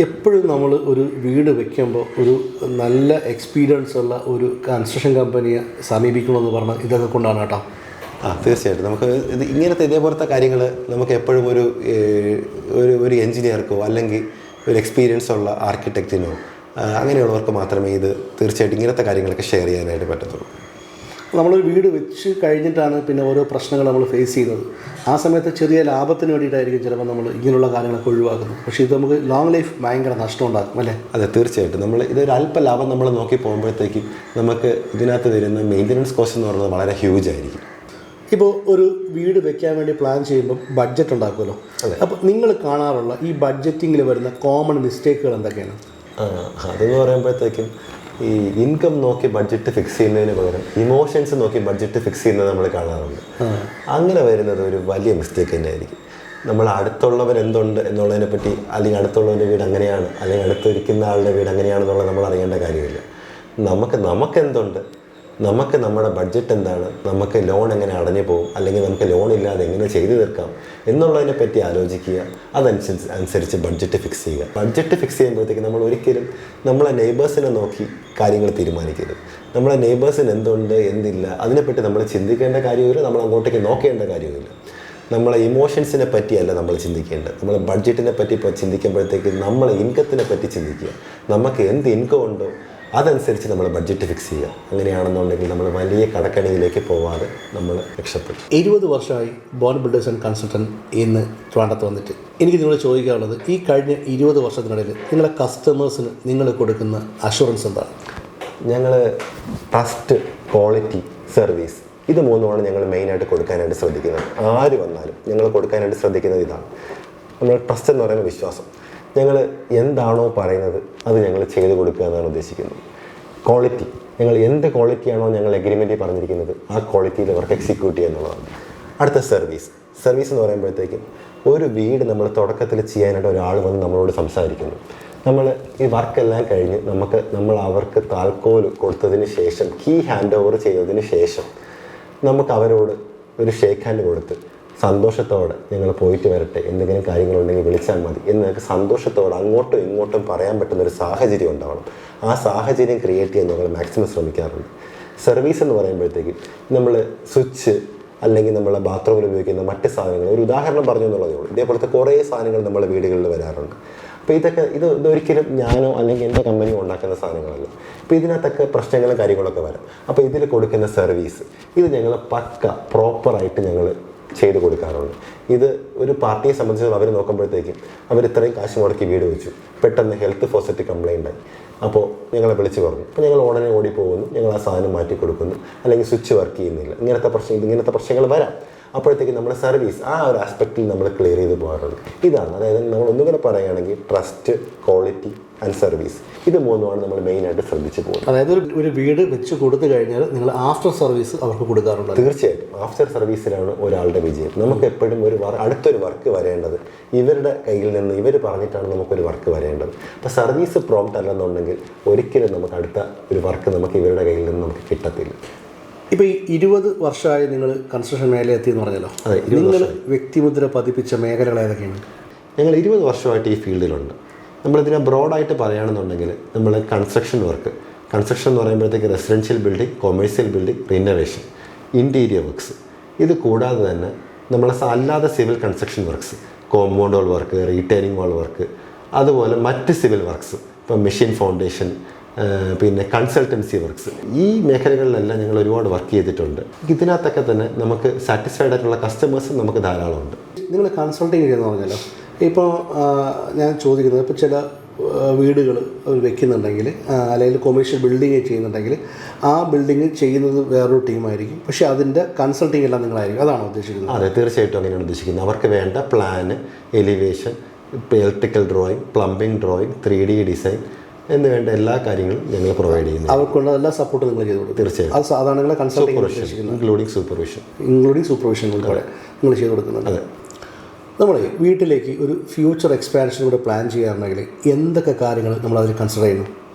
എപ്പോഴും നമ്മൾ ഒരു വീട് വെക്കുമ്പോൾ ഒരു നല്ല എക്സ്പീരിയൻസ് ഉള്ള ഒരു കൺസ്ട്രക്ഷൻ കമ്പനിയെ സമീപിക്കണമെന്ന് പറഞ്ഞാൽ ഇതൊക്കെ കൊണ്ടാണ് കേട്ടോ. തീർച്ചയായിട്ടും നമുക്ക് ഇതേപോലത്തെ കാര്യങ്ങൾ നമുക്ക് എപ്പോഴും ഒരു എൻജിനീയർക്കോ അല്ലെങ്കിൽ ഒരു എക്സ്പീരിയൻസ് ഉള്ള ആർക്കിടെക്റ്റിനോ അങ്ങനെയുള്ളവർക്ക് മാത്രമേ ഇത് തീർച്ചയായിട്ടും ഇങ്ങനത്തെ കാര്യങ്ങളൊക്കെ ഷെയർ ചെയ്യാനായിട്ട് പറ്റത്തുള്ളൂ. നമ്മളൊരു വീട് വെച്ച് കഴിഞ്ഞിട്ടാണ് പിന്നെ ഓരോ പ്രശ്നങ്ങൾ നമ്മൾ ഫേസ് ചെയ്യുന്നത്. ആ സമയത്ത് ചെറിയ ലാഭത്തിന് വേണ്ടിയിട്ടായിരിക്കും ചിലപ്പോൾ നമ്മൾ ഇങ്ങനെയുള്ള കാര്യങ്ങളൊക്കെ ഒഴിവാക്കുന്നത്. പക്ഷേ ഇത് നമുക്ക് ലോങ് ലൈഫ് ഭയങ്കര നഷ്ടം ഉണ്ടാക്കും അല്ലേ? അതെ, തീർച്ചയായിട്ടും. ഇതൊരു അല്പ ലാഭം നമ്മൾ നോക്കി പോകുമ്പോഴത്തേക്കും നമുക്ക് ഇതിനകത്ത് വരുന്ന മെയിൻ്റനൻസ് കോസ്റ്റ് എന്ന് പറയുന്നത് വളരെ ഹ്യൂജ് ആയിരിക്കും. ഇപ്പോൾ ഒരു വീട് വെക്കാൻ വേണ്ടി പ്ലാൻ ചെയ്യുമ്പോൾ ബഡ്ജറ്റ് ഉണ്ടാക്കുമല്ലോ. അപ്പോൾ നിങ്ങൾ കാണാറുള്ള ഈ ബഡ്ജറ്റിങ്ങിൽ വരുന്ന കോമൺ മിസ്റ്റേക്കുകൾ എന്തൊക്കെയാണ്? അതെന്ന് പറയുമ്പോഴത്തേക്കും ഈ ഇൻകം നോക്കി ബഡ്ജറ്റ് ഫിക്സ് ചെയ്യുന്നതിന് പകരം ഇമോഷൻസ് നോക്കി ബഡ്ജറ്റ് ഫിക്സ് ചെയ്യുന്നത് നമ്മൾ കാണാറുണ്ട്. അങ്ങനെ വരുന്നത് ഒരു വലിയ മിസ്റ്റേക്ക് തന്നെയായിരിക്കും. നമ്മൾ അടുത്തുള്ളവരെന്തുണ്ട് എന്നുള്ളതിനെ പറ്റി, അല്ലെങ്കിൽ അടുത്തുള്ളവൻ്റെ വീട് അങ്ങനെയാണ്, അല്ലെങ്കിൽ അടുത്തിരിക്കുന്ന ആളുടെ വീട് അങ്ങനെയാണെന്നുള്ളത് നമ്മൾ അറിയേണ്ട കാര്യമില്ല. നമുക്ക് എന്തുണ്ട്, നമുക്ക് നമ്മുടെ ബഡ്ജറ്റ് എന്താണ്, നമുക്ക് ലോൺ എങ്ങനെ അടഞ്ഞു പോകും, അല്ലെങ്കിൽ നമുക്ക് ലോൺ ഇല്ലാതെ എങ്ങനെ ചെയ്തു തീർക്കാം എന്നുള്ളതിനെ പറ്റി ആലോചിക്കുക. അതനുസരിച്ച് ബഡ്ജറ്റ് ഫിക്സ് ചെയ്യുക. ബഡ്ജറ്റ് ഫിക്സ് ചെയ്യുമ്പോഴത്തേക്ക് നമ്മൾ ഒരിക്കലും നമ്മളെ നെയ്ബേഴ്സിനെ നോക്കി കാര്യങ്ങൾ തീരുമാനിക്കരുത്. നമ്മളെ നെയ്ബേഴ്സിന് എന്തുണ്ട് എന്തില്ല അതിനെപ്പറ്റി നമ്മൾ ചിന്തിക്കേണ്ട കാര്യമില്ല, നമ്മൾ അങ്ങോട്ടേക്ക് നോക്കേണ്ട കാര്യമില്ല. നമ്മളെ ഇമോഷൻസിനെ പറ്റിയല്ല നമ്മൾ ചിന്തിക്കേണ്ടത്. നമ്മൾ ബഡ്ജറ്റിനെ പറ്റി ഇപ്പോൾ ചിന്തിക്കുമ്പോഴത്തേക്ക് നമ്മളെ ഇൻകത്തിനെ പറ്റി ചിന്തിക്കുക. നമുക്ക് എന്ത് ഇൻകം ഉണ്ടോ അതനുസരിച്ച് നമ്മൾ ബഡ്ജറ്റ് ഫിക്സ് ചെയ്യുക. അങ്ങനെയാണെന്നുണ്ടെങ്കിൽ നമ്മൾ വലിയ കടക്കണിയിലേക്ക് പോവാതെ നമ്മൾ രക്ഷപ്പെടും. 20 വർഷമായി ബോൺ ബിൽഡേഴ്സ് ആൻഡ് കൺസൾട്ടൻറ്റ് ഇന്ന് ട്രിവാൻഡ്രത്ത് വന്നിട്ട് എനിക്ക് നിങ്ങളോട് ചോദിക്കാനുള്ളത്, ഈ കഴിഞ്ഞ 20 വർഷത്തിനിടയിൽ നിങ്ങളെ കസ്റ്റമേഴ്സിന് നിങ്ങൾ കൊടുക്കുന്ന അഷുറൻസ് എന്താണ്? ഞങ്ങൾ ട്രസ്റ്റ്, ക്വാളിറ്റി, സർവീസ്, ഇത് മൂന്നുമാണ് ഞങ്ങൾ മെയിനായിട്ട് കൊടുക്കാനായിട്ട് ശ്രദ്ധിക്കുന്നത്. ആര് വന്നാലും ഞങ്ങൾ കൊടുക്കാനായിട്ട് ശ്രദ്ധിക്കുന്നത് ഇതാണ്. നമ്മൾ ട്രസ്റ്റ് എന്ന് പറയുമ്പോൾ വിശ്വാസം. ഞങ്ങൾ എന്താണോ പറയുന്നത് അത് ഞങ്ങൾ ചെയ്തു കൊടുക്കുക എന്നാണ് ഉദ്ദേശിക്കുന്നത്. ക്വാളിറ്റി, ഞങ്ങൾ എന്ത് ക്വാളിറ്റിയാണോ ഞങ്ങൾ എഗ്രിമെൻറ്റിൽ പറഞ്ഞിരിക്കുന്നത് ആ ക്വാളിറ്റിയിൽ അവർക്ക് എക്സിക്യൂട്ട് ചെയ്യുക എന്നുള്ളതാണ്. അടുത്ത സർവീസ് എന്ന് പറയുമ്പോഴത്തേക്കും ഒരു വീട് നമ്മൾ തുടക്കത്തിൽ ചെയ്യാനായിട്ട് ഒരാൾ വന്ന് നമ്മളോട് സംസാരിക്കുന്നു. നമ്മൾ ഈ വർക്കെല്ലാം കഴിഞ്ഞ് നമ്മൾ അവർക്ക് താൽക്കോൽ കൊടുത്തതിന് ശേഷം, കീ ഹാൻഡ് ഓവർ ചെയ്തതിന് ശേഷം നമുക്ക് അവരോട് ഒരു ഷേക്ക് ഹാൻഡ് കൊടുത്ത് സന്തോഷത്തോടെ ഞങ്ങൾ പോയിട്ട് വരട്ടെ, എന്തെങ്കിലും കാര്യങ്ങളുണ്ടെങ്കിൽ വിളിച്ചാൽ മതി എന്നൊക്കെ സന്തോഷത്തോടെ അങ്ങോട്ടും ഇങ്ങോട്ടും പറയാൻ പറ്റുന്നൊരു സാഹചര്യം ഉണ്ടാവണം. ആ സാഹചര്യം ക്രിയേറ്റ് ചെയ്യാൻ ഞങ്ങൾ മാക്സിമം ശ്രമിക്കാറുണ്ട്. സർവീസ് എന്ന് പറയുമ്പോഴത്തേക്കും നമ്മൾ സ്വിച്ച് അല്ലെങ്കിൽ നമ്മളെ ബാത്റൂമിൽ ഉപയോഗിക്കുന്ന മറ്റ് സാധനങ്ങൾ, ഒരു ഉദാഹരണം പറഞ്ഞു എന്നുള്ളതേ ഉള്ളൂ. ഇതേപോലത്തെ കുറേ സാധനങ്ങൾ നമ്മുടെ വീടുകളിൽ വരാറുണ്ട്. അപ്പോൾ ഇതൊരിക്കലും ഞാനോ അല്ലെങ്കിൽ എൻ്റെ കമ്പനിയോ ഉണ്ടാക്കുന്ന സാധനങ്ങളല്ല. അപ്പോൾ ഇതിനകത്തൊക്കെ പ്രശ്നങ്ങളും കാര്യങ്ങളൊക്കെ വരാം. അപ്പോൾ ഇതിൽ കൊടുക്കുന്ന സർവീസ് ഇത് ഞങ്ങൾ പ്രോപ്പറായിട്ട് ഞങ്ങൾ ചെയ്ത് കൊടുക്കാറുണ്ട്. ഇത് ഒരു പാർട്ടിയെ സംബന്ധിച്ച് അവർ നോക്കുമ്പോഴത്തേക്കും അവർ ഇത്രയും കാശ് മുടക്കി വീട് വെച്ചു, പെട്ടെന്ന് ഹെൽത്ത് ഫോസറ്റ് കംപ്ലൈൻ്റ് ആയി. അപ്പോൾ ഞങ്ങളെ വിളിച്ച് പറഞ്ഞു. അപ്പോൾ ഞങ്ങൾ ഉടനെ ഓടി പോകുന്നു, ഞങ്ങൾ ആ സാധനം മാറ്റി കൊടുക്കുന്നു, അല്ലെങ്കിൽ സ്വിച്ച് വർക്ക് ചെയ്യുന്നില്ല, ഇങ്ങനത്തെ പ്രശ്നങ്ങൾ വരാം. അപ്പോഴത്തേക്കും നമ്മുടെ സർവീസ് ആ ഒരു ആസ്പെക്റ്റിൽ നമ്മൾ ക്ലിയർ ചെയ്ത് പോകാറുണ്ട്. ഇതാണ്, അതായത് നമ്മൾ ഒന്നുകൂടെ പറയുകയാണെങ്കിൽ ട്രസ്റ്റ്, ക്വാളിറ്റി ആൻഡ് സർവീസ്, ഇത് മൂന്നുമാണ് നമ്മൾ മെയിനായിട്ട് ശ്രദ്ധിച്ച് പോകുന്നത്. അതായത് ഒരു വീട് വെച്ച് കൊടുത്തു കഴിഞ്ഞാൽ നിങ്ങൾ ആഫ്റ്റർ സർവീസ് അവർക്ക് കൊടുക്കാറുണ്ട്. തീർച്ചയായിട്ടും ആഫ്റ്റർ സർവീസിലാണ് ഒരാളുടെ വിജയം. നമുക്ക് എപ്പോഴും അടുത്തൊരു വർക്ക് വരേണ്ടത് ഇവരുടെ കയ്യിൽ നിന്ന്, ഇവർ പറഞ്ഞിട്ടാണ് നമുക്കൊരു വർക്ക് വരേണ്ടത്. അപ്പോൾ സർവീസ് പ്രോംപ്റ്റ് അല്ലെന്നുണ്ടെങ്കിൽ ഒരിക്കലും നമുക്ക് അടുത്ത ഒരു വർക്ക് നമുക്ക് ഇവരുടെ കയ്യിൽ നിന്ന് നമുക്ക് കിട്ടത്തില്ല. ഇപ്പോൾ ഈ 20 വർഷമായി നിങ്ങൾ കൺസ്ട്രക്ഷൻ മേഖല എത്തിയെന്ന് പറഞ്ഞല്ലോ. നിങ്ങൾ വ്യക്തിമുദ്ര പതിപ്പിച്ച മേഖലകൾ ഏതൊക്കെയാണ്? ഞങ്ങൾ 20 വർഷമായിട്ട് ഈ ഫീൽഡിലുണ്ട്. നമ്മളിതിനെ ബ്രോഡായിട്ട് പറയുകയാണെന്നുണ്ടെങ്കിൽ നമ്മൾ കൺസ്ട്രക്ഷൻ എന്ന് പറയുമ്പോഴത്തേക്ക് residential building, commercial building, renovation, interior works, ഇത് കൂടാതെ തന്നെ നമ്മൾ അല്ലാതെ civil construction works, compound wall work, retaining wall work, അതുപോലെ മറ്റ് സിവിൽ വർക്ക്സ്, ഇപ്പം മെഷീൻ ഫൗണ്ടേഷൻ, പിന്നെ കൺസൾട്ടൻസി വർക്ക്സ്, ഈ മേഖലകളിലെല്ലാം ഞങ്ങൾ ഒരുപാട് വർക്ക് ചെയ്തിട്ടുണ്ട്. ഇതിനകത്തൊക്കെ തന്നെ നമുക്ക് സാറ്റിസ്ഫൈഡ് ആയിട്ടുള്ള കസ്റ്റമേഴ്സ് നമുക്ക് ധാരാളമുണ്ട്. നിങ്ങൾ കൺസൾട്ടിങ് ചെയ്യുന്ന പറഞ്ഞല്ലോ, ഇപ്പോൾ ഞാൻ ചോദിക്കുന്നത്, ഇപ്പോൾ ചില വീടുകൾ വെക്കുന്നുണ്ടെങ്കിൽ അല്ലെങ്കിൽ കൊമേഴ്ഷ്യൽ ബിൽഡിങ് ചെയ്യുന്നുണ്ടെങ്കിൽ ആ ബിൽഡിങ് ചെയ്യുന്നത് വേറൊരു ടീമായിരിക്കും, പക്ഷേ അതിൻ്റെ കൺസൾട്ടിങ് എല്ലാം നിങ്ങളായിരിക്കും. അതാണോ ഉദ്ദേശിക്കുന്നത്? അതെ, തീർച്ചയായിട്ടും അങ്ങനെയാണ് ഉദ്ദേശിക്കുന്നത്. അവർക്ക് വേണ്ട plan, elevation, electrical drawing, plumbing drawing, 3D design എന്ന് വേണ്ട എല്ലാ കാര്യങ്ങളും ഞങ്ങൾ പ്രൊവൈഡ് ചെയ്യുന്നു. അവർക്കുള്ള എല്ലാ സപ്പോർട്ടും നിങ്ങൾ ചെയ്തു കൊടുക്കും? തീർച്ചയായും. അത് സാധാരണ കൺസൾട്ടിങ് ഇൻക്ലൂഡിങ് സൂപ്പർവിഷൻ ഉൾപ്പെടെ നിങ്ങൾ ചെയ്തു കൊടുക്കുന്നുണ്ട്. അതെ. നമ്മൾ വീട്ടിലേക്ക് ഒരു ഫ്യൂച്ചർ എക്സ്പാൻഷൻ കൂടെ പ്ലാൻ ചെയ്യാറുണ്ടെങ്കിൽ എന്തൊക്കെ കാര്യങ്ങൾ നമ്മൾ അതിൽ കൺസിഡർ ചെയ്യുന്നു?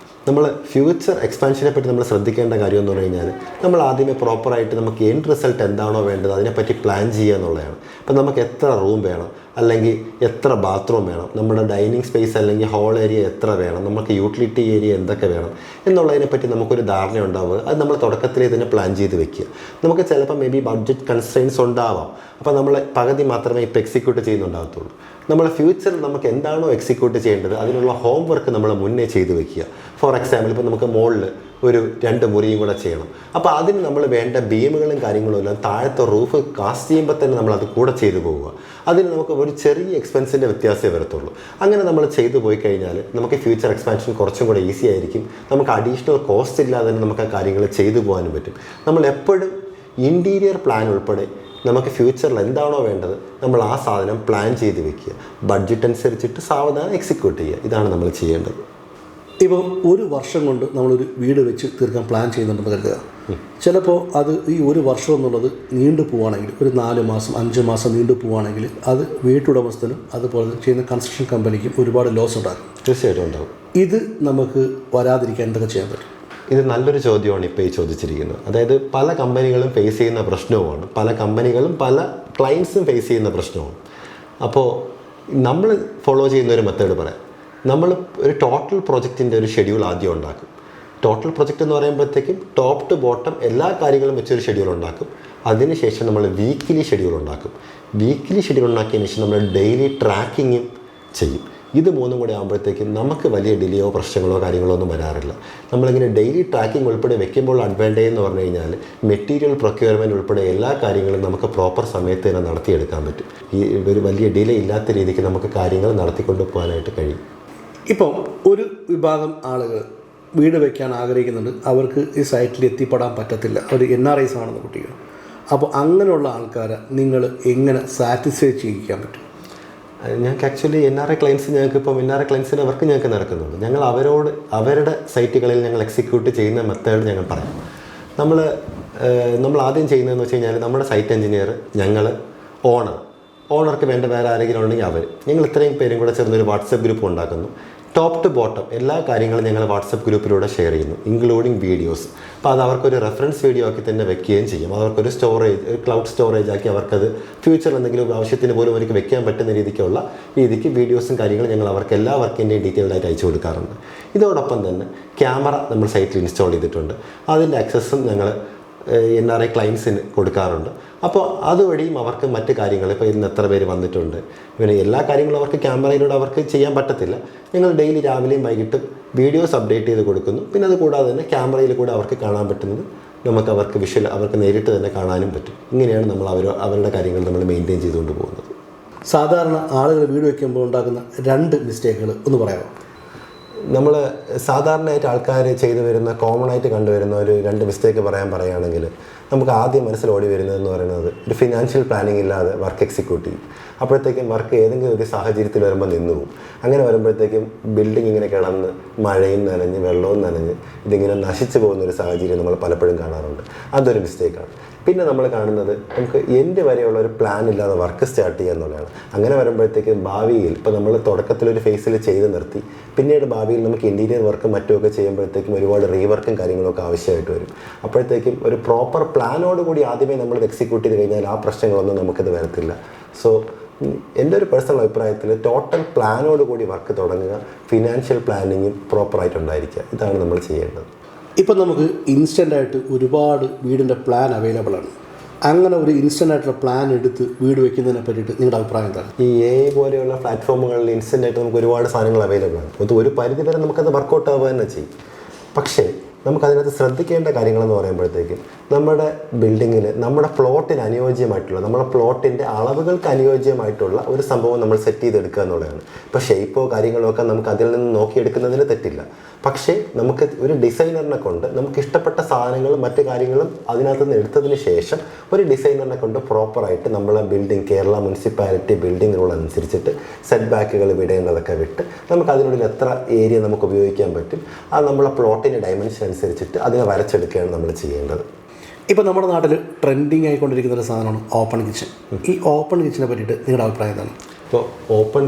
നമ്മൾ ഫ്യൂച്ചർ എക്സ്പാൻഷനെ പറ്റി നമ്മൾ ശ്രദ്ധിക്കേണ്ട കാര്യം എന്ന് പറഞ്ഞു കഴിഞ്ഞാൽ നമ്മൾ ആദ്യമേ പ്രോപ്പറായിട്ട് നമുക്ക് എൻഡ് റിസൾട്ട് എന്താണോ വേണ്ടത് അതിനെപ്പറ്റി പ്ലാൻ ചെയ്യുക എന്നുള്ളതാണ്. അപ്പം നമുക്ക് എത്ര റൂം വേണം, അല്ലെങ്കിൽ എത്ര ബാത്റൂം വേണം, നമ്മുടെ ഡൈനിങ് സ്പേസ് അല്ലെങ്കിൽ ഹോൾ ഏരിയ എത്ര വേണം, നമുക്ക് യൂട്ടിലിറ്റി ഏരിയ എന്തൊക്കെ വേണം എന്നുള്ളതിനെപ്പറ്റി നമുക്കൊരു ധാരണ ഉണ്ടാവുക. അത് നമ്മൾ തുടക്കത്തിലേ തന്നെ പ്ലാൻ ചെയ്ത് വെക്കുക. നമുക്ക് ചിലപ്പോൾ മേ ബി ബഡ്ജറ്റ് കൺസ്ട്രെയിൻസ് ഉണ്ടാവാം. അപ്പോൾ നമ്മൾ പകുതി മാത്രമേ ഇപ്പോൾ എക്സിക്യൂട്ട് ചെയ്യുന്നുണ്ടാകത്തുള്ളൂ. നമ്മൾ ഫ്യൂച്ചറിൽ നമുക്ക് എന്താണോ എക്സിക്യൂട്ട് ചെയ്യേണ്ടത് അതിനുള്ള ഹോം വർക്ക് നമ്മൾ മുന്നേ ചെയ്ത് വെക്കുക. ഫോർ എക്സാമ്പിൾ, ഇപ്പോൾ നമുക്ക് മുകളിൽ ഒരു 2 മുറിയും കൂടെ ചെയ്യണം. അപ്പോൾ അതിന് നമ്മൾ വേണ്ട ബീമുകളും കാര്യങ്ങളും എല്ലാം താഴത്തെ റൂഫ് കാസ്റ്റ് ചെയ്യുമ്പോൾ തന്നെ നമ്മൾ അത് കൂടെ ചെയ്തു പോവുക. അതിന് നമുക്ക് ഒരു ചെറിയ എക്സ്പെൻസിൻ്റെ വ്യത്യാസമേ വരത്തുള്ളൂ. അങ്ങനെ നമ്മൾ ചെയ്തു പോയി കഴിഞ്ഞാൽ നമുക്ക് ഫ്യൂച്ചർ എക്സ്പാൻഷൻ കുറച്ചും കൂടെ ഈസി ആയിരിക്കും. നമുക്ക് അഡീഷണൽ കോസ്റ്റ് ഇല്ലാതെ തന്നെ നമുക്ക് ആ കാര്യങ്ങൾ ചെയ്തു പോകാനും പറ്റും. നമ്മൾ എപ്പോഴും ഇൻറ്റീരിയർ പ്ലാൻ ഉൾപ്പെടെ നമുക്ക് ഫ്യൂച്ചറിൽ എന്താണോ വേണ്ടത് നമ്മൾ ആ സാധനം പ്ലാൻ ചെയ്ത് വെക്കുക. ബഡ്ജറ്റ് അനുസരിച്ചിട്ട് സാവധാനം എക്സിക്യൂട്ട് ചെയ്യുക. ഇതാണ് നമ്മൾ ചെയ്യേണ്ടത്. ഇപ്പോൾ ഒരു വർഷം കൊണ്ട് നമ്മളൊരു വീട് വെച്ച് തീർക്കാൻ പ്ലാൻ ചെയ്യുന്നുണ്ടെന്ന് കരുതുക. ചിലപ്പോൾ അത് ഈ ഒരു വർഷം എന്നുള്ളത് നീണ്ടു പോവുകയാണെങ്കിൽ, ഒരു 4 മാസം 5 മാസം നീണ്ടു പോവുകയാണെങ്കിൽ അത് വീട്ടുടമസ്ഥനും അതുപോലെ ചെയ്യുന്ന കൺസ്ട്രക്ഷൻ കമ്പനിക്കും ഒരുപാട് ലോസ് ഉണ്ടാകും. തീർച്ചയായിട്ടും ഉണ്ടാകും. ഇത് നമുക്ക് വരാതിരിക്കാൻ എന്തൊക്കെ ചെയ്യാൻ പറ്റും? ഇത് നല്ലൊരു ചോദ്യമാണ് ഇപ്പോൾ ഈ ചോദിച്ചിരിക്കുന്നത്. അതായത് പല കമ്പനികളും ഫേസ് ചെയ്യുന്ന പ്രശ്നവുമാണ്, പല കമ്പനികളും പല ക്ലയൻസും ഫേസ് ചെയ്യുന്ന പ്രശ്നമാണ്. അപ്പോൾ നമ്മൾ ഫോളോ ചെയ്യുന്ന ഒരു മെത്തേഡ് പറയാം. നമ്മൾ ഒരു ടോട്ടൽ പ്രൊജക്റ്റിൻ്റെ ഒരു ഷെഡ്യൂൾ ആദ്യം ഉണ്ടാക്കും. ടോട്ടൽ പ്രൊജക്റ്റ് എന്ന് പറയുമ്പോഴത്തേക്കും ടോപ്പ് ടു ബോട്ടം എല്ലാ കാര്യങ്ങളും വെച്ചൊരു ഷെഡ്യൂൾ ഉണ്ടാക്കും. അതിനുശേഷം നമ്മൾ വീക്കിലി ഷെഡ്യൂൾ ഉണ്ടാക്കും. വീക്കിലി ഷെഡ്യൂൾ ഉണ്ടാക്കിയതിന് ശേഷം നമ്മൾ ഡെയിലി ട്രാക്കിങ്ങും ചെയ്യും. ഇത് മൂന്നും കൂടെ ആകുമ്പോഴത്തേക്കും നമുക്ക് വലിയ ഡിലേയോ പ്രശ്നങ്ങളോ കാര്യങ്ങളോ ഒന്നും വരാറില്ല. നമ്മളിങ്ങനെ ഡെയിലി ട്രാക്കിംഗ് ഉൾപ്പെടെ വെക്കുമ്പോൾ അഡ്വാൻറ്റേജ് എന്ന് പറഞ്ഞു കഴിഞ്ഞാൽ മെറ്റീരിയൽ പ്രൊക്യൂർമെൻറ്റ് ഉൾപ്പെടെ എല്ലാ കാര്യങ്ങളും നമുക്ക് പ്രോപ്പർ സമയത്ത് തന്നെ നടത്തിയെടുക്കാൻ പറ്റും. ഈ ഒരു വലിയ ഡിലേ ഇല്ലാത്ത രീതിക്ക് നമുക്ക് കാര്യങ്ങൾ നടത്തിക്കൊണ്ട് പോകാനായിട്ട് കഴിയും. ഇപ്പം ഒരു വിഭാഗം ആളുകൾ വീട് വയ്ക്കാൻ ആഗ്രഹിക്കുന്നുണ്ട്, അവർക്ക് ഈ സൈറ്റിൽ എത്തിപ്പെടാൻ പറ്റത്തില്ല, അവർ NRIs ആണെന്ന് കുട്ടികൾ. അപ്പോൾ അങ്ങനെയുള്ള ആൾക്കാരെ നിങ്ങൾ എങ്ങനെ സാറ്റിസ്ഫൈ ചെയ്യിക്കാൻ പറ്റും? ഞങ്ങൾക്ക് ആക്ച്വലി NRI ക്ലയൻസ് ഞങ്ങൾക്ക് ഇപ്പം NRI ക്ലയൻസിൻ്റെ വർക്ക് ഞങ്ങൾക്ക് നടക്കുന്നുണ്ട്. ഞങ്ങൾ അവരുടെ സൈറ്റുകളിൽ ഞങ്ങൾ എക്സിക്യൂട്ട് ചെയ്യുന്ന മെത്തേഡ് ഞങ്ങൾ പറയാം. നമ്മൾ ആദ്യം ചെയ്യുന്നതെന്ന് വെച്ച് കഴിഞ്ഞാൽ നമ്മുടെ സൈറ്റ് എഞ്ചിനീയർ, ഞങ്ങൾ, ഓണർക്ക് വേണ്ട വേറെ ആരെങ്കിലും ഉണ്ടെങ്കിൽ ഞങ്ങൾ ഇത്രയും പേരും കൂടെ ചേർന്നൊരു വാട്സപ്പ് ഗ്രൂപ്പ് ഉണ്ടാക്കുന്നു. ടോപ്പ് ടു ബോട്ടം എല്ലാ കാര്യങ്ങളും ഞങ്ങൾ വാട്സപ്പ് ഗ്രൂപ്പിലൂടെ ഷെയർ ചെയ്യുന്നു, ഇൻക്ലൂഡിങ് വീഡിയോസ്. അപ്പോൾ അത് അവർക്കൊരു റെഫറൻസ് വീഡിയോ ആക്കി തന്നെ വെക്കുകയും ചെയ്യും. അവർക്കൊരു ക്ലൗഡ് സ്റ്റോറേജ് ആക്കി അവർക്കത് ഫ്യൂച്ചറിൽ എന്തെങ്കിലും ആവശ്യത്തിന് പോലും അവർക്ക് വെക്കാൻ പറ്റുന്ന രീതിക്ക് വീഡിയോസും കാര്യങ്ങളും ഞങ്ങൾ അവർക്ക് എല്ലാ വർക്കിൻ്റെയും ഡീറ്റെയിൽഡായിട്ട് അയച്ചു കൊടുക്കാറുണ്ട്. ഇതോടൊപ്പം തന്നെ ക്യാമറ നമ്മൾ സൈറ്റിൽ ഇൻസ്റ്റാൾ ചെയ്തിട്ടുണ്ട്. അതിൻ്റെ ആക്സസും ഞങ്ങൾ NRI ക്ലയൻസിന് കൊടുക്കാറുണ്ട്. അപ്പോൾ അതുവഴിയും അവർക്ക് മറ്റ് കാര്യങ്ങൾ, ഇപ്പോൾ ഇന്ന് എത്ര പേര് വന്നിട്ടുണ്ട്, പിന്നെ എല്ലാ കാര്യങ്ങളും അവർക്ക് ക്യാമറയിലൂടെ അവർക്ക് ചെയ്യാൻ പറ്റത്തില്ല. ഞങ്ങൾ ഡെയിലി രാവിലെയും വൈകിട്ടും വീഡിയോസ് അപ്ഡേറ്റ് ചെയ്ത് കൊടുക്കുന്നു. പിന്നെ അത് കൂടാതെ തന്നെ ക്യാമറയിൽ കൂടെ അവർക്ക് കാണാൻ പറ്റുന്നത് അവർക്ക് നേരിട്ട് തന്നെ കാണാനും പറ്റും. ഇങ്ങനെയാണ് നമ്മൾ അവരുടെ കാര്യങ്ങൾ നമ്മൾ മെയിൻറ്റെയിൻ ചെയ്തുകൊണ്ട് പോകുന്നത്. സാധാരണ ആളുകൾ വീട് വയ്ക്കുമ്പോൾ ഉണ്ടാകുന്ന 2 മിസ്റ്റേക്കുകൾ ഒന്ന് പറയാമോ? നമ്മൾ സാധാരണയായിട്ട് ആൾക്കാർ ചെയ്തു വരുന്ന കോമൺ ആയിട്ട് കണ്ടുവരുന്ന ഒരു 2 മിസ്റ്റേക്ക് പറയുകയാണെങ്കിൽ നമുക്ക് ആദ്യം മനസ്സിൽ ഓടി വരുന്നതെന്ന് പറയുന്നത് ഒരു ഫിനാൻഷ്യൽ പ്ലാനിങ് ഇല്ലാതെ വർക്ക് എക്സിക്യൂട്ട് ചെയ്യും. അപ്പോഴത്തേക്കും വർക്ക് ഏതെങ്കിലും ഒരു സാഹചര്യത്തിൽ വരുമ്പോൾ നിന്നു പോകും. അങ്ങനെ വരുമ്പോഴത്തേക്കും ബിൽഡിംഗ് ഇങ്ങനെ കിടന്ന് മഴയും നനഞ്ഞ് വെള്ളവും നനഞ്ഞ് ഇതിങ്ങനെ നശിച്ചു പോകുന്നൊരു സാഹചര്യം നമ്മൾ പലപ്പോഴും കാണാറുണ്ട്. അതൊരു മിസ്റ്റേക്കാണ്. പിന്നെ നമ്മൾ കാണുന്നത് നമുക്ക് എൻഡ് വരെയുള്ള ഒരു പ്ലാൻ ഇല്ലാതെ വർക്ക് സ്റ്റാർട്ട് ചെയ്യുക എന്നുള്ളതാണ്. അങ്ങനെ വരുമ്പോഴത്തേക്കും ഭാവിയിൽ ഇപ്പോൾ നമ്മൾ തുടക്കത്തിലൊരു ഫേസിൽ ചെയ്ത് നിർത്തി, പിന്നീട് ഭാവിയിൽ നമുക്ക് ഇൻറ്റീരിയർ വർക്കും മറ്റുമൊക്കെ ചെയ്യുമ്പോഴത്തേക്കും ഒരുപാട് റീവർക്കും കാര്യങ്ങളൊക്കെ ആവശ്യമായിട്ട് വരും. അപ്പോഴത്തേക്കും ഒരു പ്രോപ്പർ പ്ലാനോടുകൂടി ആദ്യമേ നമ്മളിത് എക്സിക്യൂട്ട് ചെയ്ത് കഴിഞ്ഞാൽ ആ പ്രശ്നങ്ങളൊന്നും നമുക്കിത് വരത്തില്ല. സോ എൻ്റെ ഒരു പേഴ്സണൽ അഭിപ്രായത്തിൽ ടോട്ടൽ പ്ലാനോടുകൂടി വർക്ക് തുടങ്ങുക, ഫിനാൻഷ്യൽ പ്ലാനിങ്ങും പ്രോപ്പറായിട്ടുണ്ടായിരിക്കുക. ഇതാണ് നമ്മൾ ചെയ്യേണ്ടത്. ഇപ്പം നമുക്ക് ഇൻസ്റ്റൻ്റായിട്ട് ഒരുപാട് വീടിൻ്റെ പ്ലാൻ അവൈലബിൾ ആണ്. അങ്ങനെ ഒരു ഇൻസ്റ്റൻ്റായിട്ടുള്ള പ്ലാൻ എടുത്ത് വീട് വയ്ക്കുന്നതിനെ പറ്റിയിട്ട് നിങ്ങളുടെ അഭിപ്രായം എന്താണ്? ഈ AI പോലെയുള്ള പ്ലാറ്റ്ഫോമുകളിൽ ഇൻസ്റ്റൻ്റായിട്ട് നമുക്ക് ഒരുപാട് സാധനങ്ങൾ അവൈലബിൾ ആണ്. അത് ഒരു പരിധി വരെ നമുക്കത് വർക്കൗട്ട് ആവുക തന്നെ ചെയ്യും. പക്ഷേ നമുക്കതിനകത്ത് ശ്രദ്ധിക്കേണ്ട കാര്യങ്ങളെന്ന് പറയുമ്പോഴത്തേക്കും നമ്മുടെ ബിൽഡിങ്ങിൽ നമ്മുടെ പ്ലോട്ടിന് അനുയോജ്യമായിട്ടുള്ള, നമ്മുടെ പ്ലോട്ടിൻ്റെ അളവുകൾക്ക് അനുയോജ്യമായിട്ടുള്ള ഒരു സംഭവം നമ്മൾ സെറ്റ് ചെയ്തെടുക്കുക എന്നുള്ളതാണ്. ഇപ്പോൾ ഷേപ്പോ കാര്യങ്ങളോ ഒക്കെ നമുക്ക് അതിൽ നിന്ന് നോക്കിയെടുക്കുന്നതിന് തെറ്റില്ല. പക്ഷേ നമുക്ക് ഒരു ഡിസൈനറിനെ കൊണ്ട് നമുക്ക് ഇഷ്ടപ്പെട്ട സാധനങ്ങളും മറ്റു കാര്യങ്ങളും അതിനകത്ത് നിന്ന് എടുത്തതിന് ശേഷം ഒരു ഡിസൈനറിനെ കൊണ്ട് പ്രോപ്പറായിട്ട് നമ്മളെ building, Kerala municipality building rule അനുസരിച്ചിട്ട് സെറ്റ് ബാക്കുകൾ വിടേണ്ടതൊക്കെ വിട്ട് നമുക്ക് അതിനുള്ളിൽ എത്ര ഏരിയ നമുക്ക് ഉപയോഗിക്കാൻ പറ്റും, അത് നമ്മളെ പ്ലോട്ടിൻ്റെ ഡയമെൻഷൻ അനുസരിച്ചിട്ട് അതിനെ വരച്ചെടുക്കുകയാണ് നമ്മൾ ചെയ്യേണ്ടത്. ഇപ്പോൾ നമ്മുടെ നാട്ടിൽ ട്രെൻഡിങ് ആയിക്കൊണ്ടിരിക്കുന്ന ഒരു സാധനമാണ് ഓപ്പൺ കിച്ചൺ. ഈ ഓപ്പൺ കിച്ചനെ പറ്റിയിട്ട് നിങ്ങളുടെ അഭിപ്രായം എന്താണ്? ഇപ്പോൾ ഓപ്പൺ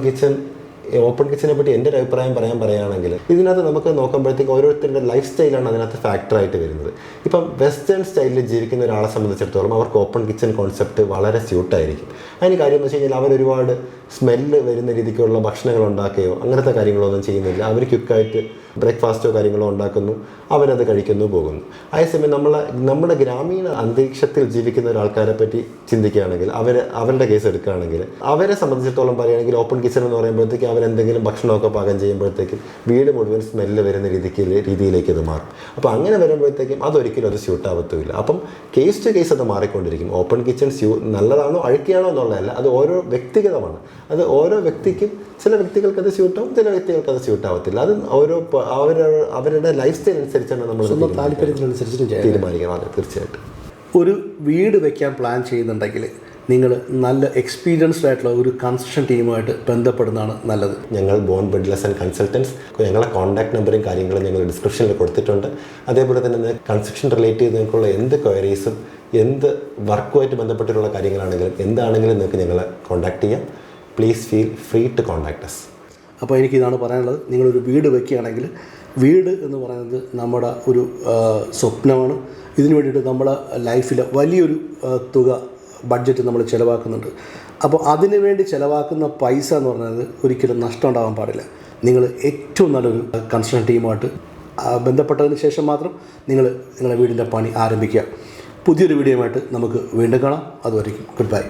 കിച്ചനെ പറ്റി എൻ്റെ ഒരു അഭിപ്രായം പറയുകയാണെങ്കിൽ ഇതിനകത്ത് നമുക്ക് നോക്കുമ്പോഴത്തേക്ക് ഓരോരുത്തരുടെ ലൈഫ് സ്റ്റൈലാണ് അതിനകത്ത് ഫാക്ടറായിട്ട് വരുന്നത്. ഇപ്പം വെസ്റ്റേൺ സ്റ്റൈലിൽ ജീവിക്കുന്ന ഒരാളെ സംബന്ധിച്ചിടത്തോളം അവർക്ക് ഓപ്പൺ കിച്ചൺ കോൺസെപ്റ്റ് വളരെ സ്യൂട്ടായിരിക്കും. അതിന് കാര്യം എന്ന് വെച്ച് കഴിഞ്ഞാൽ അവരൊരുപാട് സ്മെല്ല് വരുന്ന രീതിക്കുള്ള ഭക്ഷണങ്ങൾ ഉണ്ടാക്കുകയോ അങ്ങനത്തെ കാര്യങ്ങളൊന്നും ചെയ്യുന്നില്ല. അവർ ക്വിക്കായിട്ട് ബ്രേക്ക്ഫാസ്റ്റോ കാര്യങ്ങളോ ഉണ്ടാക്കുന്നു, അവരത് കഴിക്കുന്നു, പോകുന്നു. അതേസമയം നമ്മുടെ ഗ്രാമീണ അന്തരീക്ഷത്തിൽ ജീവിക്കുന്ന ഒരാൾക്കാരെ പറ്റി ചിന്തിക്കുകയാണെങ്കിൽ അവരുടെ കേസ് എടുക്കുകയാണെങ്കിൽ അവരെ സംബന്ധിച്ചിടത്തോളം പറയുകയാണെങ്കിൽ ഓപ്പൺ കിച്ചൺ എന്ന് പറയുമ്പോഴത്തേക്കും അവരെന്തെങ്കിലും ഭക്ഷണമൊക്കെ പാകം ചെയ്യുമ്പോഴത്തേക്കും വീട് മുഴുവൻ സ്മെല്ല് വരുന്ന രീതിയിലേക്ക് അത് മാറും. അപ്പോൾ അങ്ങനെ വരുമ്പോഴത്തേക്കും അതൊരിക്കലും അത് സ്യൂട്ട് ആവത്തുമില്ല. അപ്പം കേസ് ടു കേസ് അത് മാറിക്കൊണ്ടിരിക്കും. ഓപ്പൺ കിച്ചൺ നല്ലതാണോ അഴുക്കിയാണോ എന്നുള്ളതല്ല, അത് ഓരോ വ്യക്തിഗതമാണ്. അത് ഓരോ വ്യക്തിക്കും, ചില വ്യക്തികൾക്ക് അത് സ്യൂട്ടാവും, ചില വ്യക്തികൾക്ക് അത് സ്യൂട്ടാവത്തില്ല. അത് ഓരോ അവരുടെ ലൈഫ് സ്റ്റൈൽ അനുസരിച്ചാണ് നമ്മൾ താല്പര്യത്തിനനുസരിച്ചിട്ട് തീരുമാനിക്കണം. അതെ, തീർച്ചയായിട്ടും. ഒരു വീട് വയ്ക്കാൻ പ്ലാൻ ചെയ്യുന്നുണ്ടെങ്കിൽ നിങ്ങൾ നല്ല എക്സ്പീരിയൻസ്ഡ് ആയിട്ടുള്ള ഒരു കൺസ്ട്രക്ഷൻ ടീമുമായിട്ട് ബന്ധപ്പെടുന്നതാണ് നല്ലത്. ഞങ്ങൾ ബോൺ ബിൽഡേഴ്സ് ആൻഡ് കൺസൾട്ടൻസ്, ഞങ്ങളെ കോൺടാക്ട് നമ്പറും കാര്യങ്ങളും ഞങ്ങൾ ഡിസ്ക്രിപ്ഷനിൽ കൊടുത്തിട്ടുണ്ട്. അതേപോലെ തന്നെ കൺസ്ട്രക്ഷൻ റിലേറ്റ് ചെയ്ത് നിങ്ങൾക്കുള്ള എന്ത് ക്വയറീസും എന്ത് വർക്കുമായിട്ട് ബന്ധപ്പെട്ടിട്ടുള്ള കാര്യങ്ങളാണെങ്കിലും എന്താണെങ്കിലും നിങ്ങൾക്ക് ഞങ്ങളെ കോൺടാക്ട് ചെയ്യാം. Please feel free to contact us. അപ്പോൾ എനിക്കിതാണ് പറയാനുള്ളത്. നിങ്ങളൊരു വീട് വയ്ക്കുകയാണെങ്കിൽ വീട് എന്ന് പറയുന്നത് നമ്മുടെ ഒരു സ്വപ്നമാണ്. ഇതിനു വേണ്ടിയിട്ട് നമ്മുടെ ലൈഫിൽ വലിയൊരു തുക ബഡ്ജറ്റ് നമ്മൾ ചിലവാക്കുന്നുണ്ട്. അപ്പോൾ അതിനു വേണ്ടി ചിലവാക്കുന്ന പൈസ എന്ന് പറയുന്നത് ഒരിക്കലും നഷ്ടം ഉണ്ടാകാൻ പാടില്ല. നിങ്ങൾ ഏറ്റവും നല്ലൊരു കൺസ്ട്രക്ഷൻ ടീമുമായിട്ട് ബന്ധപ്പെട്ടതിന് ശേഷം മാത്രം നിങ്ങളുടെ വീടിൻ്റെ പണി ആരംഭിക്കുക. പുതിയൊരു വീഡിയോയുമായിട്ട് നമുക്ക് വീണ്ടും കാണാം. അതുവരെയും ഗുഡ് ബൈ.